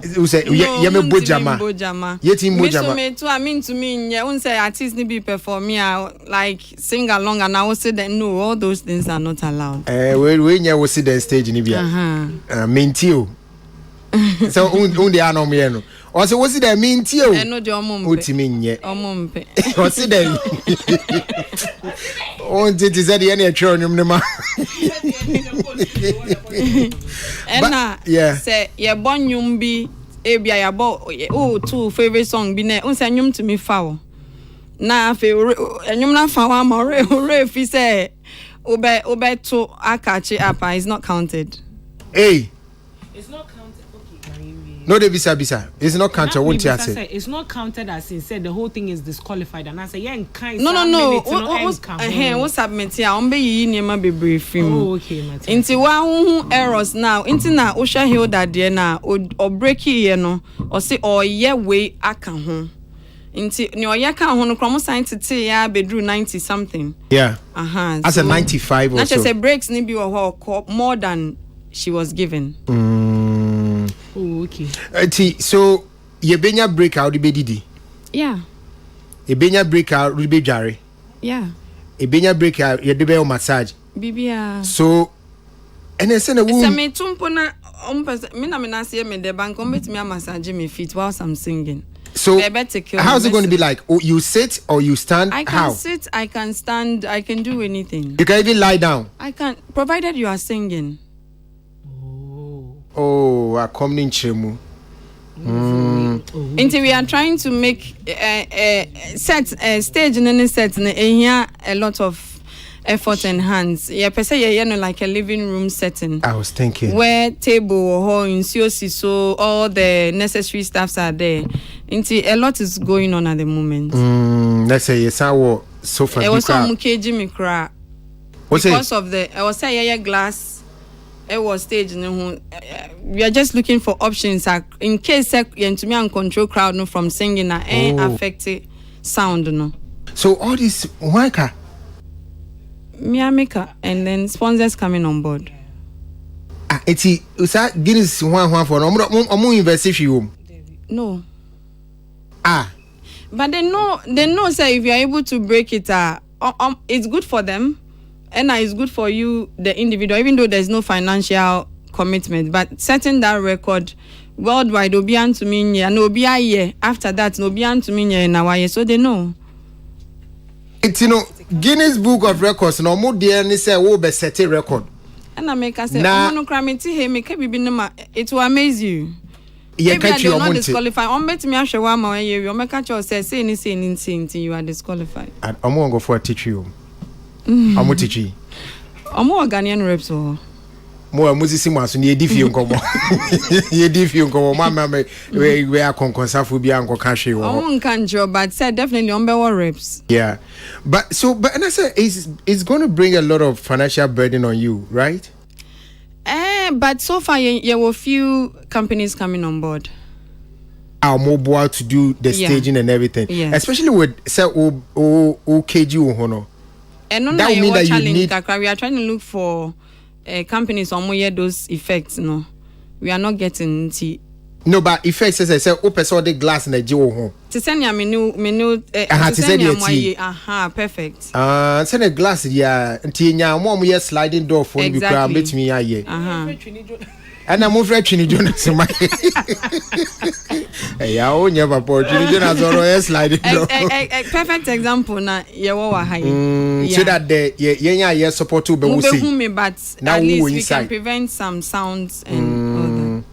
You say you me bojama. Yeti bojama. Me too. I mean to me, yeah. One say artists need be perform like sing along, and I will say that no, all those things are not allowed. When you will see the stage ni bia. Mentio. So undi ano me no. O say what's the mentio? No de omumpe. Utimi nye. Omumpe. O say dem. On did is that the any churnyum ne ma. Yeah. Say ye bon nyum bi ebia ya bo two favorite song bi na unsa nyum to me fa na afa nyum na fa wa ma re fi say obe to akachi up is not counted. Hey, it's not counted. Okay. No, they bisa. It's not counted. What you say? It's not counted as in said the whole thing is disqualified, and I say yeah, kind. No. What submit here? On be yi niema bebre film. Oh, okay, my. Inti wa hu errors now. Inti na o sha heal that there na o break ye no. O say o ye way aka ho. Inti ni o ye ka ho no krom science te ya bedru 90 something. Yeah. As a 95 or so. Not just say breaks ni bi wo ho more than she was given. Oh, okay. So you benya break out the didi. Yeah. You benya break out the jare. Yeah. You benya break out you debe massage. Bibia. So and then send a woman. Se me tumpo na me na say me the bank on me massage me feet whilst I'm singing. So how's it going to be like? Oh, you sit or you stand? I can sit, I can stand, I can do anything. You can even lie down. I can, provided you are singing. Oh, I come in chemu. Until we are trying to make stage in any set, here a lot of effort and hands. Yeah, per se, you know, like a living room setting. I was thinking where table or in so all the necessary staffs are there. Until a lot is going on at the moment. Let's say yes, I was so far. It was some kg me cry because of the I was say glass. It was stage we are just looking for options in case you to me and control crowd no from singing and affected sound no. So all this wanka Miamika and then sponsors coming on board. It's usa Guinness one for no invest you. No. But they know say if you are able to break it it's good for them. And it's good for you, the individual, even though there's no financial commitment. But setting that record worldwide, obian to me, and obiaye after that, obian to me in our so they know. It's Guinness Book of Records. No more dear, say we be set a record. And I make us say, it will amaze you. Yeah, maybe I not disqualify. On bet me ashe wa ma ye you make catch say anything you are disqualified. And I'm going to go for a teach you. I'm teach you. I'm more Ghanaian reps or more music mass ni edifi nkomo. Edifi nkomo mama we are conconsafu bia nko kan hwe wo. I'm kan job but said definitely on be reps. Yeah. But and I said it's going to bring a lot of financial burden on you, right? But so far, there were few companies coming on board. Our mobile to do the staging and everything. Yeah. Especially with say OKG hono. And no, that would mean that you need. We are trying to look for companies on more those effects. No, we are not getting tea. No, but effects as I say, open so the glass in the jaw home. To send your menu. Perfect. Send a glass, yeah. Tia, one year sliding door for you. Meet me, yeah. And I'm afraid Chini Jonas. Hey, I own your port. Chini Jonas or sliding door. A perfect example, na Yawa high. So that the yeah support to be but now at least we can prevent some sounds and all that.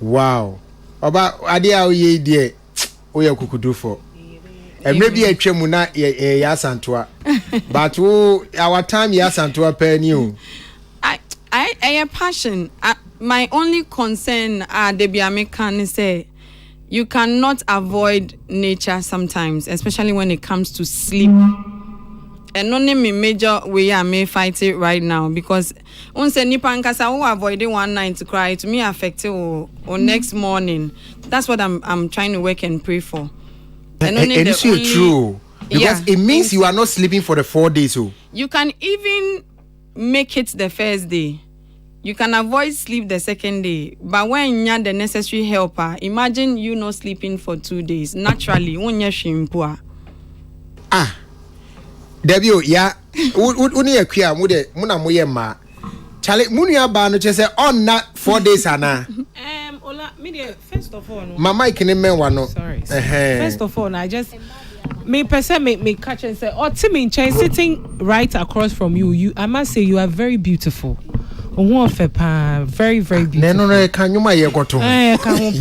Wow. About idea ye dear. We are could do for. And maybe a chemuna yasantua. But our time yasantua per new. I passion. My only concern the Biamekan say you cannot avoid nature sometimes, especially when it comes to sleep. And only me major way I may fight it right now because once any pankasa who avoiding one night to cry to me affect it or next morning. That's what I'm trying to work and pray for. And it's true because it means you are not sleeping for the 4 days. So you can even make it the first day. You can avoid sleep the second day, but when you have the necessary helper, imagine you not sleeping for 2 days. Naturally, when you shimpua. Debio, yeah, uni a queer, muna moyema. Charlie, Munia Bano just say on not 4 days, Anna. Ola, media, first of all, Mama, can name one. Sorry. First of all, I just me person me catch and say, oh, Timmy Chain sitting right across from you. I must say, you are very beautiful. Very, very beautiful. No, can you my go to? I can't say,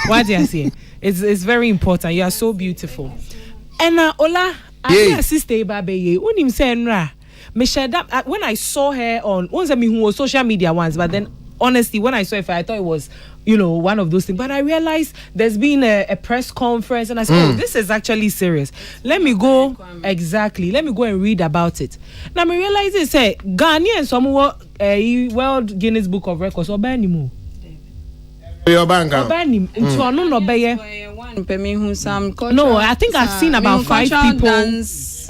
what do I say? It's very important. You are so beautiful. And Ola, I sister baby, unim senra. Me shared up when I saw her on social media once, but then honestly, when I saw it, I thought it was, one of those things. But I realized there's been a press conference, and I said, this is actually serious. Let me go and read about it. Now I realize it say Ghanaian some World Guinness Book of Records or Banimu. Your bank. No, I think I've seen about 5 people.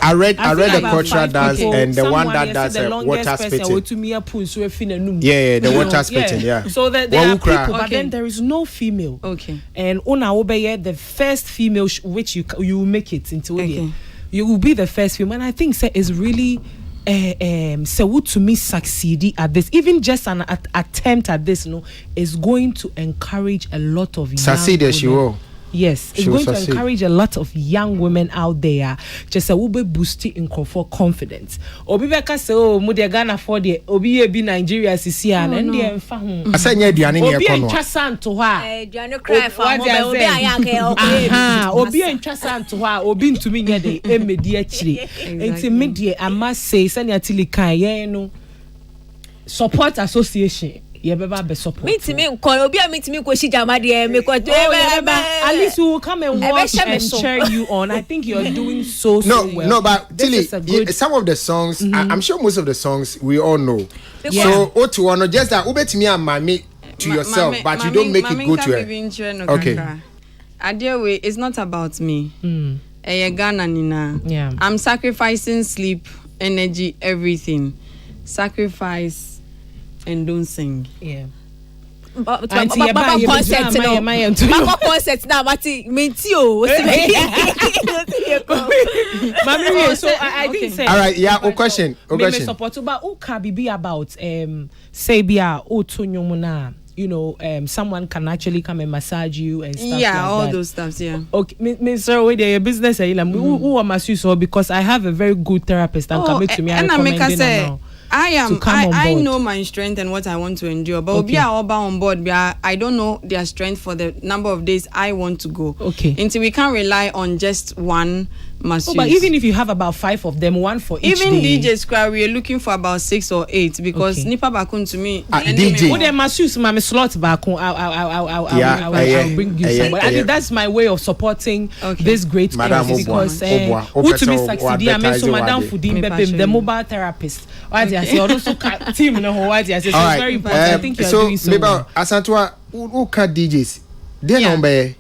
I read the cultural dance and the one that does water spitting. Yeah, the water spitting. Yeah. So there are people, but then there is no female. Okay. And Ona Obeye, the first female which you will make it into. Okay. You will be the first female, and I think is really. So to me succeed at this, even just an attempt at this, is going to encourage a lot of young women. She will. Yes, it's going to encourage a lot of young women out there. Just will be boosting in confidence. Obi beka say, oh, Mudia Ghana for the Obi be Nigeria CC and the enfahu. I say nye diani nye kono. Obi entrasan to her. Diani cry for Obi ayake. Obi entrasan to her. Obi ntumi nye de emedi achire. Enti media I must say sani atili kan ye no support association. Be support. Meet me Obi meet me ko shijama de me ko at least we will come and watch and cheer you on. I think you're doing so well. No, but Tilly, some of the songs, I'm sure most of the songs we all know. Yeah. So Otuano just that ubet me and mommy to yourself, but you don't make it go to her. Okay. Adewe, it's not about me. Ghana Nina. Yeah. I'm sacrificing sleep, energy, everything. Sacrifice and don't sing. Yeah. Concert now, Mati. Mentio. So I think say. All right. Yeah. Question. Question. Support about be about say bia someone can actually come and massage you and stuff. Yeah, like all that. those stuffs. Yeah. Okay, Mr. Wade, your business. Who am I so because I have a very good therapist and come to me and recommend now. I know my strength and what I want to endure. But Obi are on board. I don't know their strength for the number of days I want to go. Okay. Until we can't rely on just one must use. But even if you have about 5 of them, one for each even day. DJs cry, we are looking for about 6 or 8 because Okay. Nipa Bakun to me. DJ. Oh, they must use my slot back. I'll bring you somebody. I think that's my way of supporting this great Madam cause because who to me succeed. I mean, so Madam Fudin Bebem, the mobile therapist. Why did I say also team? No, why did I say? So it's very important. I think you're doing so. So, Asantwa, who can DJs? They number.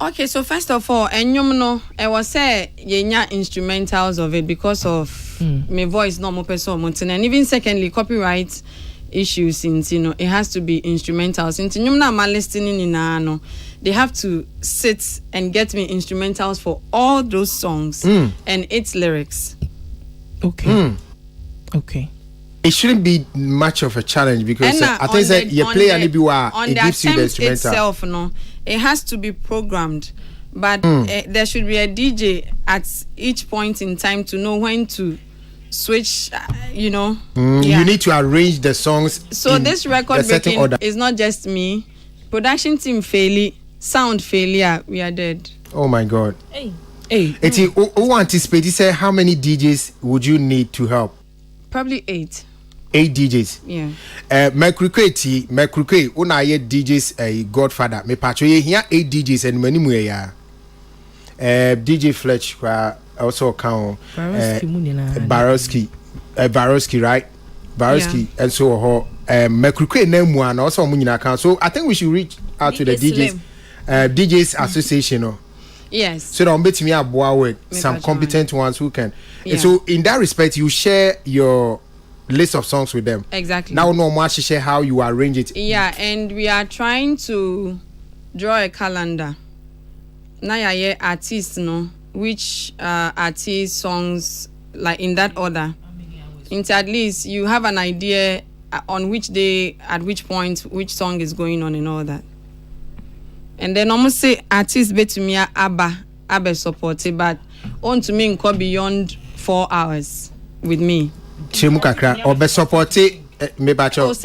Okay, so first of all, enyum no, I was say yenya instrumentals of it because of my voice no more person, and even secondly, copyright issues. Since it has to be instrumentals. Since enyum na ma listening in no, they have to sit and get me instrumentals for all those songs and its lyrics. Okay. Okay. It shouldn't be much of a challenge because I think that you play and it gives you the instrumental. Itself, no, it has to be programmed, but there should be a DJ at each point in time to know when to switch. You need to arrange the songs. So this record breaking is not just me. Production team failure, sound failure. We are dead. Oh my God. Hey. Who anticipate? Say how many DJs would you need to help? Probably 8. 8 DJs. Yeah. Mekruke, una ye DJs Godfather. Me patcho ye here 8 DJs and many more ya. DJ Fletch also count Baroski, right? Baroski and so ho Mekruke name one also munina count. So I think we should reach out to the DJs DJs Association. Yes. So that bet me aboa with some competent ones who can. And so in that respect, you share your list of songs with them. Exactly. Now no more share how you arrange it. Yeah, and we are trying to draw a calendar. Now yeah, artists which artist songs like in that order. Into at least you have an idea on which day, at which point, which song is going on and all that. And then almost say artists bet me Abba supported, but on to me go beyond 4 hours with me. Chimukakra or be supported me bacho. Or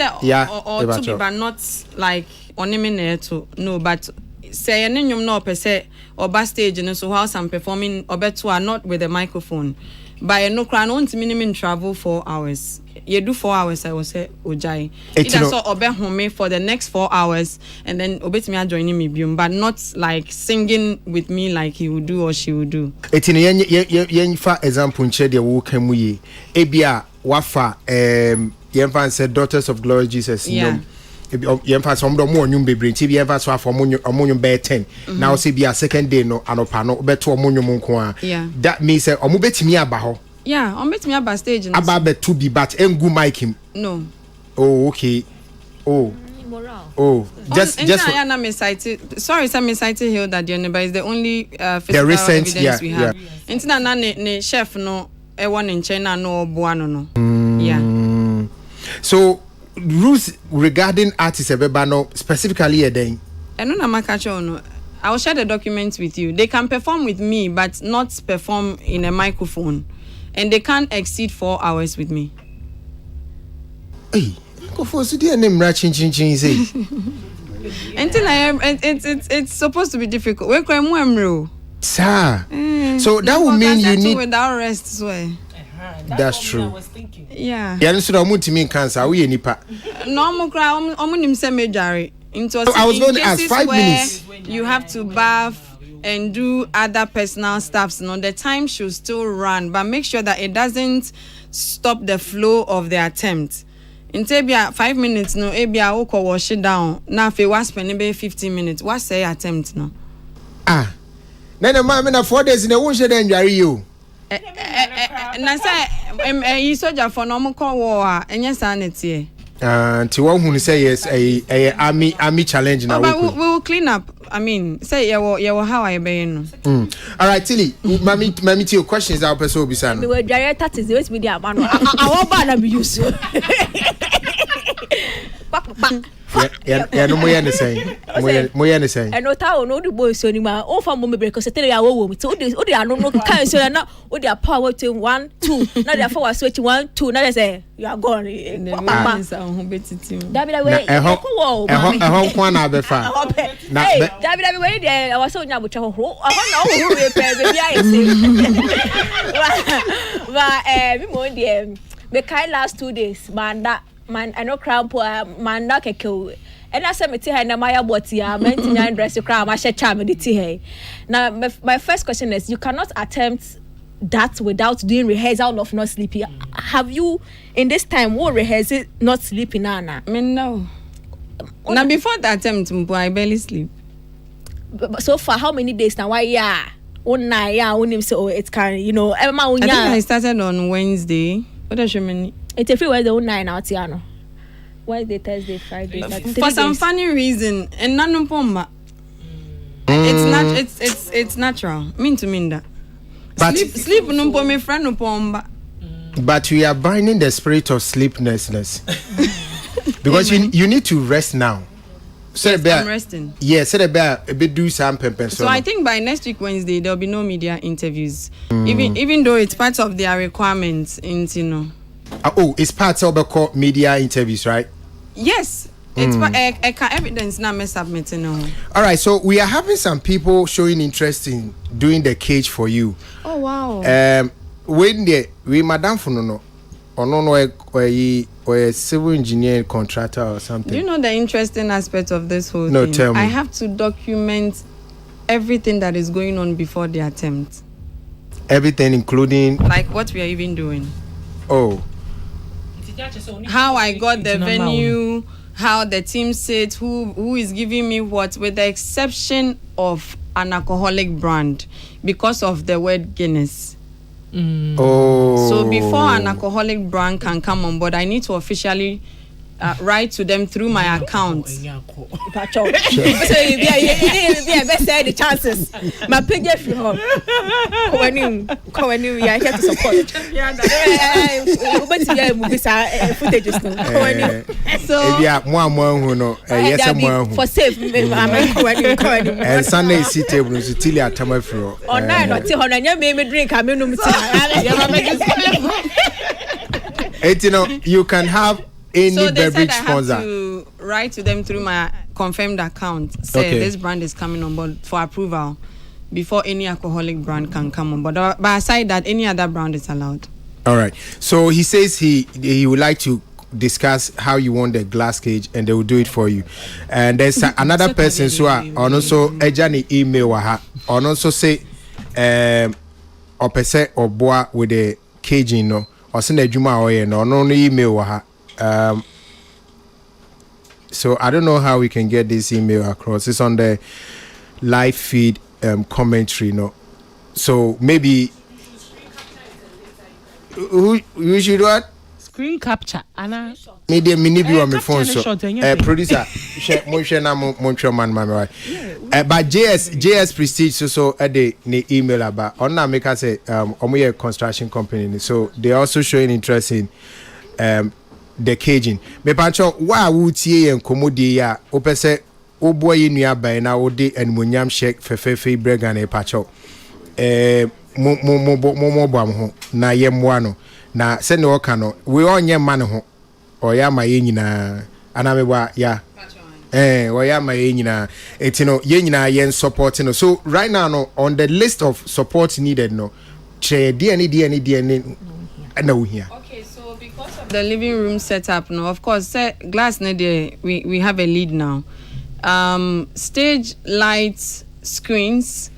to be but not like on to no, but say any no per se or backstage and so how I'm performing or better are not with a microphone. By no crown on to minimum travel 4 hours. You do 4 hours, I will say Ojai. It is so obe home for the next 4 hours and then obet me joining me but not like singing with me like he would do or she would do. It's in yen for example in Chedia Wukemuye. Ebia Wafa Yenfan said Daughters of Glory Jesus. Yeah. Yenfa some do more nyum bebre nti bi yenfa so afọ omonyo be 10 now say be a second day no anopa no beto omonyo nko a that means say omo betimi aba ho betimi aba stage no aba be to be but engu mic him no okay just I am excited. Sorry, some excited here that but it's the only physical recent, evidence we have. Intina na ne chef no e won in China no boano no. Yeah. So rules regarding artists ebebano specifically then I will share the documents with you. They can perform with me but not perform in a microphone and they can't exceed 4 hours with me. Hey, go for so dear name chin say. It's supposed to be difficult. We cry mo sir. So that would mean you need without rest swear. That's true. Yeah. Yeah, so that mean cancer. We nipa. No mo cry. Omunim se mejare. I was going to ask 5 minutes. You have to bath and do other personal stuffs. The time should still run, but make sure that it doesn't stop the flow of the attempt. In Tebia 5 minutes, no, Ebia oko wash it down. Now if you was spending 15 minutes, what's the attempt no? Then man 4 days in a won't share you. Na say you soldier for no call war enya sanity. To one who say yes a army challenge now. But we will clean up. I mean, say you how I be no. All right, Tilly, mami to your questions our person will be saying. We were director is the media man. I want ban be use. Yeah, no more the same. More the same. And no town, no the boys so anymore. All from moment because they are woman. So they are no kind so now. What they are power to 1, 2. Now they are forward switch 1, 2. Now they say you are gone. David away. I hope one other fan. David away there. I was so now with I don't know who we pay. But we more the kind last 2 days, man, I know cramp, man, that can and I said, "Me na Maya Botia, maintain dress your crown, I shall charm the tea." Now, my first question is: you cannot attempt that without doing rehearsal of not sleeping. Have you, in this time, what rehearse it not sleeping, Anna? I mean, no. Now, before that attempt, I barely sleep. But so far, how many days now? Why, yeah, one night, yeah, when him say, oh, it can, you know, Emma, I think I started on Wednesday. What does you mean? It's every Wednesday, one night now, Tiano. Wednesday, Thursday, Friday. For some funny reason, and none of them. It's not. It's natural. Mean to mean that. But sleep no po me friend no po. But we are binding the spirit of sleeplessness because you need to rest now. So yes, I'm resting. Yeah, so a bit do some pempen. So I think by next week Wednesday there'll be no media interviews. Even though it's part of their requirements in it's part of the media interviews, right? Yes. It's evidence now me submitting. All right, so we are having some people showing interest in doing the cage for you. Oh wow. When we madam for no or a civil engineer contractor or something. Do you know the interesting aspect of this whole thing? No, tell me. I have to document everything that is going on before the attempt. Everything, including like what we are even doing. Oh. How I got the venue, how the team sits, who is giving me what, with the exception of an alcoholic brand because of the word Guinness. Oh. So before an alcoholic brand can come on board, I need to officially write to them through my account. So yeah, best say the chances. My page if you home. When you are here to support. But yeah, movies are footages now. So yeah, more no. Yes, more for safe. And Sunday see table so till ya tama fro. On nine or till on me drink I mean you can have any so they beverage said I sponsor. have to write to them through my confirmed account. Say this brand is coming on board for approval before any alcoholic brand can come on board. But aside that, any other brand is allowed. All right. So he says he would like to discuss how you want the glass cage and they will do it for you. And there's another person who are also ejani email her and also say or pese or boa with the cage no or send a juma or no email her. So I don't know how we can get this email across. It's on the live feed commentary, no. So maybe who should what? Screen capture. Anna. Media mini be on my phone. So producer, share na Montreal man right. But JS Prestige so the email about on na make us say a construction company. So they are also showing interest in the caging. Me pancho wa wutie en komodi ya opese oboye nua ban na ode enmonyam shek fefefe brega na pacho mo bam ho na yemwa no na se ne oka no we onye ma ne ho oya ma ye nyina ana me bwa ya oya ma ye nyina etino ye nyina ye support no. So right now no on the list of support needed no che die na wo here. The living room setup no, of course glass we have a lead now. Stage lights, screens,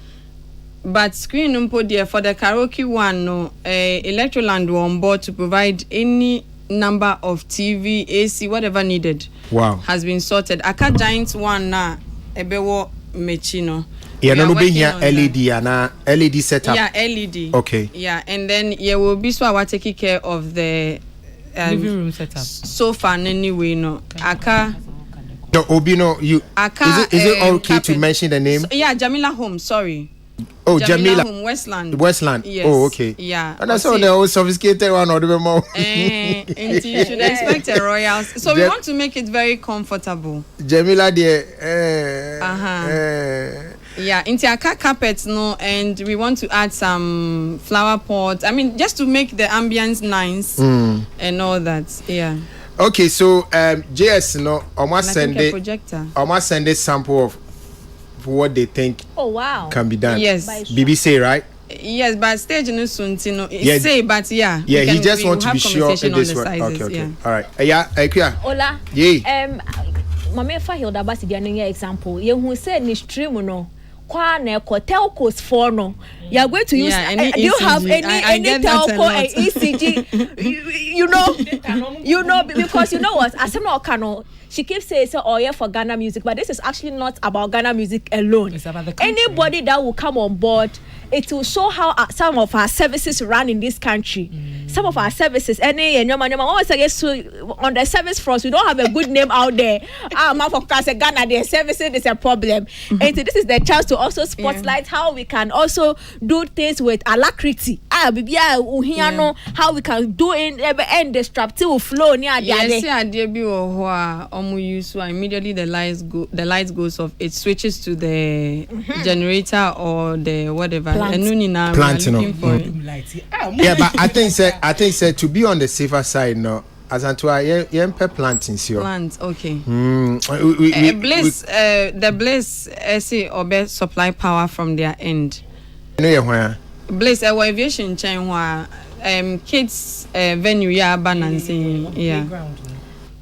but screen umpo for the karaoke one no, Electroland were on board to provide any number of TV, AC, whatever needed. Wow, has been sorted. Aka Giant one na ebewo mechino. Yeah, no be here LED and LED setup. Yeah, LED. Okay. Yeah, and then will be so I taking care of the living room setup. Sofa anyway no. Aka. No, Obino, you. Aka. Is it okay carpet to mention the name? Yeah, Jamila Home. Sorry. Oh, Jamila Home, Westland. Yes. Oh, okay. Yeah. And that's all the old sophisticated one or the more. And you should expect a royal. So we want to make it very comfortable. Jamila, dear. Yeah, into our carpets, no, and we want to add some flower pots. I mean, just to make the ambience nice and all that. Yeah. Okay, so JS, no, almost send a sample of what they think can be done. Yes. BBC, right? Yes, but stage no soon, Yeah. say, but yeah. Yeah, he we just will want to have be sure conversation in on this the one. sizes, Okay. yeah. All right. Yeah, Kuya. Ola. Yeah. Mama fa Hilda Basi dia no example. You who say ni stream no. Kwa na telcos for no. You are going to use. Do you have any telco and ECG? you know because you know what? Asema Okano. She keeps saying, "Oh yeah, for Ghana music," but this is actually not about Ghana music alone. It's about the country. Anybody that will come on board, it will show how some of our services run in this country. Some of our services, on the service front, we don't have a good name out there. Ghana, their services is a problem. And so this is the chance to also spotlight how we can also do things with alacrity. How we can do in and disruptive flow near Yes, use so immediately the lights goes off. It switches to the generator or the whatever. Planting. Yeah, but I think to be on the safer side, no. As Antoine, planting here. Plants, okay. Bliss, the Bliss say or supply power from their end. Where? Bliss, aviation chain where kids venue balancing, yeah.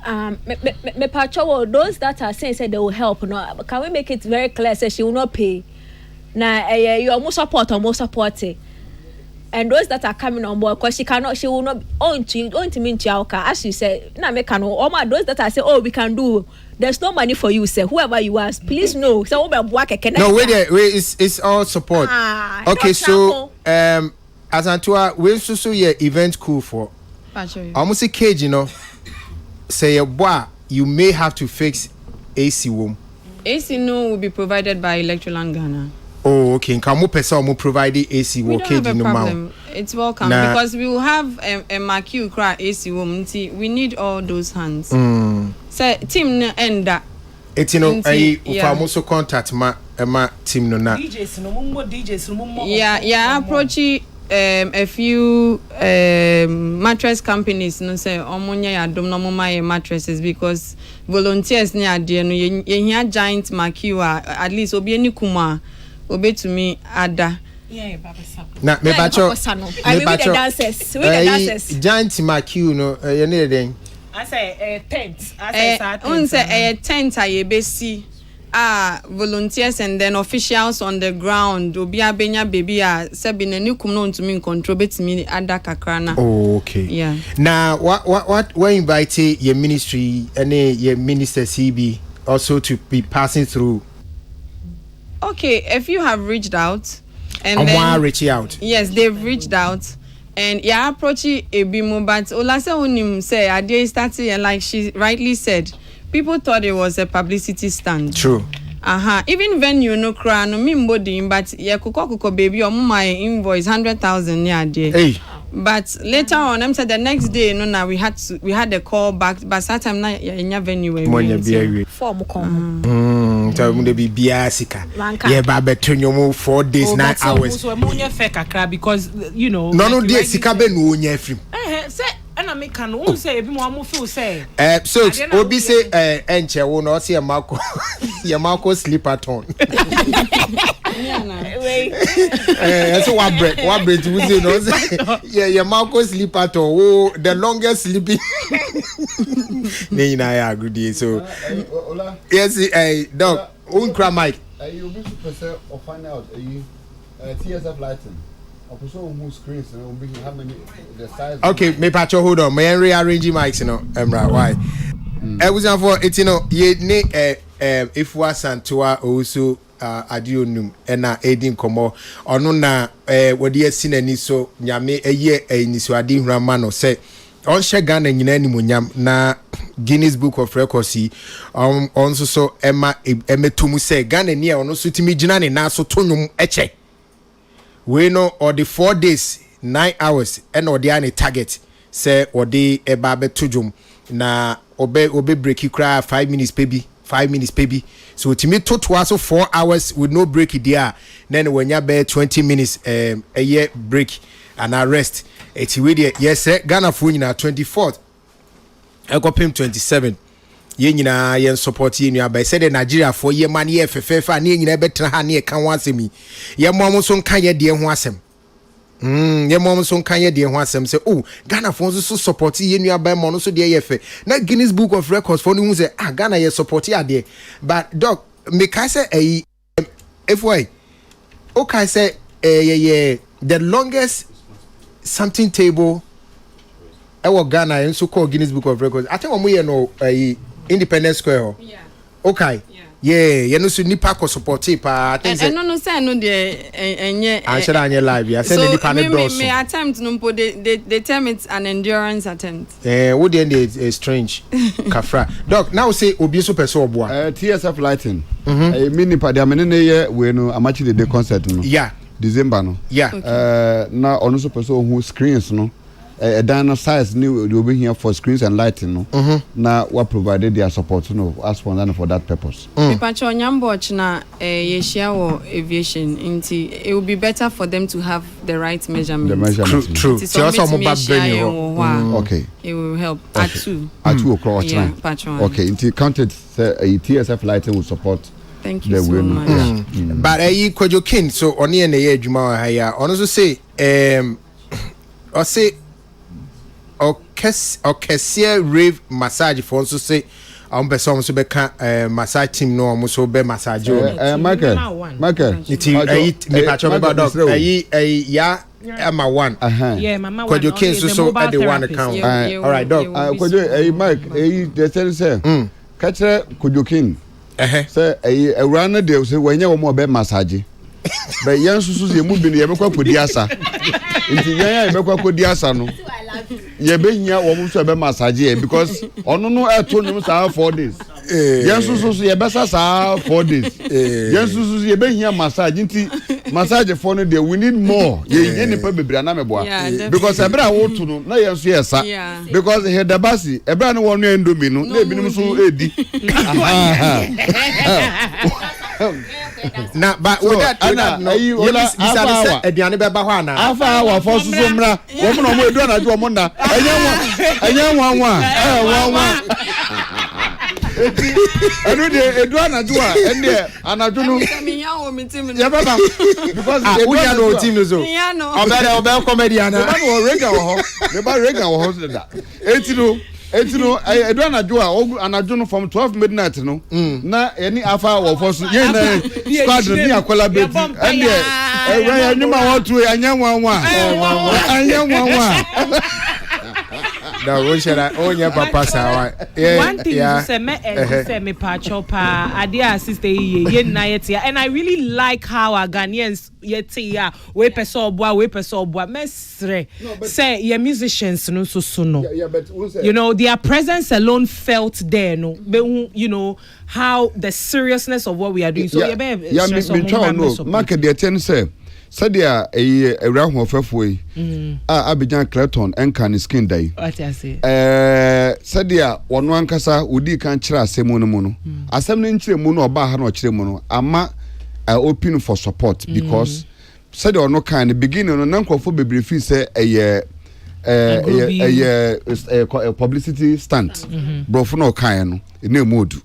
Those that are saying they will help. No, can we make it very clear? Say she will not pay. Now you are more support it. And those that are coming on board, because she will not own to mean Chiauka. As you say, those that are say, oh, we can do. There's no money for you, say whoever you are, please know. So no, wait, it's all support. Okay, so as Antoine, we also event cool for. Almost a cage, say a boy, you may have to fix AC room. AC no will be provided by Electroland Ghana. Oh, okay. Can we provide the AC room? We don't have a problem. It's welcome because we will have a Makiu cry AC room. We need all those hands. So team end that. It's also contact my team no na. DJs no. Yeah. Approach a few mattress companies no say omonya ya dom no my mattresses because volunteers near there no ye giant Makiu at least obi eni kuma obi to me ada. Na me bacho. I mean with the dancers. Giant Makiu no ye ne den. I say tent. I say tent ayebesi. Volunteers and then officials on the ground. Obi abenya baby sebi na nikum no to me control betimi ada kakrana. Oh, okay. Yeah. Now what we invite your ministry and your minister CB also to be passing through. Okay, if you have reached out and then reaching out. Yes, they've reached out. And yeah, approach Ebimo, but Olase Unim say idea started and like she rightly said, people thought it was a publicity stunt. True. Even venue no cry no body, but yeah, kuko baby or my invoice 100,000 yeah there. Hey. But later on, I'm said the next day, we had the call back, but that time na yeah venue we. Form come. So we be biasika. Yeah, but turn your 4 days 9 hours. So munya fair kakra because No, dey sika be no nya film. Say and I make can who say ebi mo feel say. So obi say enche wo no say Marco sleeper ton. Wait. So what bread we say no say yeah Marco sleeper ton. Oh, the longest sleeping. Nee na ya good so. Yes, dog, on cry mic. You be to or find out TSF lighting. Who screens and how many the size. Okay, me patcho hold on. Me rearrange mics Emra why? I was for it ye ne if was Santua also adionum na edin komo ono na wodi asi nani so nyame eye eniso ade hurama no say on she Ghana nyina animonyam na Guinness Book of Records on so Emma emetumu say Ghana ni ono so timi gina ne na so tonum eche we know or the 4 days 9 hours and or the any target say or the eba betujum na obe break you cry 5 minutes baby 5 minutes baby so timi to also 4 hours with no break there then when you be 20 minutes a year break and arrest it's really yes Ghana for na 24th I got him 27 ye nyina ye support ye nua ba say the Nigeria for ye man ye fefefa na ye nyina betra ha na ye kan wasemi ye mo so nka ye de ho asem Your mom so can ye dear once say, oh, Ghana phones so support ye new by mono so dear yefe. Na Guinness Book of Records for who say, ah, Ghana ye support ya dear. But doc, make I say a if way. Okay, say the longest something table our Ghana and so called Guinness Book of Records. I think we know Independence Square. Yeah. Okay. Yeah, you know, so nipa ko support pa. I think no say no dey enye. I said on your live. I said nipa ne do so. Me attempt no po they term it an endurance attempt. What the end is strange. Kafra. Doc, now say obi so person oboa. TSF lighting. Me nipa de amene ye we no amachi the concert no. Yeah. December no. Yeah. Na ono so person who screens no. A dino size new will be here for screens and lighting no. Now what provided their support no as for that purpose. Pipacho nyamboch na yeshia wo aviation inti it will be better for them to have the right measurements. The measurements. True. So also okay. It will help at 2 o'clock. Yeah, Pacho. Okay, inti counted a TSF lighting will support. Thank you so much. But Kwadwo King so oni na ye adwuma ha ya ono so say or say Orchestra rave massage for so say person so be massage team no so be massage Michael it me patch me dog ya Emma one yeah mama one Kwadwo King so at the one account all right dog Kwadwo Mike they tell say catch Kwadwo King say a runner dey say when you mo be massage but yan susu ye mu bi ne ye be kwa kodi asa nti yan ye be kwa kodi asa no ye be hia wo mu so be massage e because onu no eto nim sa 4 days yan susu ye be sa 4 days yan susu ye be hia massage nti massage for no dey we need more ye ni pa bebra na meboa because ebra wo to no na yan so ye sa because he the basi ebra no wonu endomi no na ebinim so edi na but that no you bisa aduane be ba ho ana afa wa for susu mra wo mo no mo edu na ju mo na enye nwa enu de edu na ju a ende anaju no me ya o mi team ya baba because edu ya no team no so obe comedian na wo rega wo ho da etino edu anaju a anaju no from 12 midnight no na eni afa wo for so ye na squad ni akola beti ende ewe anyuma wotu anyanwa da wo shara onya papa sawa one thing you say me pacho pa adia sister ye na yet and I really like how our Ghanaians yet ya we person obua mesre say your musicians no so no but you know their presence alone felt there no you know how the seriousness of what we are doing so market the ten say sadia ewra hoofefo yi Abidjan Clayton enka ni skin dai what I say sadia wono ankasa odi kan kira asemu no mu no asem no nkire mu no oba ha no kire mu no ama open for support because sadia ono kan the beginning no nankofo bebre fi say publicity stunt brofo no kan no ene modu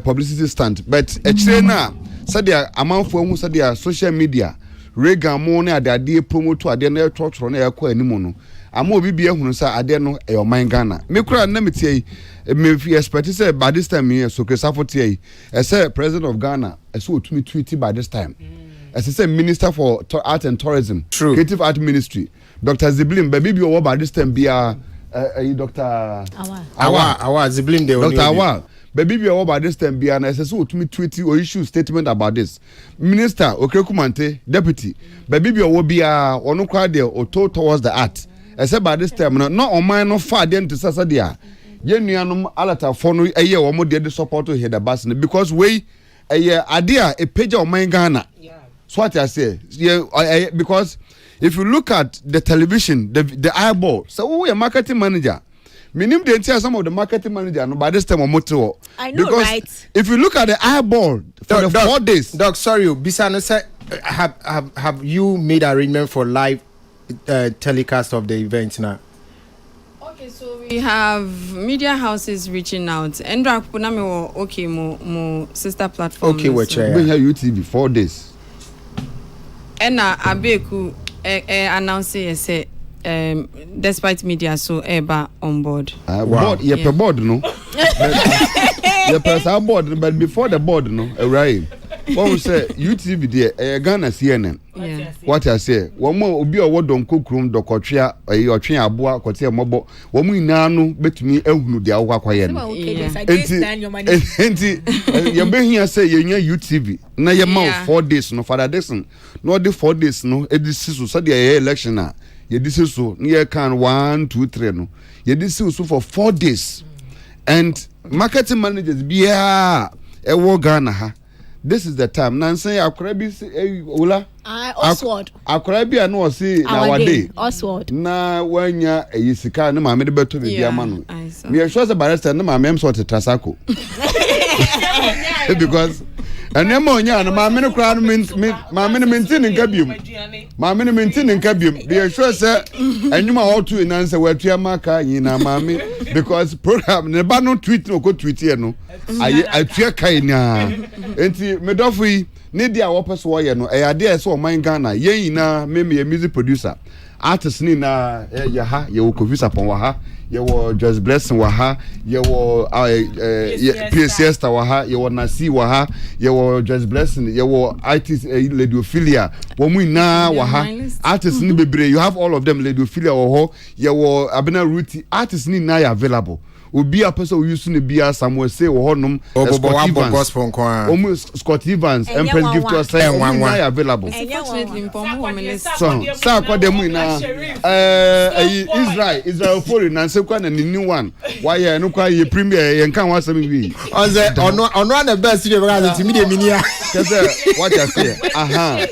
publicity stunt but ekire na sadia amanfo hu sadia social media Regan mo ne ade promote ade na trotro na yakọ animu no ama obi bia hunu sa ade no e oman Ghana me kura na metie me expect say by this time here so kesafo tie e say president of Ghana e so otumi tweet by this time as say minister for art and tourism creative art ministry Dr. Ziblim baby bi over by this time bia Dr. Awa Ziblim de Dr. Awa baby be over this time be an SSO to me tweet or issue statement about this. Minister Okrekumante, deputy, baby be over be or no crowd there or towards the art. Except by this time, not on mine no far then to Sasadia. Yenianum alata phone a year or more dead support to hear the bus because we a year idea a page of my Ghana. So what I say, yeah, because if you look at the television, the eyeball, so we a marketing manager. Minim dey tell some of the marketing manager no by this time moto. I know because right. If you look at the eyeball for the 4 days. Doc, sorry, Bisano said have you made arrangement for live telecast of the event now? Okay, so we have media houses reaching out. Endra Kupunami or okay mo sister platform. Okay, watch we have UTV 4 days. Ena Abeku announce say despite media so eba on board. Board, yeah, board no. The person board, but before the board no, right. What we say UTV there, Ghana CNN. Yeah. What I say, one more obi owo don kokrum dokotria otwe aboa kote mobo. Wo mu ina no betumi ehunu de awakwaye no. Enti ye behia say ye nya UTV na ye ma 4 days no Father Dixon. No the 4 days no edisi so the election na ye disi so na ye kan 1 2 3 no. Ye disi so for 4 days. And marketing managers biya ewo Ghana ha. This is the time. Nancy Akrabi Ola. Oswald. Akrabi no see nowadays. Oswald. Na wanya yisika na maame de beto be bia ma no. Me sure say barrister na maame em sort trasako. Because enema onya na maame no kra no maame no maintain nka biom. Maame no maintain nka biom. Be sure say enwuma otu nanse watua maka nyina maame because program ne ba no tweet no ko tweet here no. Aye atua kai na. Enti medofo yi ne dia wo pese wo ye no e ade ese o man Ghana yen na me music producer artist ni na ye ha ye wo Kofi pon wa ha ye wo Just Blessing wa ha ye wo PCS wa ha ye wo Nasi wa ha ye wo Just Blessing ye wo artist Ledophilia wo mu na wa ha artist ni bebre you have all of them Ledophilia wo ho ye wo Abena Ruti artist ni na available obi a person we use ne bia Samuel say wo honum gospel kwa Scott Evans Empress Gift to say one available so kwa dem na Israel foreign na say kwa na new one why no kwa ye premier ye nkan wa sam wi onze ono na best dey because me dey minia cause what I say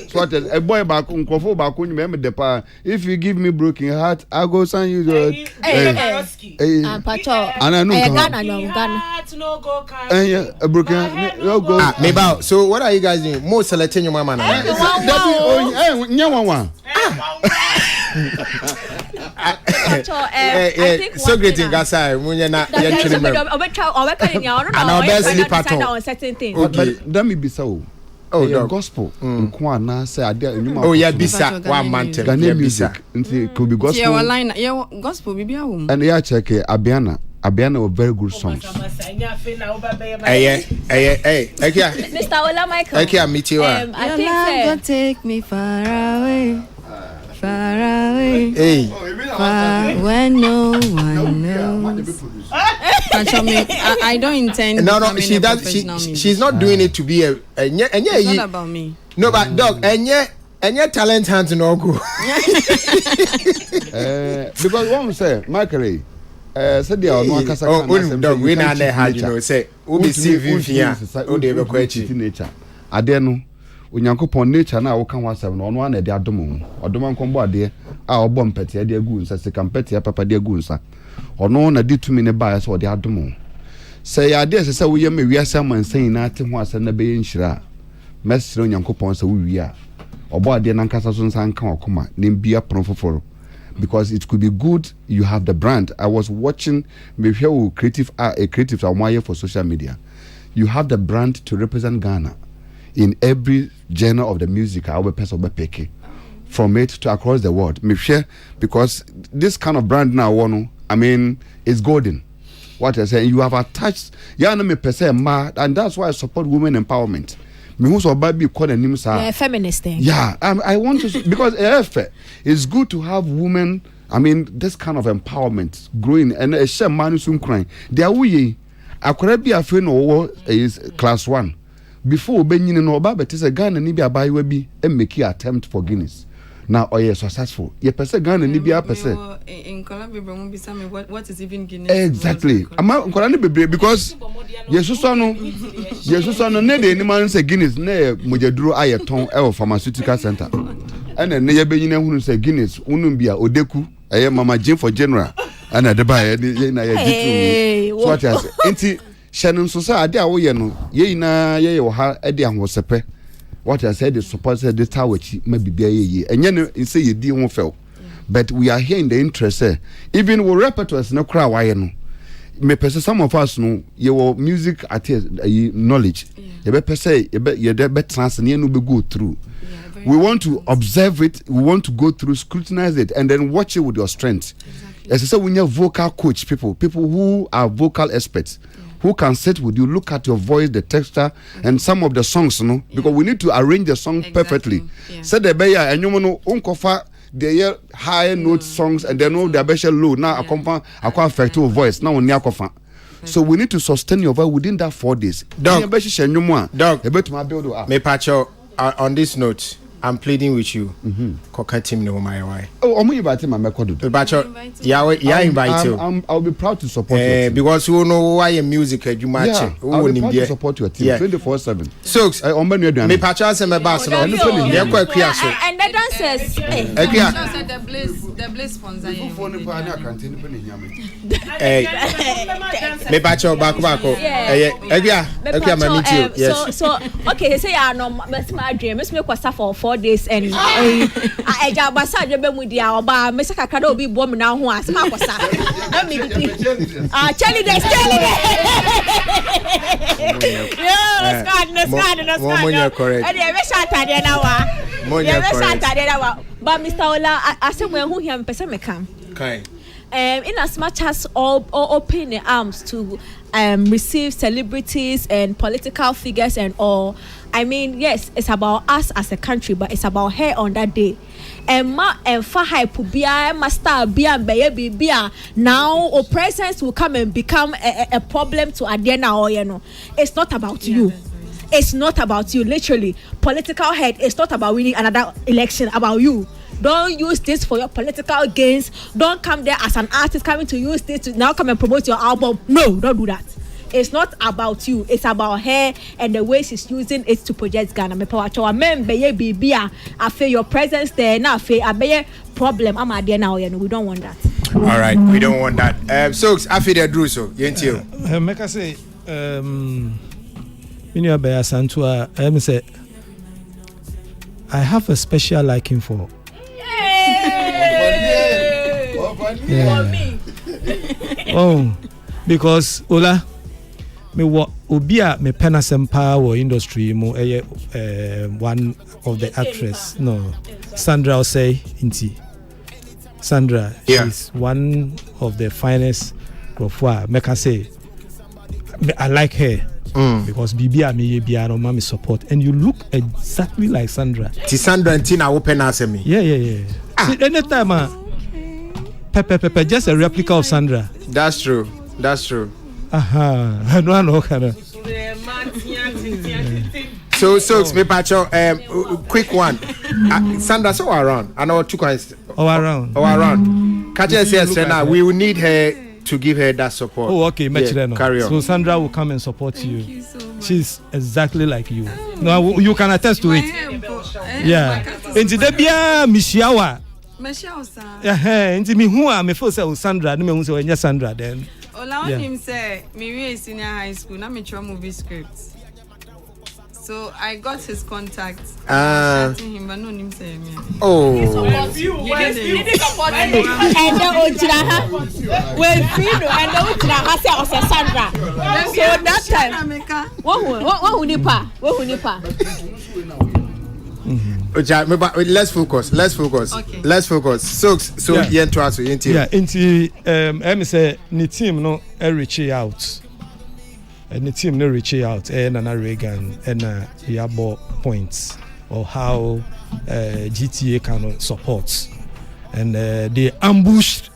so what a boy back nkofo back nyum me depa if you give me broken heart I go send you the so what are you guys doing? More selecting your mama now. So great in Gaza. Let me be so. Oh, the gospel. Oh, yeah, bisa one month. Music. Could be gospel. Yeah, line. Yeah, gospel. And yeah, check Abiana were very good songs. Hey, Mr. Ola Michael. I can't meet you. I think gonna take me far away. Hey, when no one knows. I don't intend. No, she does. She's not doing it to be a. It's not about me. No, but dog, and your talent hands no go. Because one say, Michael, said they are no kasa. Oh, dog, we na le ha, you know, say, we be CV here. Oh, they be quite nature. Adeno. Onyankopon nature na wo kan wasem no ono na de adom nkombo ade a obo mpete ade agu nsa se kampete papa de agu nsa ono na de tumi ne ba se ode adom se ya de se wo ye me wiase amansan na ate ho asa na be nhira mesre onyankopon se wo wi a obo ade na nkasa so nsa nka okoma ne bia profoforo because it could be good you have the brand. I was watching me hwe creative amoye for social media. You have the brand to represent Ghana in every genre of the music I will person be picky from it to across the world. Me share because this kind of brand now I mean it's golden. What I say you have attached ya na me person ma and that's why I support women empowerment. Me who so baby call the name sir. Yeah, feminist thing. Yeah, I want to because it's good to have women. I mean this kind of empowerment growing and a share man soon crying. They are we akora bi afi no is class 1. Before Benyin no ba bet say Ghana ni bi abayewa bi make attempt for Guinness. Now oh yeah successful. Ye person Ghana ni bi a person. In Colombia bro be say what is even Guinness? Exactly. Ama nkola ni bebre because Jesus no ne de ni man say Guinness na mojaduro ayeton e pharmaceutical center. And ne ye benyin hunu say Guinness unum bia odeku eye mama Jane for general. And the buy na ye gitu. So what I say enti Shannon so say ade a wo ye no ye ina ye wo ha ade ahosepe what I said is suppose the tower maybe be ye enye no say ye di ho fel but we are here in the interest even we repertoires no cry why no me person some of us no your music artist knowledge ye be say ye be trans ne no be go through We want to observe it. We want to go through, scrutinize it, and then watch it with your strength. As I said, we need vocal coach people who are vocal experts, who can sit with you, look at your voice, the texture, and some of the songs, because we need to arrange the song perfectly. Said the beya and you know unkofa the high note songs and then know the special low now accompany affect your voice now on yakofa. So we need to sustain your voice within that 4 days. Dog, me pacho on this note. I'm pleading with you. Koka team no my why. Oh, I'm inviting my Mekodu. Invite you. I'll be proud to support you. Because you know why music you match. Yeah, I'll be proud to support your team 24/7. So, me pacha say me bass no. And the dancers. The Blaze sponsor. Me pacha back. So okay, say I no my dream. Me kwa for 4 days and I jabasa je be mu dia oba me saka kada obi bo me na ho asema akosa na me Charlie the no scan and we shata de na wa but Mr. Ola asem hu hia mpese me kam kai in as much as all open the arms to receive celebrities and political figures and all. I mean, yes, it's about us as a country, but it's about her on that day. And for hype bia master bia bia now our presence will come and become a problem to Adena or It's not about you. It's not about you. Literally, political head. It's not about winning another election. About you. Don't use this for your political gains. Don't come there as an artist coming to use this to now come and promote your album. No, don't do that. It's not about you. It's about her and the way she's using it to project Ghana. Me power to men be bibia. I feel your presence there. Now I feel a problem. I'm at there now. We don't want that. All right, we don't want that. So I feel the Drew so. Yentio. Make I say, in your bear Santua, I say, I have a special liking for. Oh, because Ola, me what Obia me penasem power industry mo one of the actress no Sandra Osei Inti. Sandra, she's one of the finest profile. Make I say, I like her. Because Bibia me no mommy support and you look exactly like Sandra. Ti Sandra and Tina open asemi. Yeah. See, anytime Pepe just a replica of Sandra. That's true. I know kind of. So me pacho quick one. Sandra so around. I know two coins. Around. Kaja says now we will need her to give her that support. Oh, okay, carry on. So Sandra will come and support you. She's exactly like you. No, you can attest to it. Yeah. Into the bia Mishiawa. Into me who am for Sandra, no me who Sandra then. Allow him say me in senior high school, na me try movie scripts. So I got his contact. Him, but no him say me. Oh. And the Ojiraha. Well, Fido and the Ojiraha say also Sandra. So that time. What Nipa? Let's focus. Okay. Let's focus. So yeah, to us, yeah. Into me say the team no reach out. And the team no reach out and Reagan and Yabo points or how GTA can support and they ambushed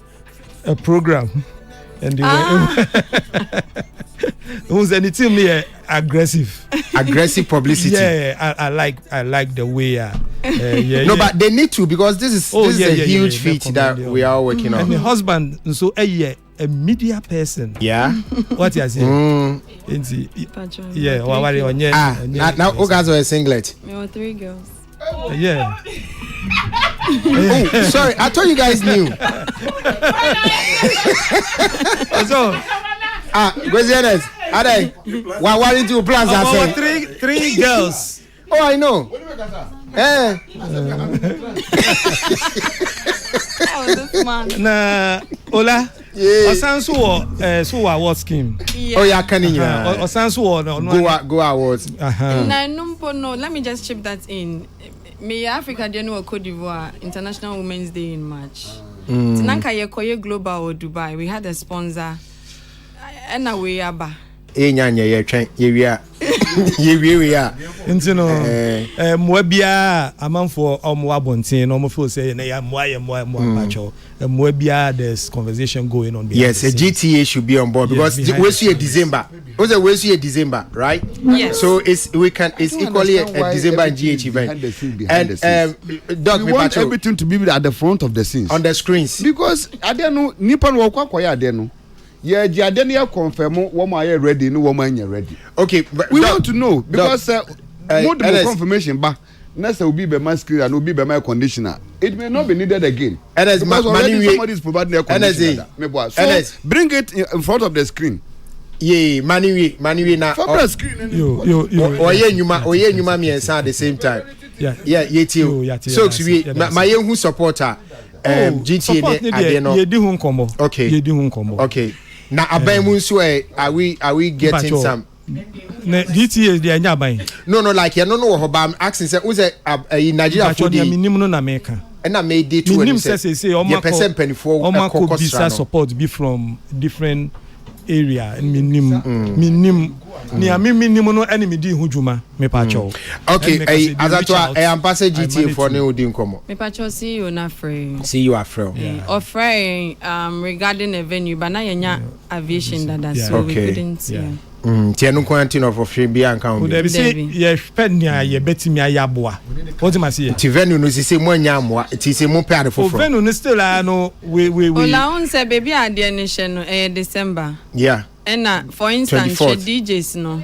a program and they who's any team here aggressive publicity. Yeah, I like the way no, but they need to because this is a huge feat that we are working on. And the husband so a media person. Yeah. What you saying? Yeah, now who guys wear singlet? Me were 3 girls. Yeah. Oh, sorry, I thought you guys knew. So Gwezianes, are they? Why did you plan that? Three girls. Oh, I know. Na Ola. Osan so award scheme. Oh yeah, can you? Osan so go awards. No, let me just chip that in. Me Africa dey no Cote d'Ivoire International Women's Day in March. Tinanka ye koye global or Dubai. We had a sponsor. And away aba. Nyanya ye twen ye we are nti no mmoa bia amanfo omo abonten no mo feel say na ya mmoa pacho mmoa bia there's conversation going on behind. Yes, a GTA should be on board because we see a December. We see a December, right? Yes. So it's equally a December and GH event. And Doc, we want everything to be at the front of the scenes on the screens because I don't know nipa no kwakwa I don't know. Yeah, Jadenia confirm woman are ready, no woman are ready. Okay, we want to know because multiple confirmation, but next will be by my screen and will be by my conditioner. It may not be needed again. And as somebody is providing a conditioner. So bring it in front of the screen. Yeah, Manu na. From the screen. Oye nyuma mi at the same time. Yeah, so my who supporter GTA ye di hu nkomo. Okay. Ye di hu nkomo. Okay. Na aban mu nso are we getting some na GTA dey anya aban. No like you no ho ba asking say who say Nigeria for the minim no na meka. And I made it to minim say o ma ko bisa support be from different area and minim ni minim no enemy di hu djuma me pa cho. Okay, azato I am pass GTA for ne odi nkomo. Me pa cho see you na free. See you are free. Offering regarding a venue but na yenya aviation that so we couldn't Tienu kwantino for free bi anka ho. There be say ye spend nia ye betimi ayaboa. What you must say? Ti venue no say mo nya amoa, ti say mo pay for. Venue no still no we. Ola on say baby ade ne she no December. Yeah. And for instance, DJs no.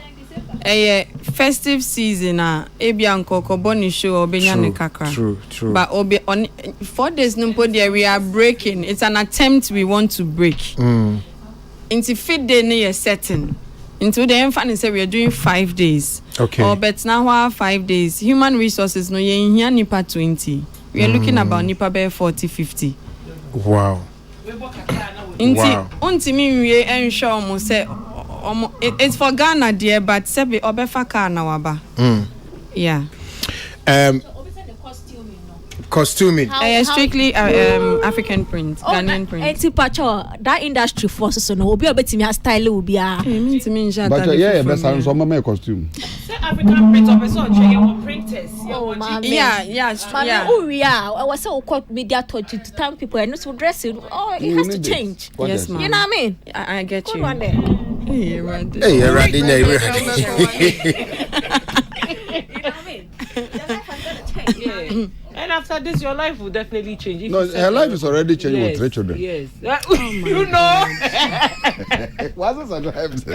Festive season ebia nkoko boni show obenya ne kakra. True. But on 4 days no there we are breaking. It's an attempt we want to break. Into fit day near setting. Into the emphasis say we are doing 5 days. Okay. Or but now 5 days. Human resources no ye here nipa 20. We are looking about nipa be 40-50. Wow. Inti untimi we ensure mo say it's for Ghana dear but sebe obefa car na waba. Yeah. Costuming. Strictly African print, Ghanaian print. Eti that industry forces no obi obetimi style obi a. But yeah, best so my costume. Say African print of so your printers. Yeah. Oh yeah, I was so called media touch to tell people and so dressing. Oh, it has to change. Yes, ma'am. You know what I mean? I get you. One day. Hey, ready. You know what I mean? And after this, your life will definitely change. No, her life is already changing with 3 children. Yes. You know. What's this?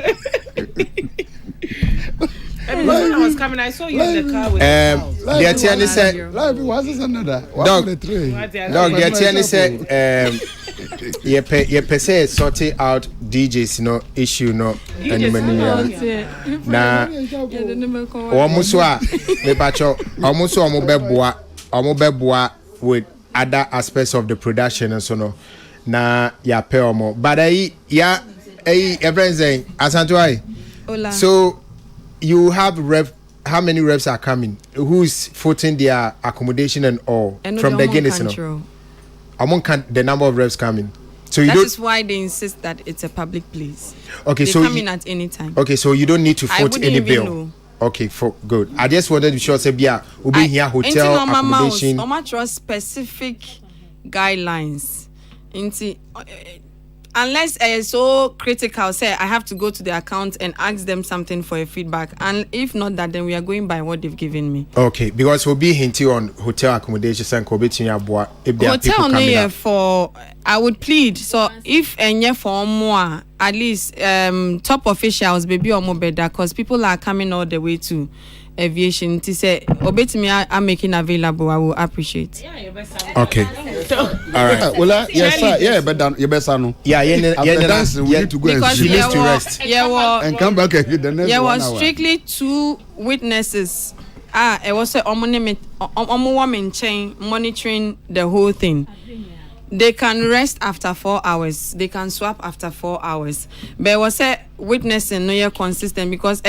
And when I was coming, I saw you in the car with the Tiani said, life was another. Dog, the Tiani said, ye pese sorting out DJs no issue no anymore. Na almost me pacho almost omobeboa with other aspects of the production and so no na ya pay omo but everyone saying asanto so you have how many reps are coming who's footing their accommodation and all from the Guinness no among the number of reps coming so that is why they insist that it's a public place. Okay, they so come in at any time. Okay, so you don't need to foot any bill. Know. Okay, for good. I just wanted to be sure say bia obi here hotel accommodation. Trust specific guidelines. Unless it's so critical, say I have to go to the account and ask them something for a feedback. And if not that, then we are going by what they've given me. Okay, because we'll be hinting on hotel accommodation and if there are people coming up. For I would plead. So if any for more, at least top officials baby or more better, because people are coming all the way to aviation to say obetimi I'm making available. I will appreciate. Okay. All right. Well, yes sir. Yeah, but you better no. Yeah, we need to go and she needs to rest. And come back again the next 1 hour. There was strictly 2 witnesses. It was a woman chain monitoring the whole thing. They can rest after 4 hours. They can swap after 4 hours. But it was a witnessing no consistent because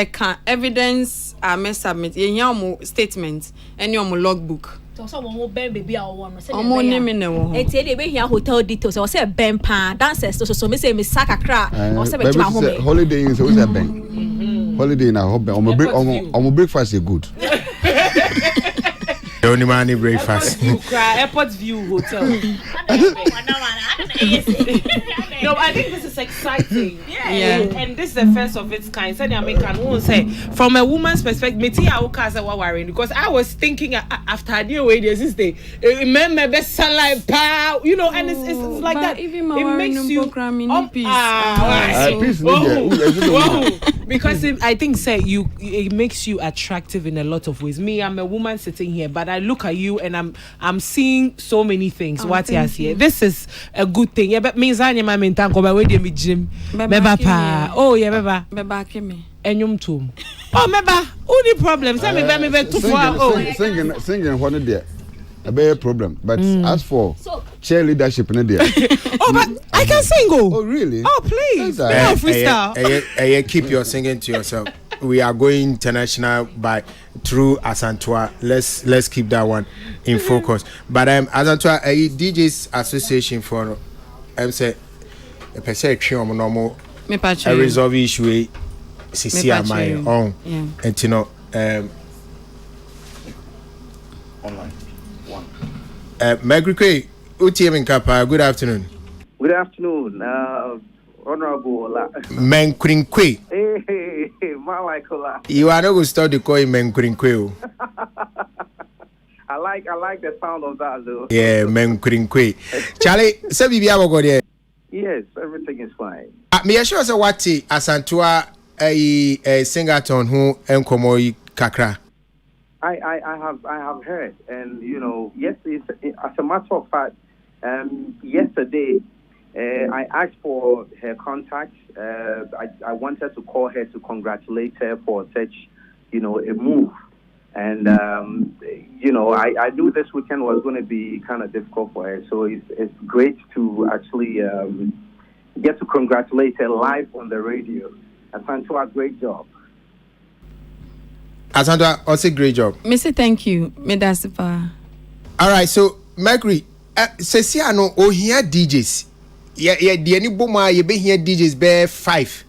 evidence may submit statement and your logbook. So one more Ben baby or one. Omo name in the one. It's a here hotel details. I say Ben pan dancers. So me say me saka crack. Or say me home. Holiday is always a Ben. Holiday in a home. Omo breakfast is good. The only money breakfast. Airport View Hotel. No, I think this is exciting. Yeah. And this is the first of its kind. So I won't say from a woman's perspective, because I was thinking after I knew where this day, remember best sunlight pow, you know, and it's like that. Even my it makes you because I think it makes you attractive in a lot of ways. Me, I'm a woman sitting here, but I look at you and I'm seeing so many things. What he has here, this is a good thing. Yeah, but means I am my tanko by way me gym. Beba pa. Oh yeah, beba kemi. Enyum tum. Oh meba. Only problem. Say me too far. Oh, singing one day. A big problem, but as for chair leadership, oh, but I can sing. Oh, really? Oh, please. Freestyle. Keep your singing to yourself. We are going international through Asantua. Let's keep that one in focus. But Asantua, DJs Association for say a perception normal. I resolve issue. See my own. And you know online. Megri Utiem Kapa, good afternoon. Good afternoon, Honorable Ola. Menkrinkwe. Hey, Malaikola. You are not going to start the call Menkrinkwe. I like the sound of that though. Yeah, Menkrinkwe. Charlie, say Bibia go there. Yes, everything is fine. Me assure say what Asantua a singaton who enkomo kakra. I have heard, and you know, yes, as a matter of fact, yesterday I asked for her contact. I wanted to call her to congratulate her for such, you know, a move, and you know, I knew this weekend was going to be kind of difficult for her, so it's great to actually get to congratulate her live on the radio. Asantua, great job. Asandra, also great job. Mr. Thank you, Medasipa. All right, so Mercury, Sesiano, oh here DJs. Yeah, the any boma you be here DJs be 5.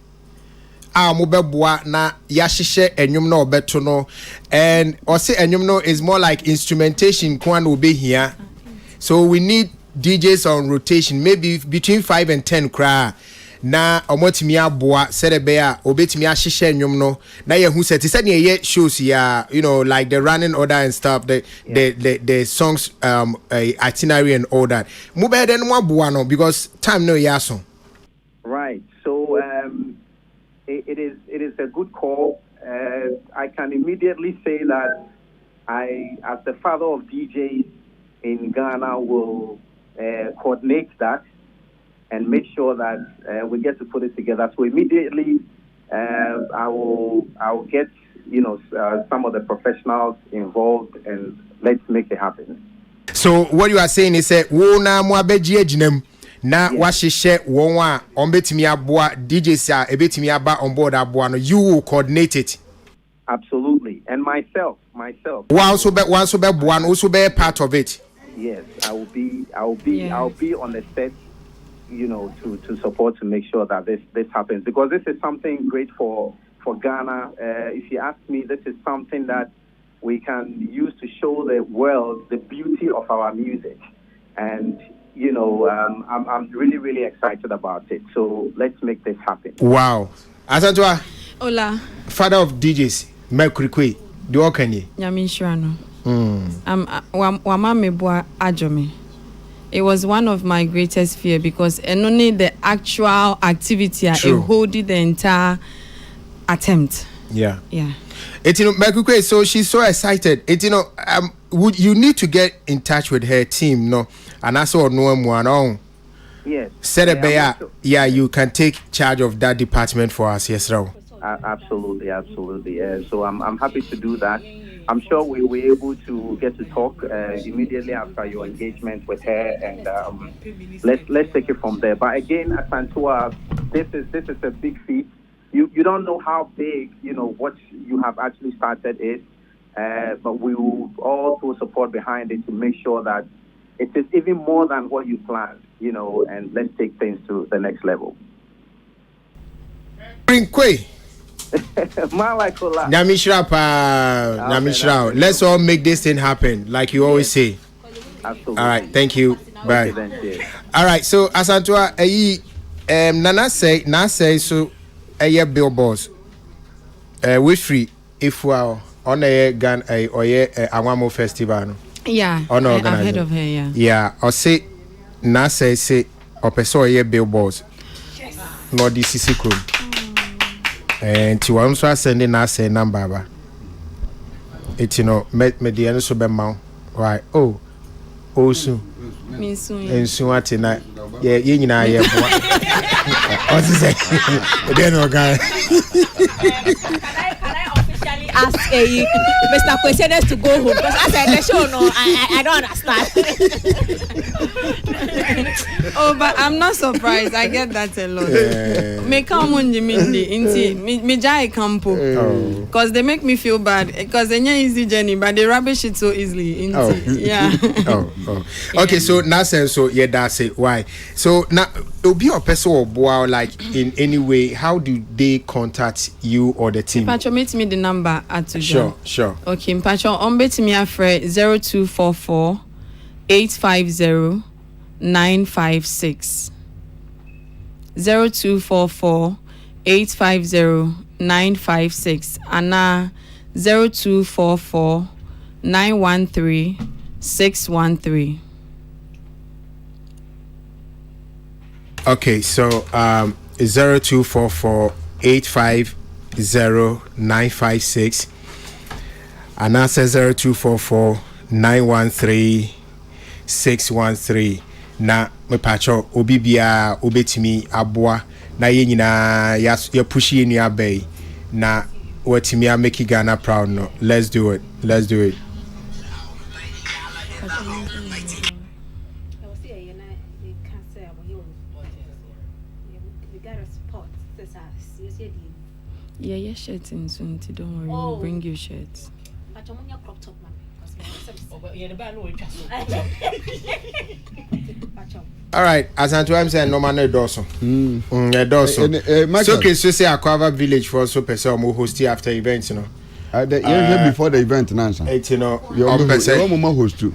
Mobile boa na yashishe enyum no beto no, and also enyum no is more like instrumentation. Kwan will be here, so we need DJs on rotation, maybe between 5 and 10 cra. Na omotimi aboa serebea obetimi ahihye enwom no na ye hu set said ye shows ya, you know, like the running order and stuff, the songs itinerary and all that mu be den mo aboa no because time no yaso. Right, so it is a good call. I can immediately say that I, as the father of DJs in Ghana, will coordinate that and make sure that we get to put it together. So immediately, I will get, you know, some of the professionals involved, and let's make it happen. So what you are saying is that wona mo abeji ejinem na wahihye won a ombetimi aboa DJs a ebetimi aba on board aboa no, you will coordinate it. Absolutely, and myself. Also be boa no, also be part of it. Yes, I'll be on the set, you know, to support, to make sure that this happens, because this is something great for Ghana. If you ask me, this is something that we can use to show the world the beauty of our music, and you know, I'm really, really excited about it. So let's make this happen. Wow, Asantwa. Hola. Father of DJs, Mercury Kwe. Do okanye? Nyami Shurano. Wamame bua ajomi. It was one of my greatest fear, because and only the actual activity I holding the entire attempt. Yeah. It's, you know, Mercury, so she's so excited. It's, you know, would you need to get in touch with her team, no? And I saw no one on. Yes. Yeah, you can take charge of that department for us, yes, Rao. Absolutely. So I'm happy to do that. I'm sure we were able to get to talk immediately after your engagement with her, and let's take it from there. But again, Asantua, this is a big feat. You don't know how big, you know, what you have actually started is, but we will also support behind it to make sure that it is even more than what you planned, and let's take things to the next level. Let's all make this thing happen, like you always say. Absolutely. All right, thank you. Bye. Okay, all right, so Asantua, Nana say so billboards. We free if we are on a gun or Awamo festival. Yeah, I've heard of her, yeah. Yeah, or say Nasa say or peso billboards. No DCC crew. And to one so sending Nasa number. It met me the end so be mount. Right. Oh soon. Me soon. And soon at night. Yeah, you know, yeah. What's he say? Then okay. Ask Mr. Questioners to go home because I said the show no, I don't understand. Oh, but I'm not surprised. I get that a lot. Me come on me jai campo because they make me feel bad because they're easy journey, but they rubbish it so easily. Yeah. Okay, so now so yeah, that's it. Why? So now it'll be a person or boy like in any way. How do they contact you or the team? Pacho, meet me the number at Sure. Okay, Pacho, bet me a friend 0244 850 956 0244 850 956 and 0244 913 613. Okay, so 0244 850 956 and answer 0244 913 613. Na me pacho obi bia obetimi aboa na ye nyina ya push ye nua bay na watimi a make Ghana proud. No, let's do it. Yeah, shirts in soon. Don't worry, we'll bring you shirts. But I'm on your crop top, man. All right, as I'm saying, no man dorsum. So okay, so say Aquava Village for so person who host after events, The before the event, Nancy. Your mama host too.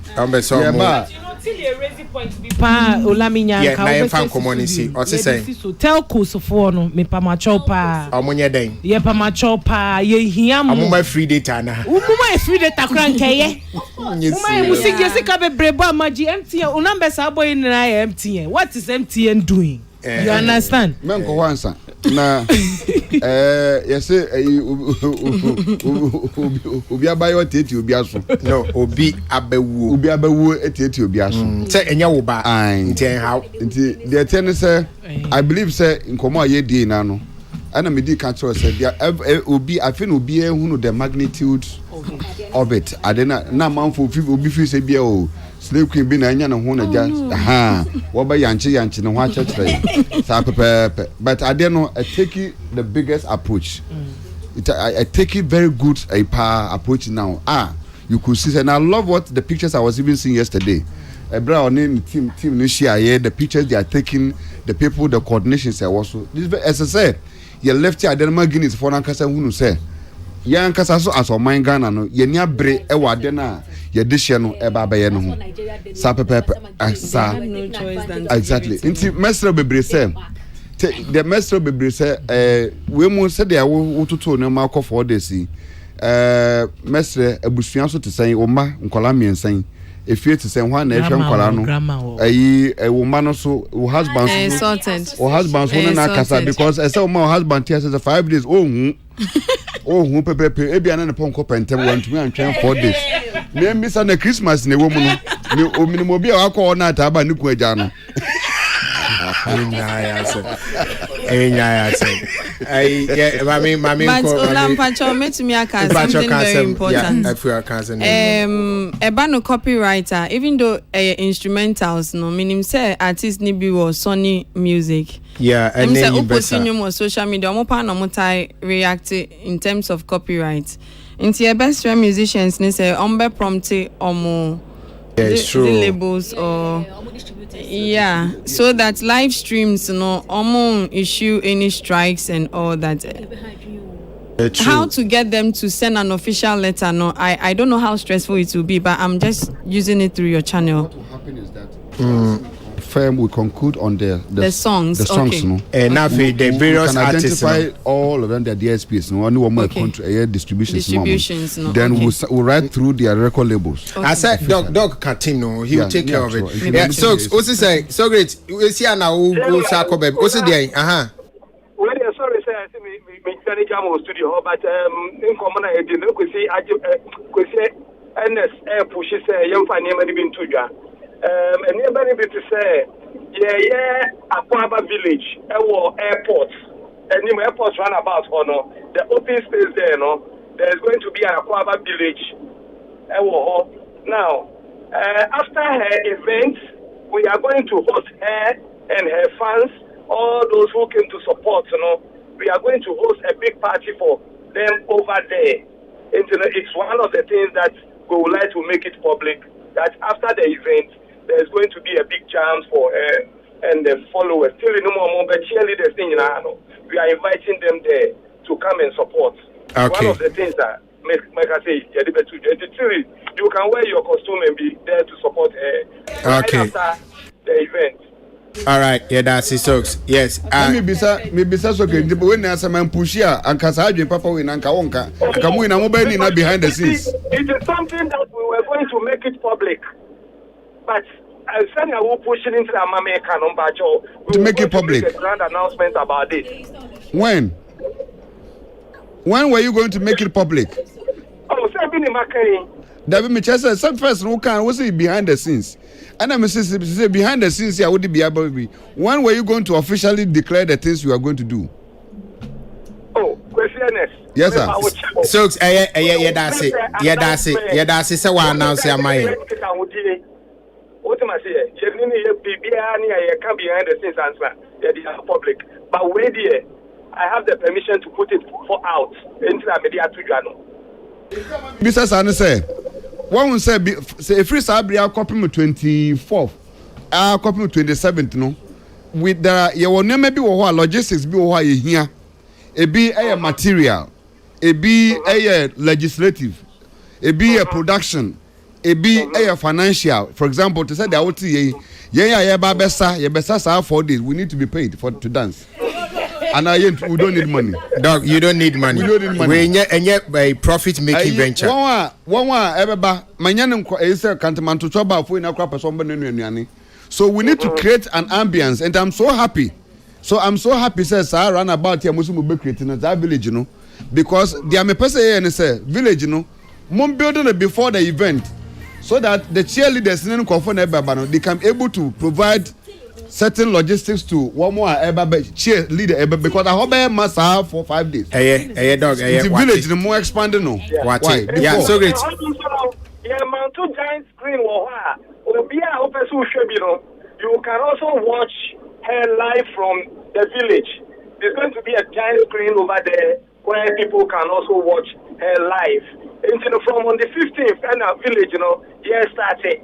Pa Olaminya yeah, na fan community or say tell Kosofo no me pa macho pa amonya den ye pa macho pa ye hiam amuma free data na umuma free data kran keye umuma musiki yesika bebrebo amaji MTN unambe sa boy na MTN. What is MTN doing? You understand? Men ko wansa na yese obi abayo tete obi aso no obi abawu tete obi aso say enya wo ba nten how nti the ten say I believe say nkomo aye di na no ana me di catch us say obi afin obi ehunu the magnitude of it adena na manfo obi fi say bia o slave queen bi na anya na ho na ja wo ba yanche ne ho achechire sa pepe but ade no take the biggest approach. I take it very good approach now. You could see, and I love what the pictures I was even seeing yesterday. Bra on team here, the pictures they are taking, the people, the coordinations are also. As I said, you left here, then Guinness for Nankasa who say, Yan Casaso as or mine Ghana, no, Yenya Bre, Ewa Dena, Yadishano, Eba Bayano, Sapa Pepper, exactly. Into Master Bebre say. The master be say we mo say there wo toto na ma ko for this master abusuan so te say o ma nkola miensan efie te say ho na ehwe nkola no ayi wo ma no so wo husband so na kasa because I say o ma husband here say 5 days hu pepe e bia na ne ponko pentem wantumi antwen 4 days me misa na Christmas ne wo mu no me o minimo bia akọ na ataba ne ku agya no Ebano copywriter, even though instrumentals no meaning say artist ni bi was Sony Music. Yeah, and then you on social media mo pa no mo react in terms of copyright. Into your best friend musicians, they say ombe prompte omo. Yeah, it's true. The labels or yeah, so that live streams, omo issue any strikes and all that. How to get them to send an official letter? No, I don't know how stressful it will be, but I'm just using it through your channel. What will happen is that firm will conclude on the songs. The songs, okay. no. And now the various can artists identify all of them, their DSPs, no. Only one more distributions. No. Then okay. we'll write through their record labels. Okay. I said, Doc continue. He will take care of it. Yeah. So, what's he saying? So great. We see now. Who's baby? What's he doing? Well, sorry, sir. I see me Jamo studio, but in common I didn't see NS pushes young family been to ja. And nearby bit to say, Aquaba village, airport, and new airports run about the open space there, there's going to be an Aquaba village. Now, after her event, we are going to host her and her fans, all those who came to support, we are going to host a big party for them over there. It's one of the things that we would like to make it public, that after the event, there's going to be a big chance for her and the followers. Still in but cheerleaders thing, we are inviting them there to come and support. Okay. One of the things that make I say, you can wear your costume and be there to support her okay. right after the event. All right, yeah, that's it. So, yes. Maybe so okay. When there's a man push here and Kasaji Papa in Anka Wonka, Kamuina Mobile behind the scenes. It is something that we were going to make it public, but I said I will push it into the American number to make it public. Make a grand announcement about this. When were you going to make it public? Oh, Sabine Makari. David Michel some first who can was it behind the scenes. And I'm say behind the scenes here would be able to be. When were you going to officially declare the things you are going to do? Oh, questioners. Yes, sir. So yeah, that's it. Yeah, that's it. Yeah, that's it. So I announce your mind. What am I saying? You can behind the scenes answer. Yeah, public. But wait here, I have the permission to put it out into the media to journal. Mr. Sane say, one will say if free Sabria copy me 24th, copy me 27th, no. With the you will never be what logistics be what you here. A be a material, a be a legislative, a be a production, a be a financial. For example, to say that what besa 4 days we need to be paid to dance. And we don't need money. Dog, you don't need money. We don't need money. We're a profit-making venture. So we need to create an ambience, and I'm so happy. Says I run about here, Muslim be creating that village, because the person here say village, mom building it before the event, so that the cheerleaders they can able to provide certain logistics to one more cheer leader because I hope must have for 5 days. Dog. The village the more expanded no. Why? Yeah, so great. Yeah, man, 2 giant screen you can also watch her live from the village. There's going to be a giant screen over there where people can also watch her live. And from on the 15th and a village, started.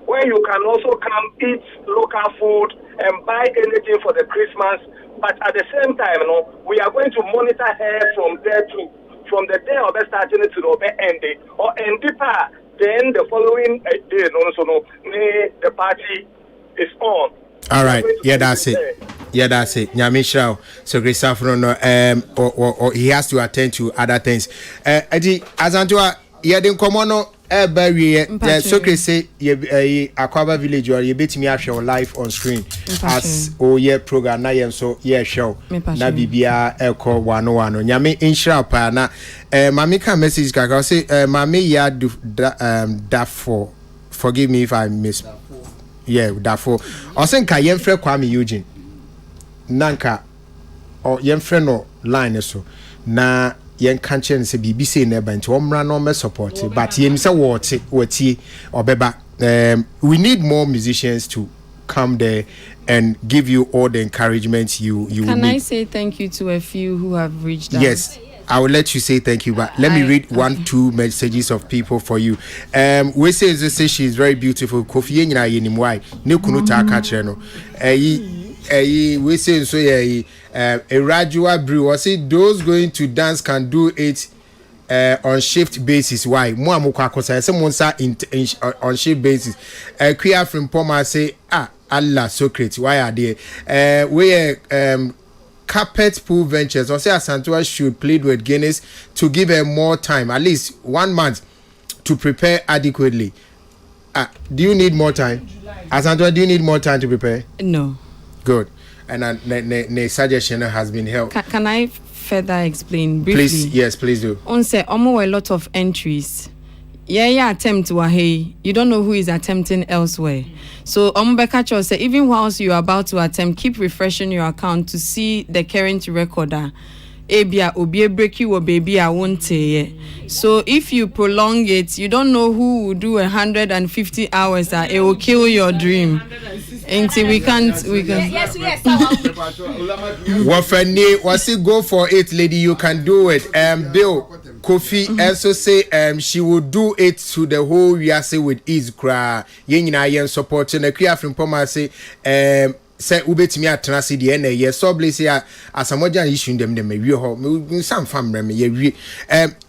Where you can also come eat local food and buy anything for the Christmas. But at the same time, we are going to monitor her from there too. From the day of starting to the end, or end deeper, then the following day, the party is on. All right, yeah, that's it. Yeah, that's it. Nyamishra, so Grace Safron, or he has to attend to other things. Eddie, as Antua, yeah, then come on. So can say Aquaba Village or you bet me actual live on screen as program na so show na bibia echo 101 nyame insha pa na mami can message kaka say mami ya for forgive me if I miss therefore I think I yemfre Kwame Eugene nanka or yemfre no line so na yen kanchen se BBC neba nti omra no me support but yen say what we need more musicians to come there and give you all the encouragement you can need. I say thank you to a few who have reached out? Yes, I will let you say thank you, but let me read 1-2 messages of people for you. We say she's very beautiful. Kofi nyina ye nim why. Ne kunu ta ka kire no. We say so a Erajua Brew was say those going to dance can do it on shift basis. Why? Mo amukwa akosa say mo nsa on shift basis. Queer from Poma say Allah Socrates, why are they? We Carpet Pool Ventures or say Asantua should plead with Guinness to give her more time, at least 1 month, to prepare adequately. Do you need more time? Asantua, do you need more time to prepare? No. Good. And the suggestion has been held. Can I further explain briefly? Please, yes, please do. On say almost a lot of entries. Yeah, attempt wahe. You don't know who is attempting elsewhere. So Ombekacho say even whilst you are about to attempt, keep refreshing your account to see the current recorder. Ebia obi break you or baby I won't say. So if you prolong it, you don't know who will do 150 hours. It will kill your dream. Until we can. Yes. What's it go for it, lady? You can do it. Bill Kofi also say she will do it to the whole Yase with ease. Cry. Yen supporting the Kia from Poma say say ubetimi atena se de na ye so bless ya asamoja issue dem mawie ho some famre me ye wie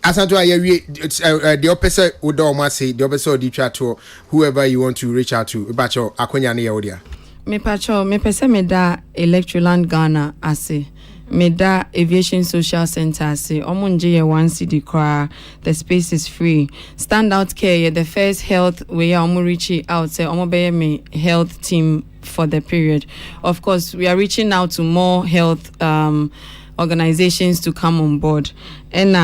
asanto ya wie the opposite odo ma say the opposite odi twa to whoever you want to reach out to bacho akonya na ye odia me pacho me pese me da Electroland Ghana ase me da Aviation Social Center ase omonje ye 1 city cra the space is free. Standout Care the first health we omo reach out say omo be me health team for the period. Of course, we are reaching out to more health organizations to come on board. And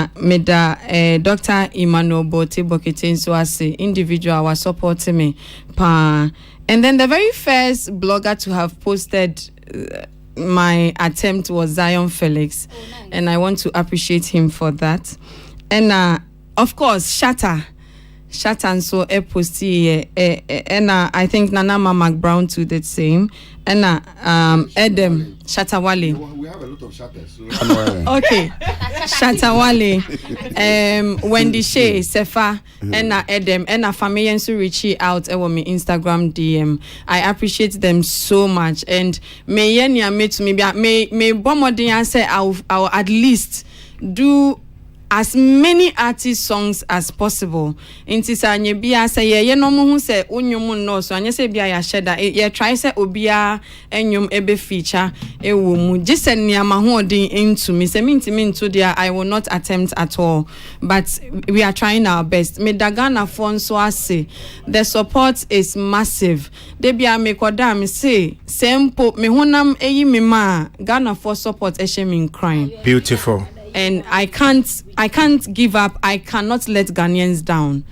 Dr. Emmanuel Bote Boketin so as an individual was supporting me. And then the very first blogger to have posted my attempt was Zion Felix. Oh, nice. And I want to appreciate him for that. And of course, Shatter and so posty and I think Nana Mama Brown too did same and Edem Shatawale. We have a lot of shatters. Okay, Shatawale, Wendy Shea, Sefa, and Edem and family and so reach out on my Instagram DM. I appreciate them so much and may Yenya meet me may Bomodin say I'll at least do as many artist songs as possible. Inti sa nye bia say ye no mo hu say onyum no so anye say bia ya sheda ye try say obia enyum ebe feature ewo mu gise niama ho odin into me say me into there I will not attempt at all, but we are trying our best. Me Dagana fon so ase the support is massive. De bia me koda me say sempo me honam eyi me ma Ghana for support ehye me crime. Beautiful. And I can't give up. I cannot let Ghanaians down.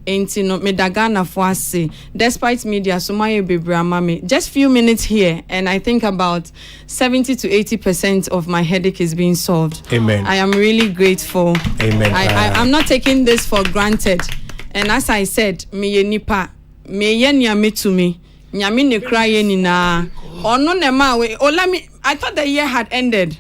Ain't no me Dagana for us. Despite media, so my baby mami. Just few minutes here, and I think about 70 to 80% of my headache is being solved. Amen. I am really grateful. Amen. I'm not taking this for granted. And as I said, me ye nipa, me ye nyame to me, nyame ne cry ni na. Ono ne ma we. I thought the year had ended.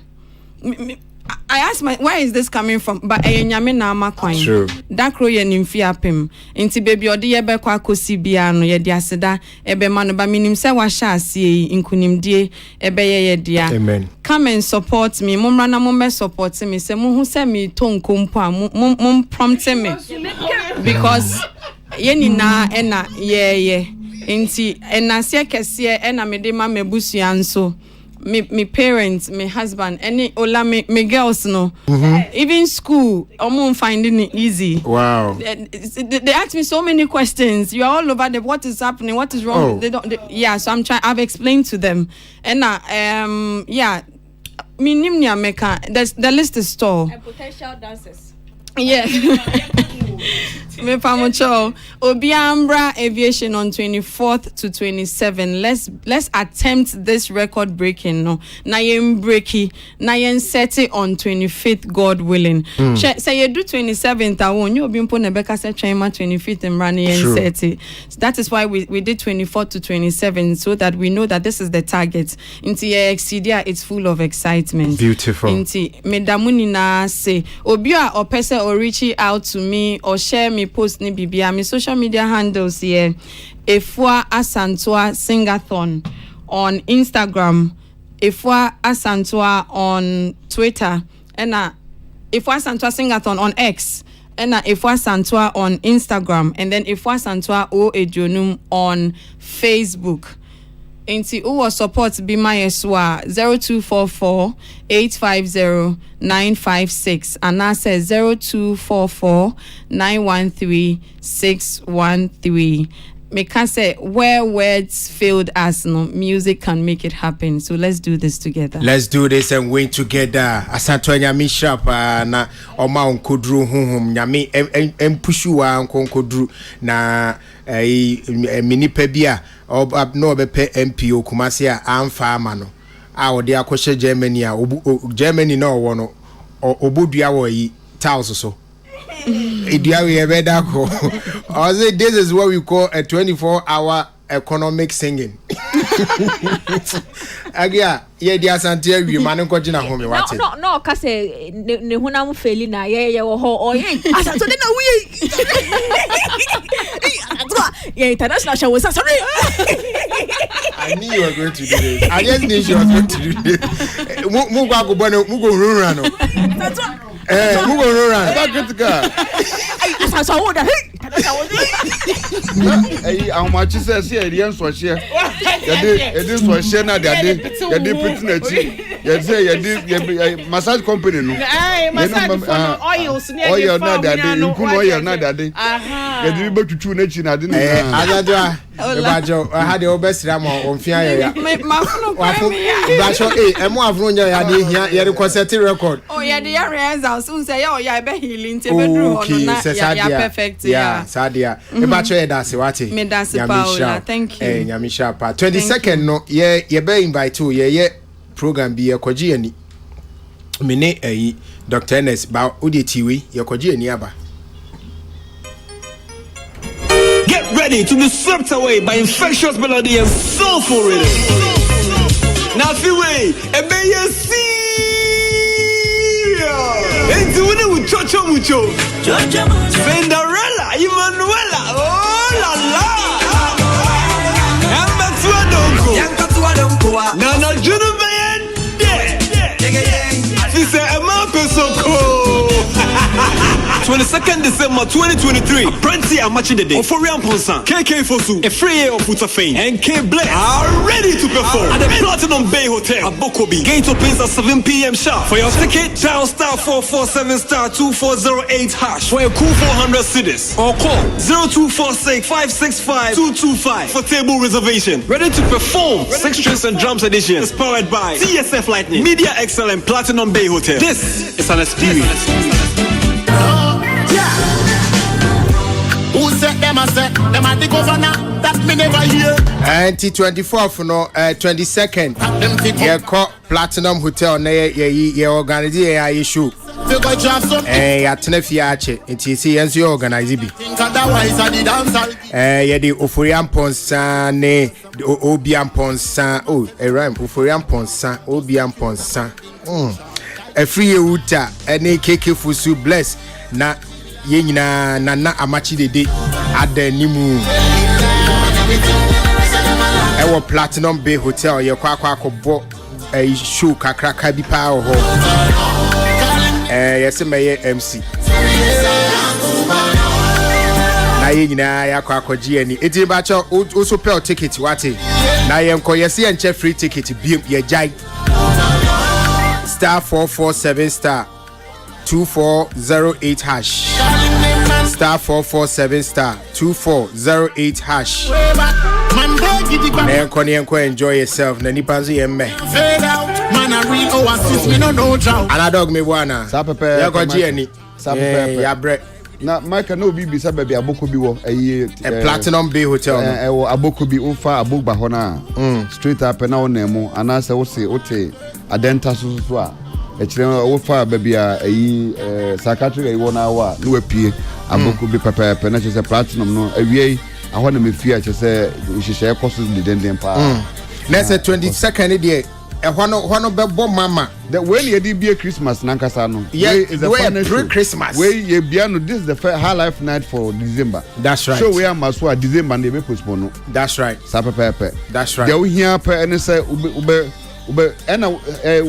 I asked where is this coming from? But nyame na amakwan. True. That crow ye nimfi apem. Inti baby odi ye be kwa kosi bia no ye dia seda ebe ma no ba minim se wa sha asie inkunimdie ebe ye dia. Amen. Come and support me. Mumra na mumme support me. Se mu hu se me to nkompo a mum prompt me. Because ye ni na ena ye. Inti enase kese ena me de ma mebusua nso. Me parents, my husband, any ola me girls no. Even school, I'm finding it easy. Wow. They ask me so many questions. You are all over what is happening, what is wrong. Oh. So I've explained to them. And the list is tall. And potential dancers. Yeah. Me pamocho Obiambra Aviation on 24th to 27. Let's attempt this record breaking. No, na yen breaki, na yen set it on 25th, God willing. Say you do 27th. I won't you be put Nebeka set train 25th and run yen set it. So that is why we did 24th to 27, so that we know that this is the target. Inti Excedia, it's full of excitement. Beautiful. Inti medamuni na say Obia or person or reach out to me or share me post ni bibia me social media handles here. Efua Asantwa Singathon on Instagram, Efua Asantwa on Twitter, and Efua Asantwa Singathon on X, and Efua Asantwa on Instagram, and then Efua Asantwa O Ejonum on Facebook. Inti uwa support be my eswa 0244 850 956 and I says 0244 913 613. Me can say where words failed us, no music can make it happen. So let's do this together. Let's do this and win together. Asanto nyami sharp na oma onkodru honhom nyami empushu wa onkodru na minipa bia no obepe MPO Kumasi a amfa ama no a ode akoshe Germany a Germany no wo no obodua wo yi tiles so this is what we call a 24-hour economic singing. Agia, ye dia santia wi manu ko gina home wate. No, ka say ne hunam feli na ye wo ho o ye. Asanto de na wi. Yeah, international show was sorry. I knew you were going to do this. I just knew you were going to do this. Mu go bono, mu go run no. That's what. Mu go run. About critical. Asanto wo da. Hey, how much is this here? The answer here. It is for share na they put na chi. You say you massage company no. Massage for oils near oil na that you put oil na that day. You be to na chi na de na. Agado Ebajo had the best ram on fia ya. Bacho emu afro nya ya de hia ye concert record. Oh yeah, the results soon say oh yeah be healing te bedru hono na ya perfect ya. Sadia. Ebacho e dance wate. Me dance Paula. Thank you. Nyamisha pa. 22nd no ye be invite to ye program bi ye kwaji ani. Mene Dr. Ernest ba odetiwi ye kwaji ani aba. Get ready to be swept away by infectious melody and soulful rhythm. Now, if you wait, and may you see. And do it with Chocho Mucho. Cinderella, Emanuela, oh la la. Nana Junubayan, yeah. She said, I'm up so cool. 22nd December 2023. Plenty are matching the day. Oforian Ponsan, KK Fosu, a free year of Futafane, and K Bless are ready to perform at the Platinum Bay Hotel at Bokobi. Gate opens at 7 p.m. sharp. For your ticket, dial star 447 star 2408 hash for a cool 400 cedis or call 0246 565 225 for table reservation. Ready to perform. 6 strings and drums edition is powered by TSF Lightning, Media Excel, and Platinum Bay Hotel. This is an experience. Who said them a say them a the governor that me never hear. 24th no 22nd ye call Platinum Hotel na ye organize ye show ya tenefiache nti si yenso ye organize bi ye di Oforian Ponsa ne Obiam Ponsa rhyme Oforian Ponsa Obiam Ponsa a free uta ene KK Fosu Bless na ye nyina nana amachi dede adanimu ewo Platinum Bay Hotel ye kwa akobbo show kakraka bi pa ho yesi meye MC na ye nyina ya kwa akoji ani eti ba cho also pay ticket wate na ye nko yesi enche free ticket bi ye jai star 447 star 2408 hash star 447 star 2408 hash. Enko enjoy yourself. Na nipa nso ye mme. Ana dog me wana. Sa pepe. Ya ko ji ani. Sa pepe. Ya bre. na Michael no bi bisa baby aboko bi wo Platinum Bay Hotel no aboko bi ufa abogba ho na straight up na wonemu anase wo se wote adenta so a ekire wo fa baby a psychiatric ayi wona wa no apie aboko bi pepe na chese platinum no awie aho na mefia chese hihye ekoso denden pa na say 22nd dey Hono bebo mama. The when you did be a Christmas nankasa no. Yeah, is a pre-Christmas. Where you be this is the high life night for December. That's right. So we are maswa December and they be postpone. That's right. Pepe. That's right. They here per and say ube and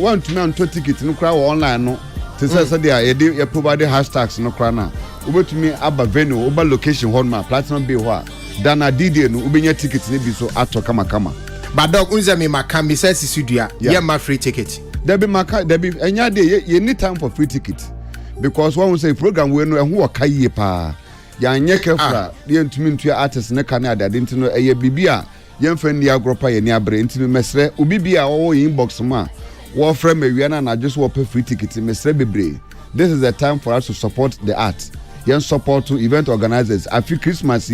want to me on ticket no crowd online no. To say there you provide hashtags no crowd na. Ube to me aba venue, ube location hon ma Platinum Bay ho. Dana DD no ube nya ticket ni bi so ato kama. But dog unza me makambi says studio yeah my free ticket there be enya day you need time for free ticket because one will say program we no ehun waka yie pa ya anye kefra ye ntumi ntua artist ne kan ade ade ntino eye bibia ye mfa ni agropa ye ni abre ntino mesre obibia wo inbox ma wo frame awia na just wo pay free ticket mesre bebre. This is the time for us to support the art yen support to event organizers afi Christmas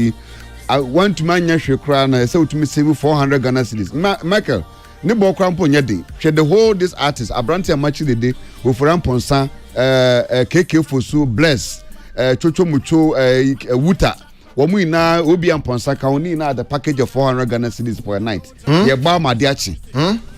I want to manya hwekra na say to me save 400 Ghana cedis. Michael, ne bo krampo nyade. Hwe the whole this artist Abrantia Machi Dede, Ofuran Ponsa, KK Fosu, Bless, Chocho Mucho, Wuta. Womu ina obi amponsa ka oni na the package of 400 Ghana cedis per night. Ye ba madiachi.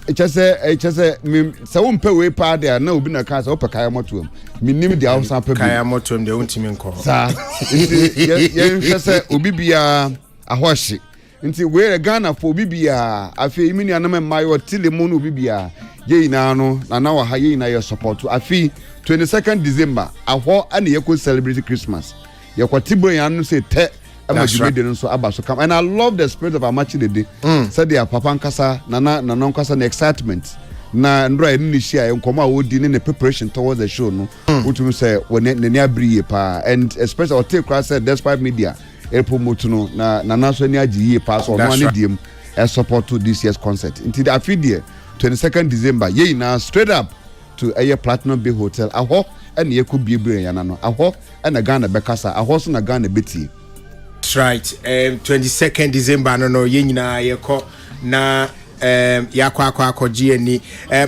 Echese me se wo mpe we pa there na obi na ka se opa kaya motom. Minim dia wo san pa bi. Kaya motom de untimi nko. Sa. Ye echese obi bia ahohye. Nti we Ghana for obi bia afi imini anam mayo tilemu no obi bia ye ina no na wa ha ye ina ye support afi 22nd December aho ana ye ko celebrate Christmas. Ye kwatibo yan no say te so abaso come and I love the spirit of Amachi Dede. Said their papa nkasa nana nkasa na excitement na ndra ni share nkoma odi ne preparation towards the show no utum say when ne abri pa and especially or take cross said despite media e promote no na so ni agi pa so no ani diem e support to this year's concert until the afidie 22nd December ye na straight up to a Platinum Bay Hotel aho and ye could be yana no aho and a Ghana bekasa aho so na Ghana beti. That's right. 22nd December no yenyina yeko na yakwa GNE.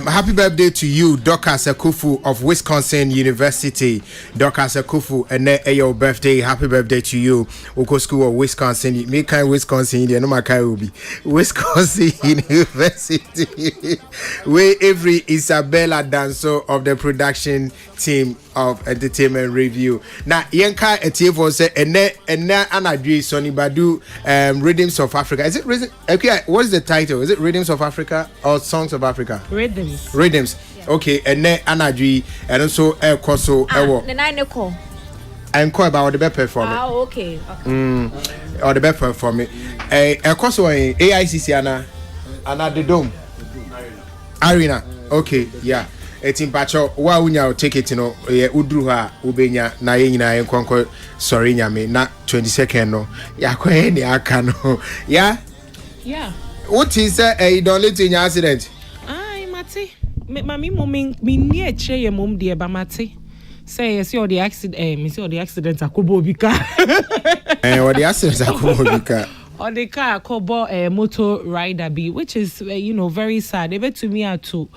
Happy birthday to you, Dorcas Akufu of Wisconsin University. Dorcas Akufu, and your birthday. Happy birthday to you. Oko School of Wisconsin. Me kind Wisconsin, no makai ubi. Wisconsin University. Where every Isabella Danso of the production team of Entertainment Review. Now, Yenka Etiefo say, and Anadri Sonny Badu, Rhythms of Africa. Is it Rhythms? Okay, what is the title? Is it Rhythms of Africa or Songs of Africa? Rhythms. Yeah. Okay, and then Anadri, and also El Koso, the 9 o'clock. I'm called about the better for me. Okay. Or the better for me. El Koso, AICC, Anna the Dome. Arena. Okay, yeah. Etim pacho wa unya take it no ye udru ha ubenya na ye nyina ye konko sorry nyame na 22nd no yakwa ni aka no yeah what is don't let in accident mate mami mom me near che ye mom de ba mate say see all the accident me see all the accidents akobo bika all the accidents akobo bika or the car kobo motor rider be which is very sad even to me to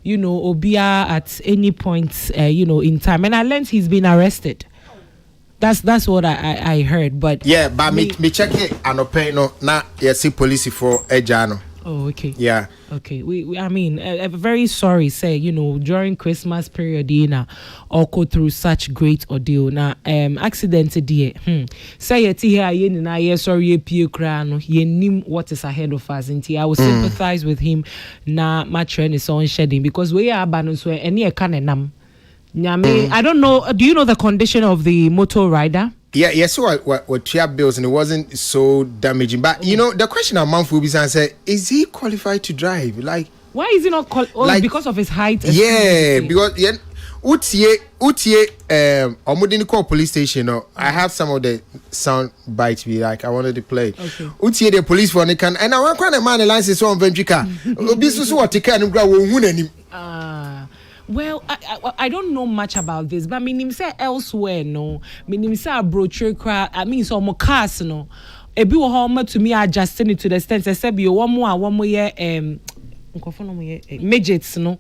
Obia at any point, in time. And I learned he's been arrested. That's what I heard. But yeah, but me check it and no na see police for Ejano. Oh, okay. Yeah. Okay. We I mean, very sorry. Say during Christmas period, or go through such great ordeal. Now, accident dear. Say it here. Na sorry. Pio crano. Ye nim what is ahead of us. Inti I will sympathize with him. Na my train is on shedding because we are abandoned. So any kanenam. Nyame. I don't know. Do you know the condition of the motor rider? Yeah, yes, what trap bills and it wasn't so damaging. But the question a month will be say, is he qualified to drive? Like, why is he not because of his height? Yeah, because Utie Omudini call police station. I have some of the sound bites we like. I wanted to play. Okay. Utie the police for the can and I want kind of man license on Ventrica. Bisu what take and grab Well, I don't know much about this, but I mean, say elsewhere, no. I mean, say brochure cry. I mean, so more cars, no. Ebi wo home to me adjusting it to the extent say be one more year midgets, no.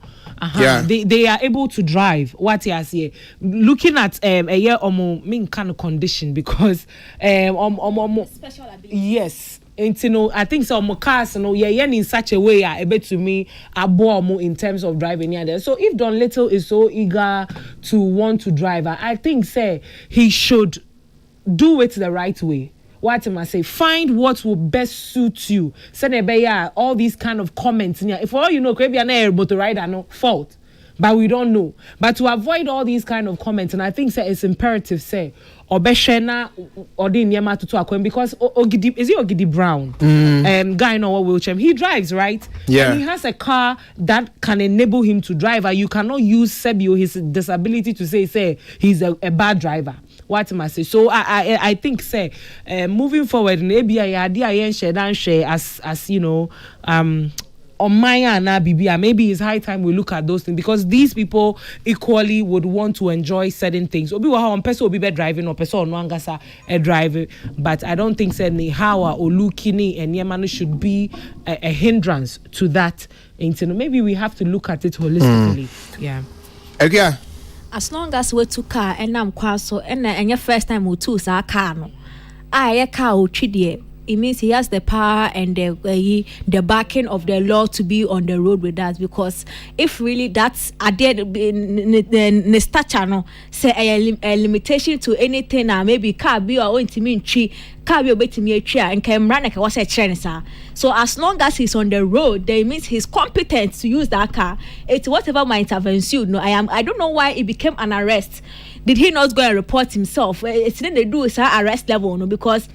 Yeah. They are able to drive. What you say? Looking at a year or more mean kind of condition because special ability. Yes. And you know, I think some cars, you know, in such a way are able to me more in terms of driving there. So if Don Little is so eager to want to drive, I think say he should do it the right way. What am I say? Find what will best suit you. Say all these kind of comments in here. If all you know, maybe an air motor rider no fault. But we don't know. But to avoid all these kind of comments, and I think say it's imperative say Obeshena Odi Nyema to Akwen because Ogidi is he Ogidi Brown? Guy in our wheelchair. He drives, right? Yeah. And he has a car that can enable him to drive. And you cannot use Sebio his disability to say he's a bad driver. What am I say? So I think say moving forward, maybe I share as you know on Maya and Bibia, maybe it's high time we look at those things because these people equally would want to enjoy certain things. Obi wa on person obi be driving or person no angasa driving, but I don't think say how or Lukini and Yemanu should be a hindrance to that. Maybe we have to look at it holistically. Yeah. Okay. As long as we took car and I'm kwaso and your first time we took our car no. I car o chidie. It means he has the power and the backing of the law to be on the road with us because if really that's the stature no say a limitation to anything maybe car be or intimi car be obetimi atwa and can run like was a train sir. So as long as he's on the road that means he's competent to use that car. It's whatever my intervention no I don't know why it became an arrest. Did he not go and report himself? It's then they do is arrest level no because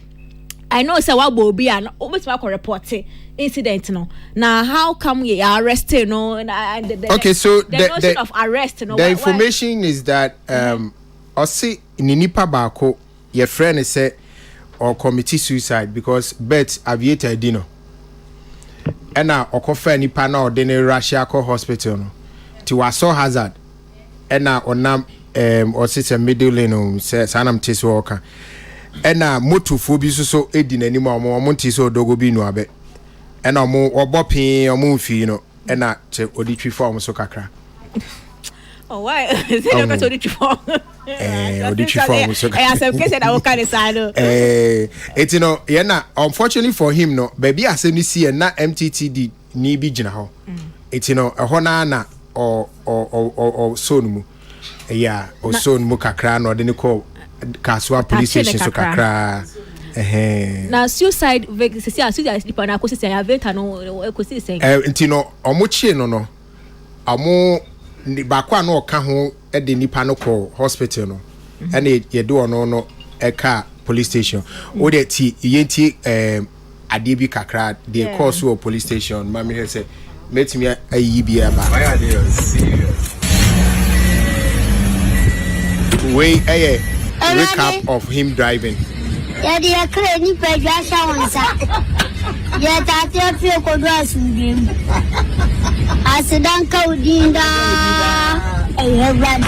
I know say what will be an almost report incident no. Now how come you arrested no? Okay, so the notion of arrest no. The information is that Osi Ninipa Bako your friend say or committee suicide because bet aviator dino. And now okofa nipa na ordinary Russia hospital no. Ti waso hazard. And now onam Osi middle lane say sanam tisi walker. Ena motofo bi so edi nanim omo ntiso dogo bi no abe ena omo obopin omo mfi no ena che oditwi form so kakra oh why is it not oditwi form oditwi form so I have case that I can decide it you know yeah na unfortunately for him no baby asemi see na MTTD ni bi gina ho it you know ho na o so no mu yeah o so no mu kakra no de ne call Kaswa police station so kakra na suicide suicide sleep na kosi say aventa no kosi say ntino omochie no amo ba kwa na oka ho e de nipa no ko hospital no ene ye do no eka police station o de ti yenti ade bi kakra de course of police station mama he say metimi ayi bi aba why are they serious way recap of him driving. Yeah, they are clearly prejudice on that. Yeah, that's your could was with him. I said, Uncle Dinda, I have run.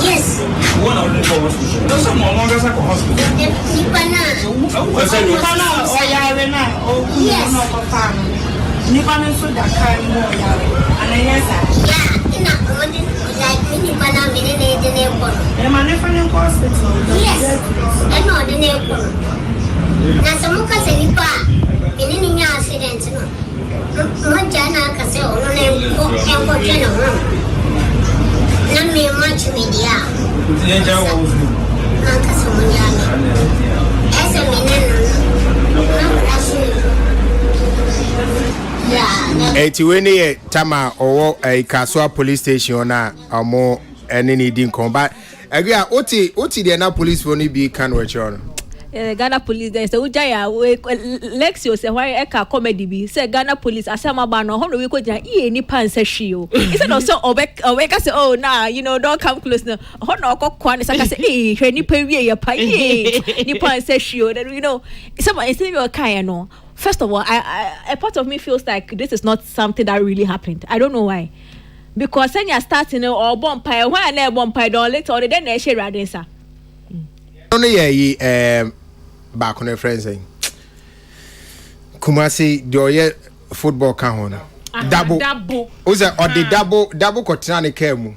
Yes. One of the hospital. No, some no longer at hospital. Nipana so da kai mo ya ana yesa ya ina only like nipana mene ne de ne ko e ma ne fane ko hospital yes e no de ne ko na so muka se nipa mene ni nya accident no danger was eti we ne tama owo Kasua police station na amo ene ni din kon ba agria oti de na police for ni bi kan we chon Ghana police there say ujaya Lexio say why eka comedy bi say Ghana police asema ba no hono we ko jan e ni pan say hwi o instead of say obeka say oh nah you know don't come close no hono okokwa ni saka say eh hwe ni pa wie ye pa ni pan say hwi o then you know someone instead of your kind no. First of all, a part of me feels like this is not something that really happened. I don't know why. Because when you're starting or bonfire, why I never bonfire don't let or then they share radin sir. Only back on the friends saying Kumasi do football can hona. Double. Oza or the double kotina ne kemu.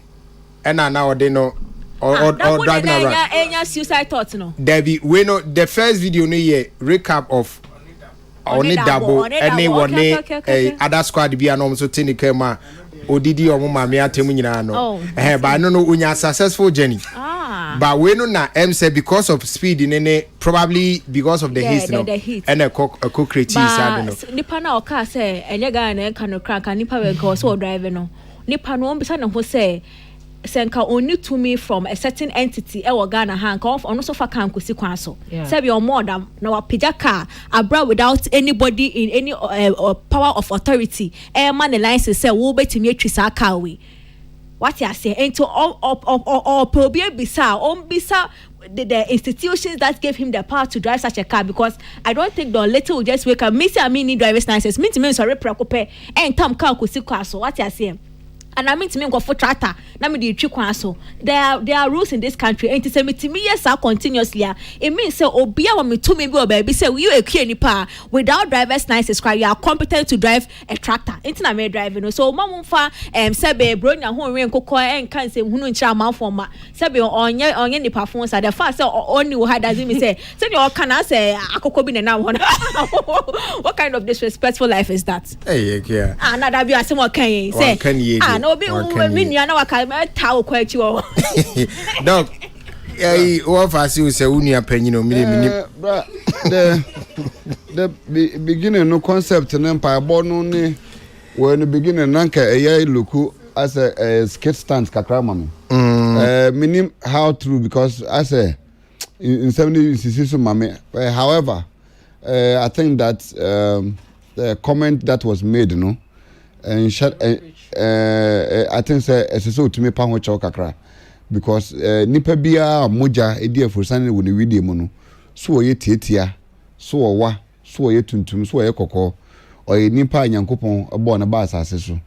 And now they know or driving around. Any suicide thoughts no. Debbie, we know the first video no recap of only double anyone other squad be anom so tinika ma odidi omo mame atemu nyina no but no unya successful journey but we no na say because of speed in probably because of the haste no and a co-create sad no nipa na oka say enye ga na kan no crack nipa we go so drive no nipa no bisa na ho say senka only to me from a certain entity e wo Ghana han ka ono so fa kan kosi kwan so say be more than na wa pijaka abra without anybody in any power of authority man the license say wo betimi atwisa aka we what you say into all probably bisa the institutions that gave him the power to drive such a car because I don't think the little will just wake up me say I need driver's license me to me sorry preoccupy and tam car kosi kwan so what you say. And I mean to me go for tractor. Na me di twi kwan so. There are rules in this country. And to say me to me yes are continuously. It means say obia wa me to me be baby say you ekue nipa without driver's license you are competent to drive a tractor. Enti na me drive no. So ma mfa say be bro nya ho wen kokko en kan say hunu nchira manfo ma. Say be onye nipa fon sa the fact say only wo doesn't me say you can say akoko bi na one. What kind of disrespectful life is that? Hey yeah. Na da bi asem kan say obi we nua na waka ta okwa achi wo dog what fast you say unia panyino the beginning no concept na pa no ne when the beginning nanka eya loku as a skate stand kakra mama minim how true because as a in 70 so mama however I think that the comment that was made and I think say so to me pa ho chaw kakra because nipa bia moja edi afursan wo ne video mu no so ye tietia so wa so ye tuntum so ye kokko oye nipa nyankopon ebo na ba asase so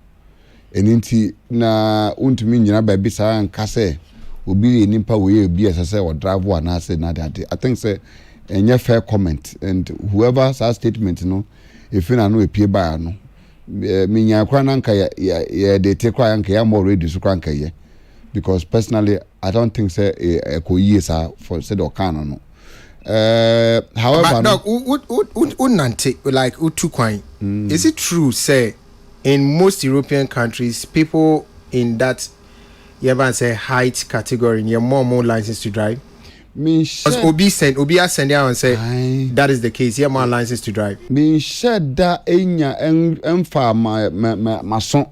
eninti na untumi nyina ba bi sa nka se obi nipa wo ye bi asase wo drive wa na say na that I think say enye fair comment and whoever sa statement no if na no epie ba no minya kwa nanka ya de te kwa yanka ya more ready so kwa nka ye because personally I don't think say ko yesa for said or can no however but unante like utu kwan is it true say in most European countries people in that you ever say height category you more license to drive Obi send out and say that is the case. Here more license to drive. Me shed that enya emfa my son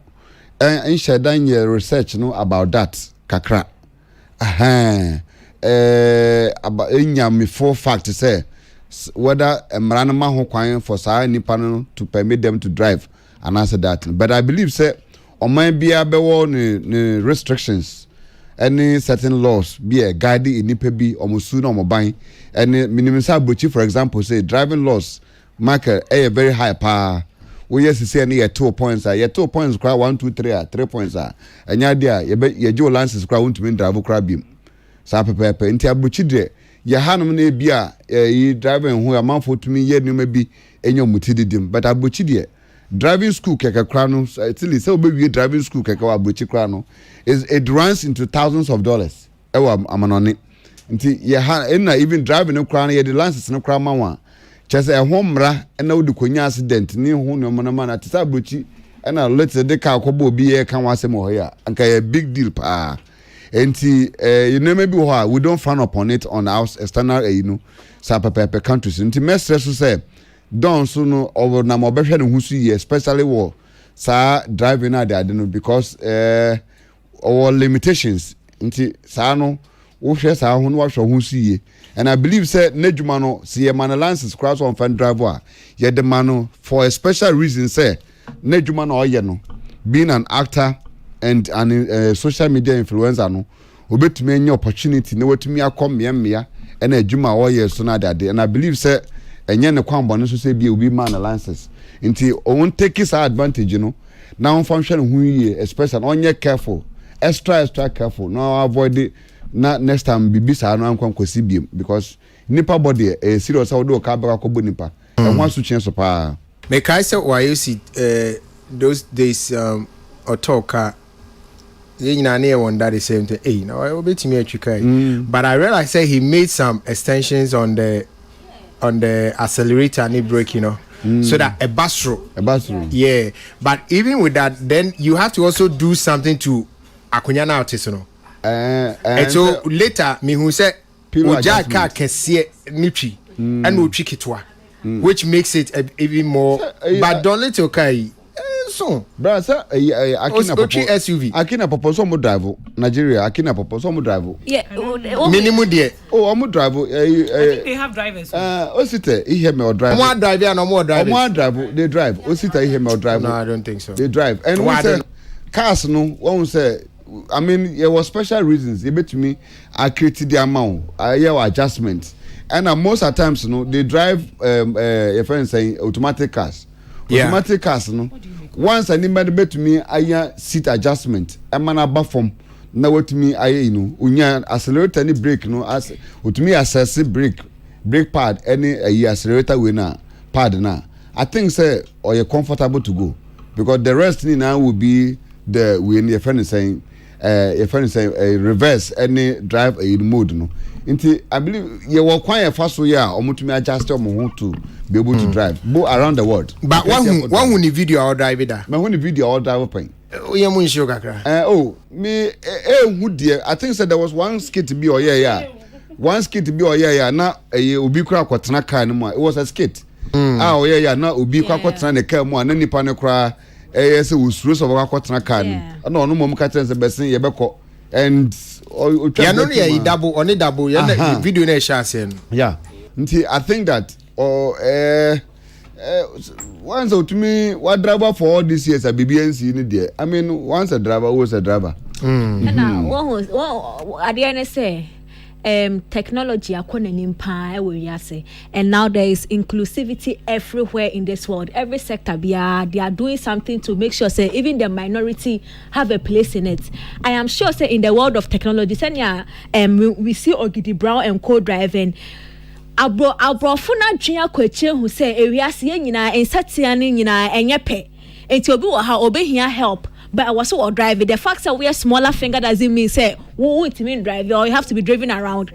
and shed that research no about that kakra. About enya me for fact say whether mranama ho kwan for say nipa no to permit them to drive and answer that. But I believe say o man bia be wo ni restrictions. Any certain laws be a guide in nipa bi omusu na omoban and minimum sabochi for example say driving laws marker a very high pa we yes say any 2 points are 2 points cry 1 2 3 3 points are anya dia ye jo license cry won't mean drive cry bim sa pepepe nti abuchi de ye hanom na bia yi driving hu amanfo tumi ye numa bi enyo mutididim but abuchi de driving school keke krano actually say obewie driving school keke wa abuchi krano is it runs into thousands of dollars ewa amanoni nti ye ha na even driving no krano ye the license no krama wa chese ho mra na wodi konya accident ni hu no mana na tisa abuchi na let's de ka akobo obi ye kan wa sem ho ya anka ye big deal pa enti you know maybe we don't frown upon it on our external you know sa pepe countries enti mestre so say don so no over na mo behwe ne husu ye especially wo sa driving na dey no because our limitations nti sa no wo hwe sa ho no wa hwe husu ye and I believe say nedjuma no see ye man license cross on fan driver ye the man for a special reason say nedjuma no oye no being an actor and an social media influencer no obetumi any opportunity na wetumi akom mmea and edjuma oye so na dade and I believe say enye ne kwambo no so say bi obi man license nti on take his advantage you know now function hu ye especially onye careful extra careful no avoid it na next time bibi sa no ankwan kwasi biem because nipa body serious how do ka ba ko nipa e ho so chen so pa me kai say why you see those days or talk you know near one that the same thing hey now I obet me atwika but I realized say he made some extensions on the accelerator and brake you know so that a bastro yeah but even with that then you have to also do something to akunya na artist no and so later me who said oja ka kese nitwi and o twikitwa which makes it even more but don't let okay so bra sir akina popo so mo drive Nigeria akina popo so mo drive yeah minimum there mo drive I think they have drivers osite ihe me o drive mo drive and mo drive they drive osite ihe me o drive no I don't think so they drive and we say cars no one say I mean there was special reasons they bet me I created the amount adjustments and most of the times you know they drive your friend saying automatic cars no once I need bet me I seat adjustment I man above from now what me I you know unya accelerator any brake no as with me assess brake pad any accelerator we na pad na I think say or you're comfortable to go because the rest now will be the when your friend is saying reverse any drive in mode no nti I believe you were quite fast so yeah omutumi adjust omo to be able to drive go around the world but one who the video or drive that me who the video or drive pen you mun show kakra me who there I think said there was one skit be or one skit be or na obi kura kwatena car no mo it was a skit na obi kura kwatena ne car mo na nipa ne kura say we stress over kwatena car no no mom ka tell say besin ye beko and ya no ya double on double ya video na share sen yeah I think that once to me what driver for all these years a BBNC in there I mean once a driver was a driver now what at the end say technology and now there is inclusivity everywhere in this world. Every sector they are doing something to make sure say even the minority have a place in it. I am sure say in the world of technology we see Ogidi Brown and co-driving abrofuna dwea kwache hu say ewiase nyina ensatia ne nyina enyepe enti obi wo ha obehia help but I was so driving. The fact that we are smaller finger doesn't mean say we won't mean drive or you have to be driving around.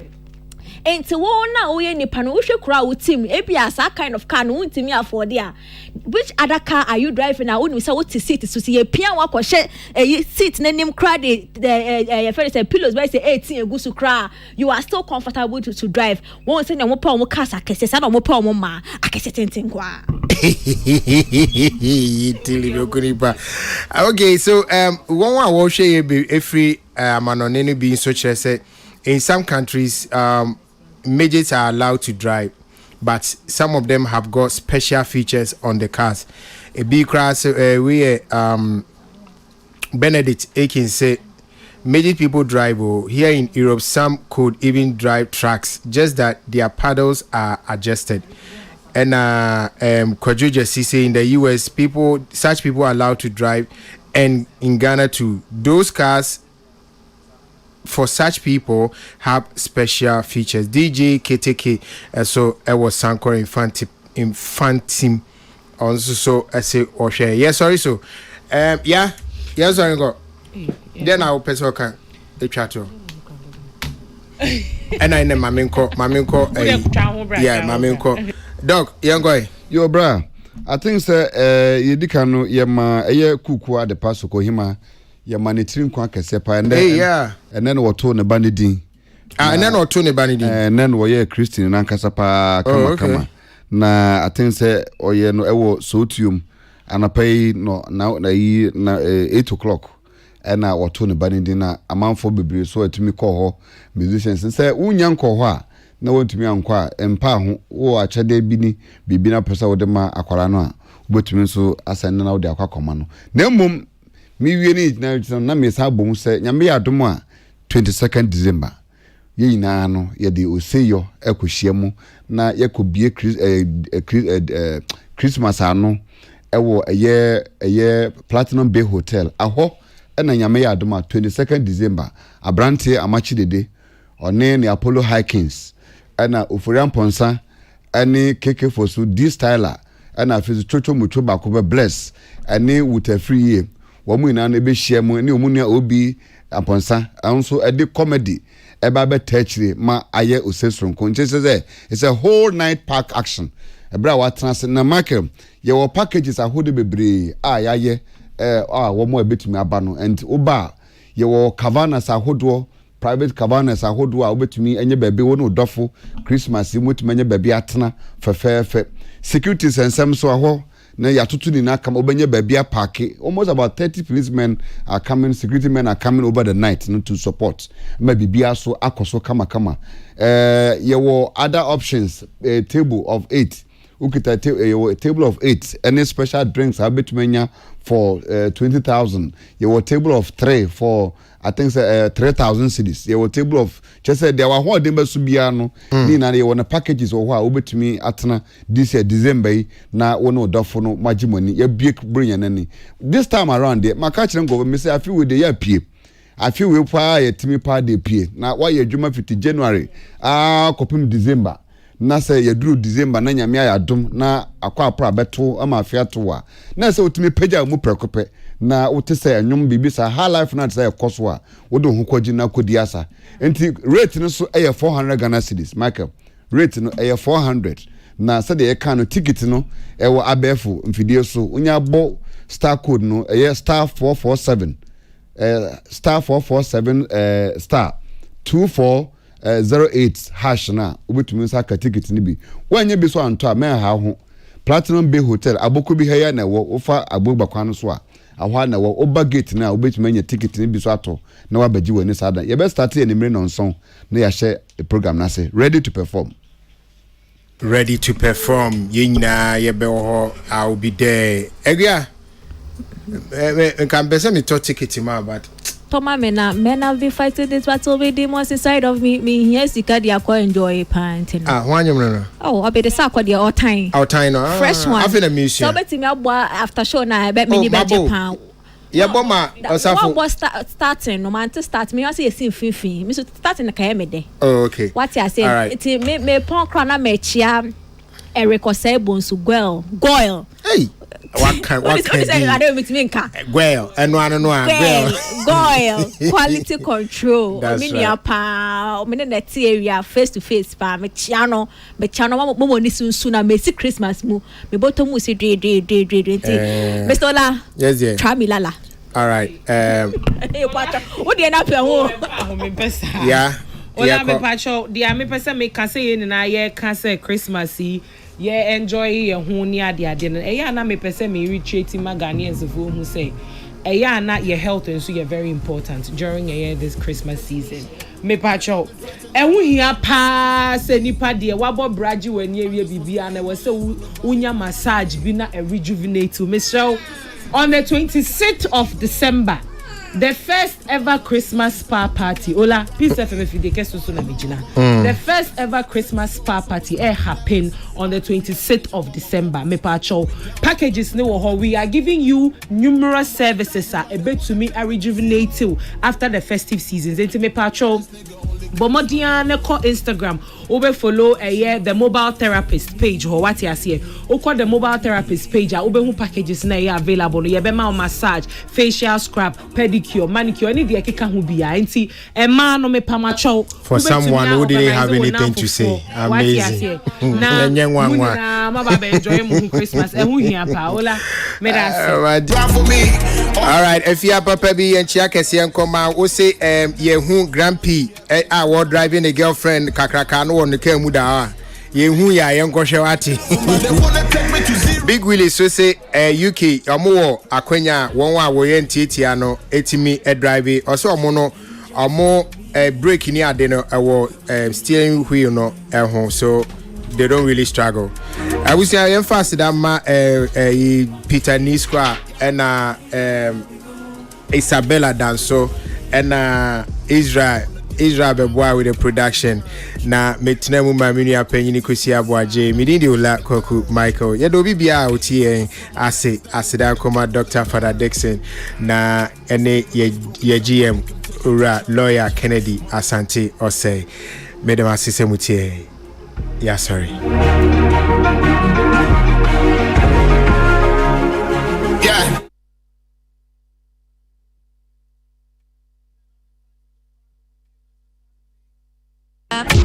And so now we any panel we should crowd team APS that kind of car no won't me afford there. Which other car are you driving now? When we say what to seat to see a piano walk or share a seat name crowd the friend say pillows by say 18 go to cry. You are still comfortable to drive. Won't say no more power cars I can say no more power ma I can say anything kwa. Okay, so one I will share every manonene being such as in some countries midgets are allowed to drive, but some of them have got special features on the cars. A big class we Benedict Aiken say midget people drive here in Europe some could even drive trucks, just that their paddles are adjusted. And Kwajuja say in the US such people are allowed to drive, and in Ghana too those cars for such people have special features. DJ KTK so I was Sankor Infantim also so I say or share sorry so sorry go then I will pass okay a chat and I name Maminko Dog, young guy. Yo, bra. I think sir, you dikano yema eye kuku at the paso kohima. ye manitiri nkwa kese pa and then wato ne banidin and then wato ne banidin and then woye Christian na nkasa pa kama na I think say oye no ewo sotium anapai no na 8 o'clock and wato ne banidin na amanfo bebre so atumi kɔ hɔ musicians say unya nkɔ hɔ a na wontumi ankɔ a empa ho wo akyade bi ni bibi na pesa wo de ma akwara no a wobetumi so asɛn na wo de akwa no na mmom mi wie ni na me sa bom sɛ nyame ya dom a 22nd December ye nyina no ye de oseyo ekohia mu na ye kobie Christmas ano ewo eye Platinum Bay Hotel aho na nyame ya dom a 22nd December abrante amachi dede one ne Apollo Hikings na Oforian Ponsa ani KK Fosu D Styler na afizu chocho mucho ba ko be bless ani with free year womu ina na be share mu ni omunua obi aponsa anso e de comedy e ba be touchire ma aye osesronko nche say it's a whole night park action e bra wa trans na market ye wo packages ahode bebre yaye wo mo ebetumi aba no and oba ye wo cabanas ahodo private cabanas ahodo a obetumi enye bebe wo no dofo Christmas mutumi enye bebe atena fefefe securities and some so aho na yatoto ni na kam obenye babia park almost about 30 policemen are coming, security men are coming over the night to support ma bibia so akoso kama ye wo other options, a table of 8 ukita a table of 8 any special drinks abetumenya for 20,000 ye wo table of 3 for I think 3,000 cedis. Ye wo table of just said there were holding be subia no ni na ye wona packages or ho obetumi atena this year December na wono dofo no magimoni ye bie bring nani this time around there maka kire go me say I feel with the year pie I feel we pa ye timi pa de pie na why ye dwuma 50 January kopim December na say ye duru December na nyame ayadom na akwa apra beto ama afia to a na say otimi pagya mu prekope na wote say anyum bibisa high life na say koso a wodo ho kwaji na kodi asa enti rate no so 400 Ghana cedis Michael rate no 400 na say the can no ticket no ewo abefo mfidie so unya bo star code no star 447 star 447 star 2408 hash na obetumi saka ticket ni bi wanye bi so anto a me ha ho Platinum Bay Hotel aboko bi heya na wo ofa agbogba kwan so a ahwa na wo oba gate na obetumi anya ticket ni bi so ato na wabaji wani sada ye be start ye nimre no nson na ya share the program na say ready to perform ye nyina ye be ho I will be there egya can be say me to ticket ma but Toma men be fighting this battle with demons inside of me here sika dia ko enjoy panting hwanyem no oh obe the sakwa dia all time no fresh one after the mission so betimi abua after show na be mini be Japan ya boma osafo what starting no man to start me say sin finfin me so starting na kaya me de okay what I say it me pon kra na me chia Eric Osebonsu Goyle hey what kind I don't mean well quality control me pa me na area face to face pa me chiano mo ni sunsu na me see Christmas mu me bottom mu say dre Mr. Ola yes try me lala all right what dey na pe ho me pesa yeah Ola me pacho dia me pesa me ka say na ye ka say Christmas ye enjoy ye ho ni ade no eya na me pese me retreat ma Ghanaians fo hu say eya na your health and so you're very important during this Christmas season me pacho ehun hia pa se nipa de wabo braji wani ewie bibia na we say unya massage bi na rejuvenate me show on the 26th of December the first ever Christmas spa party. Ola, peace FM if you dey keso so na mejina. The first ever Christmas spa party happen on the 26th of December. Me pacho packages ne wo ho we are giving you numerous services a bit to me rejuvenate you after the festive seasons. Enti me pacho Bomodia ne ko Instagram obe follow the mobile therapist page or what you see o call the mobile therapist page obe hu packages na available ye be ma massage facial scrub pedicure manicure any de keka hu bia enti e ma no me pamacho for someone who didn't have anything to say amazing na ma ba enjoy mo Christmas e hu hia pa ola me da say for me All right, if you are Papa B and Chiakesi and Koma, we say Yehu Grand P I was driving a girlfriend Kakrakano on the Kemuda. Yehu ya Yanko Shawati. Big Willie so say UK Omo Akwenya Wonwa Woyen Titiano Etimi drive also mono omo break ni ade no steering wheel no home, so they don't really struggle. I will say I am fast that ma Peter Niskwa and Isabella Danso and Israel Beboa with the production. Na metena mu ma menu apanyini kosi aboaje midindi ola Koku Michael ye do bibia otie asida koma Dr. Father Dixon na ene ye GM ura lawyer Kennedy Asante Osei medem asise mutie ya sorry.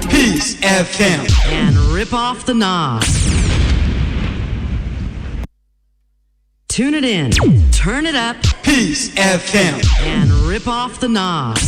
Peace FM and rip off the knob. Tune it in, turn it up. Peace FM and rip off the knob.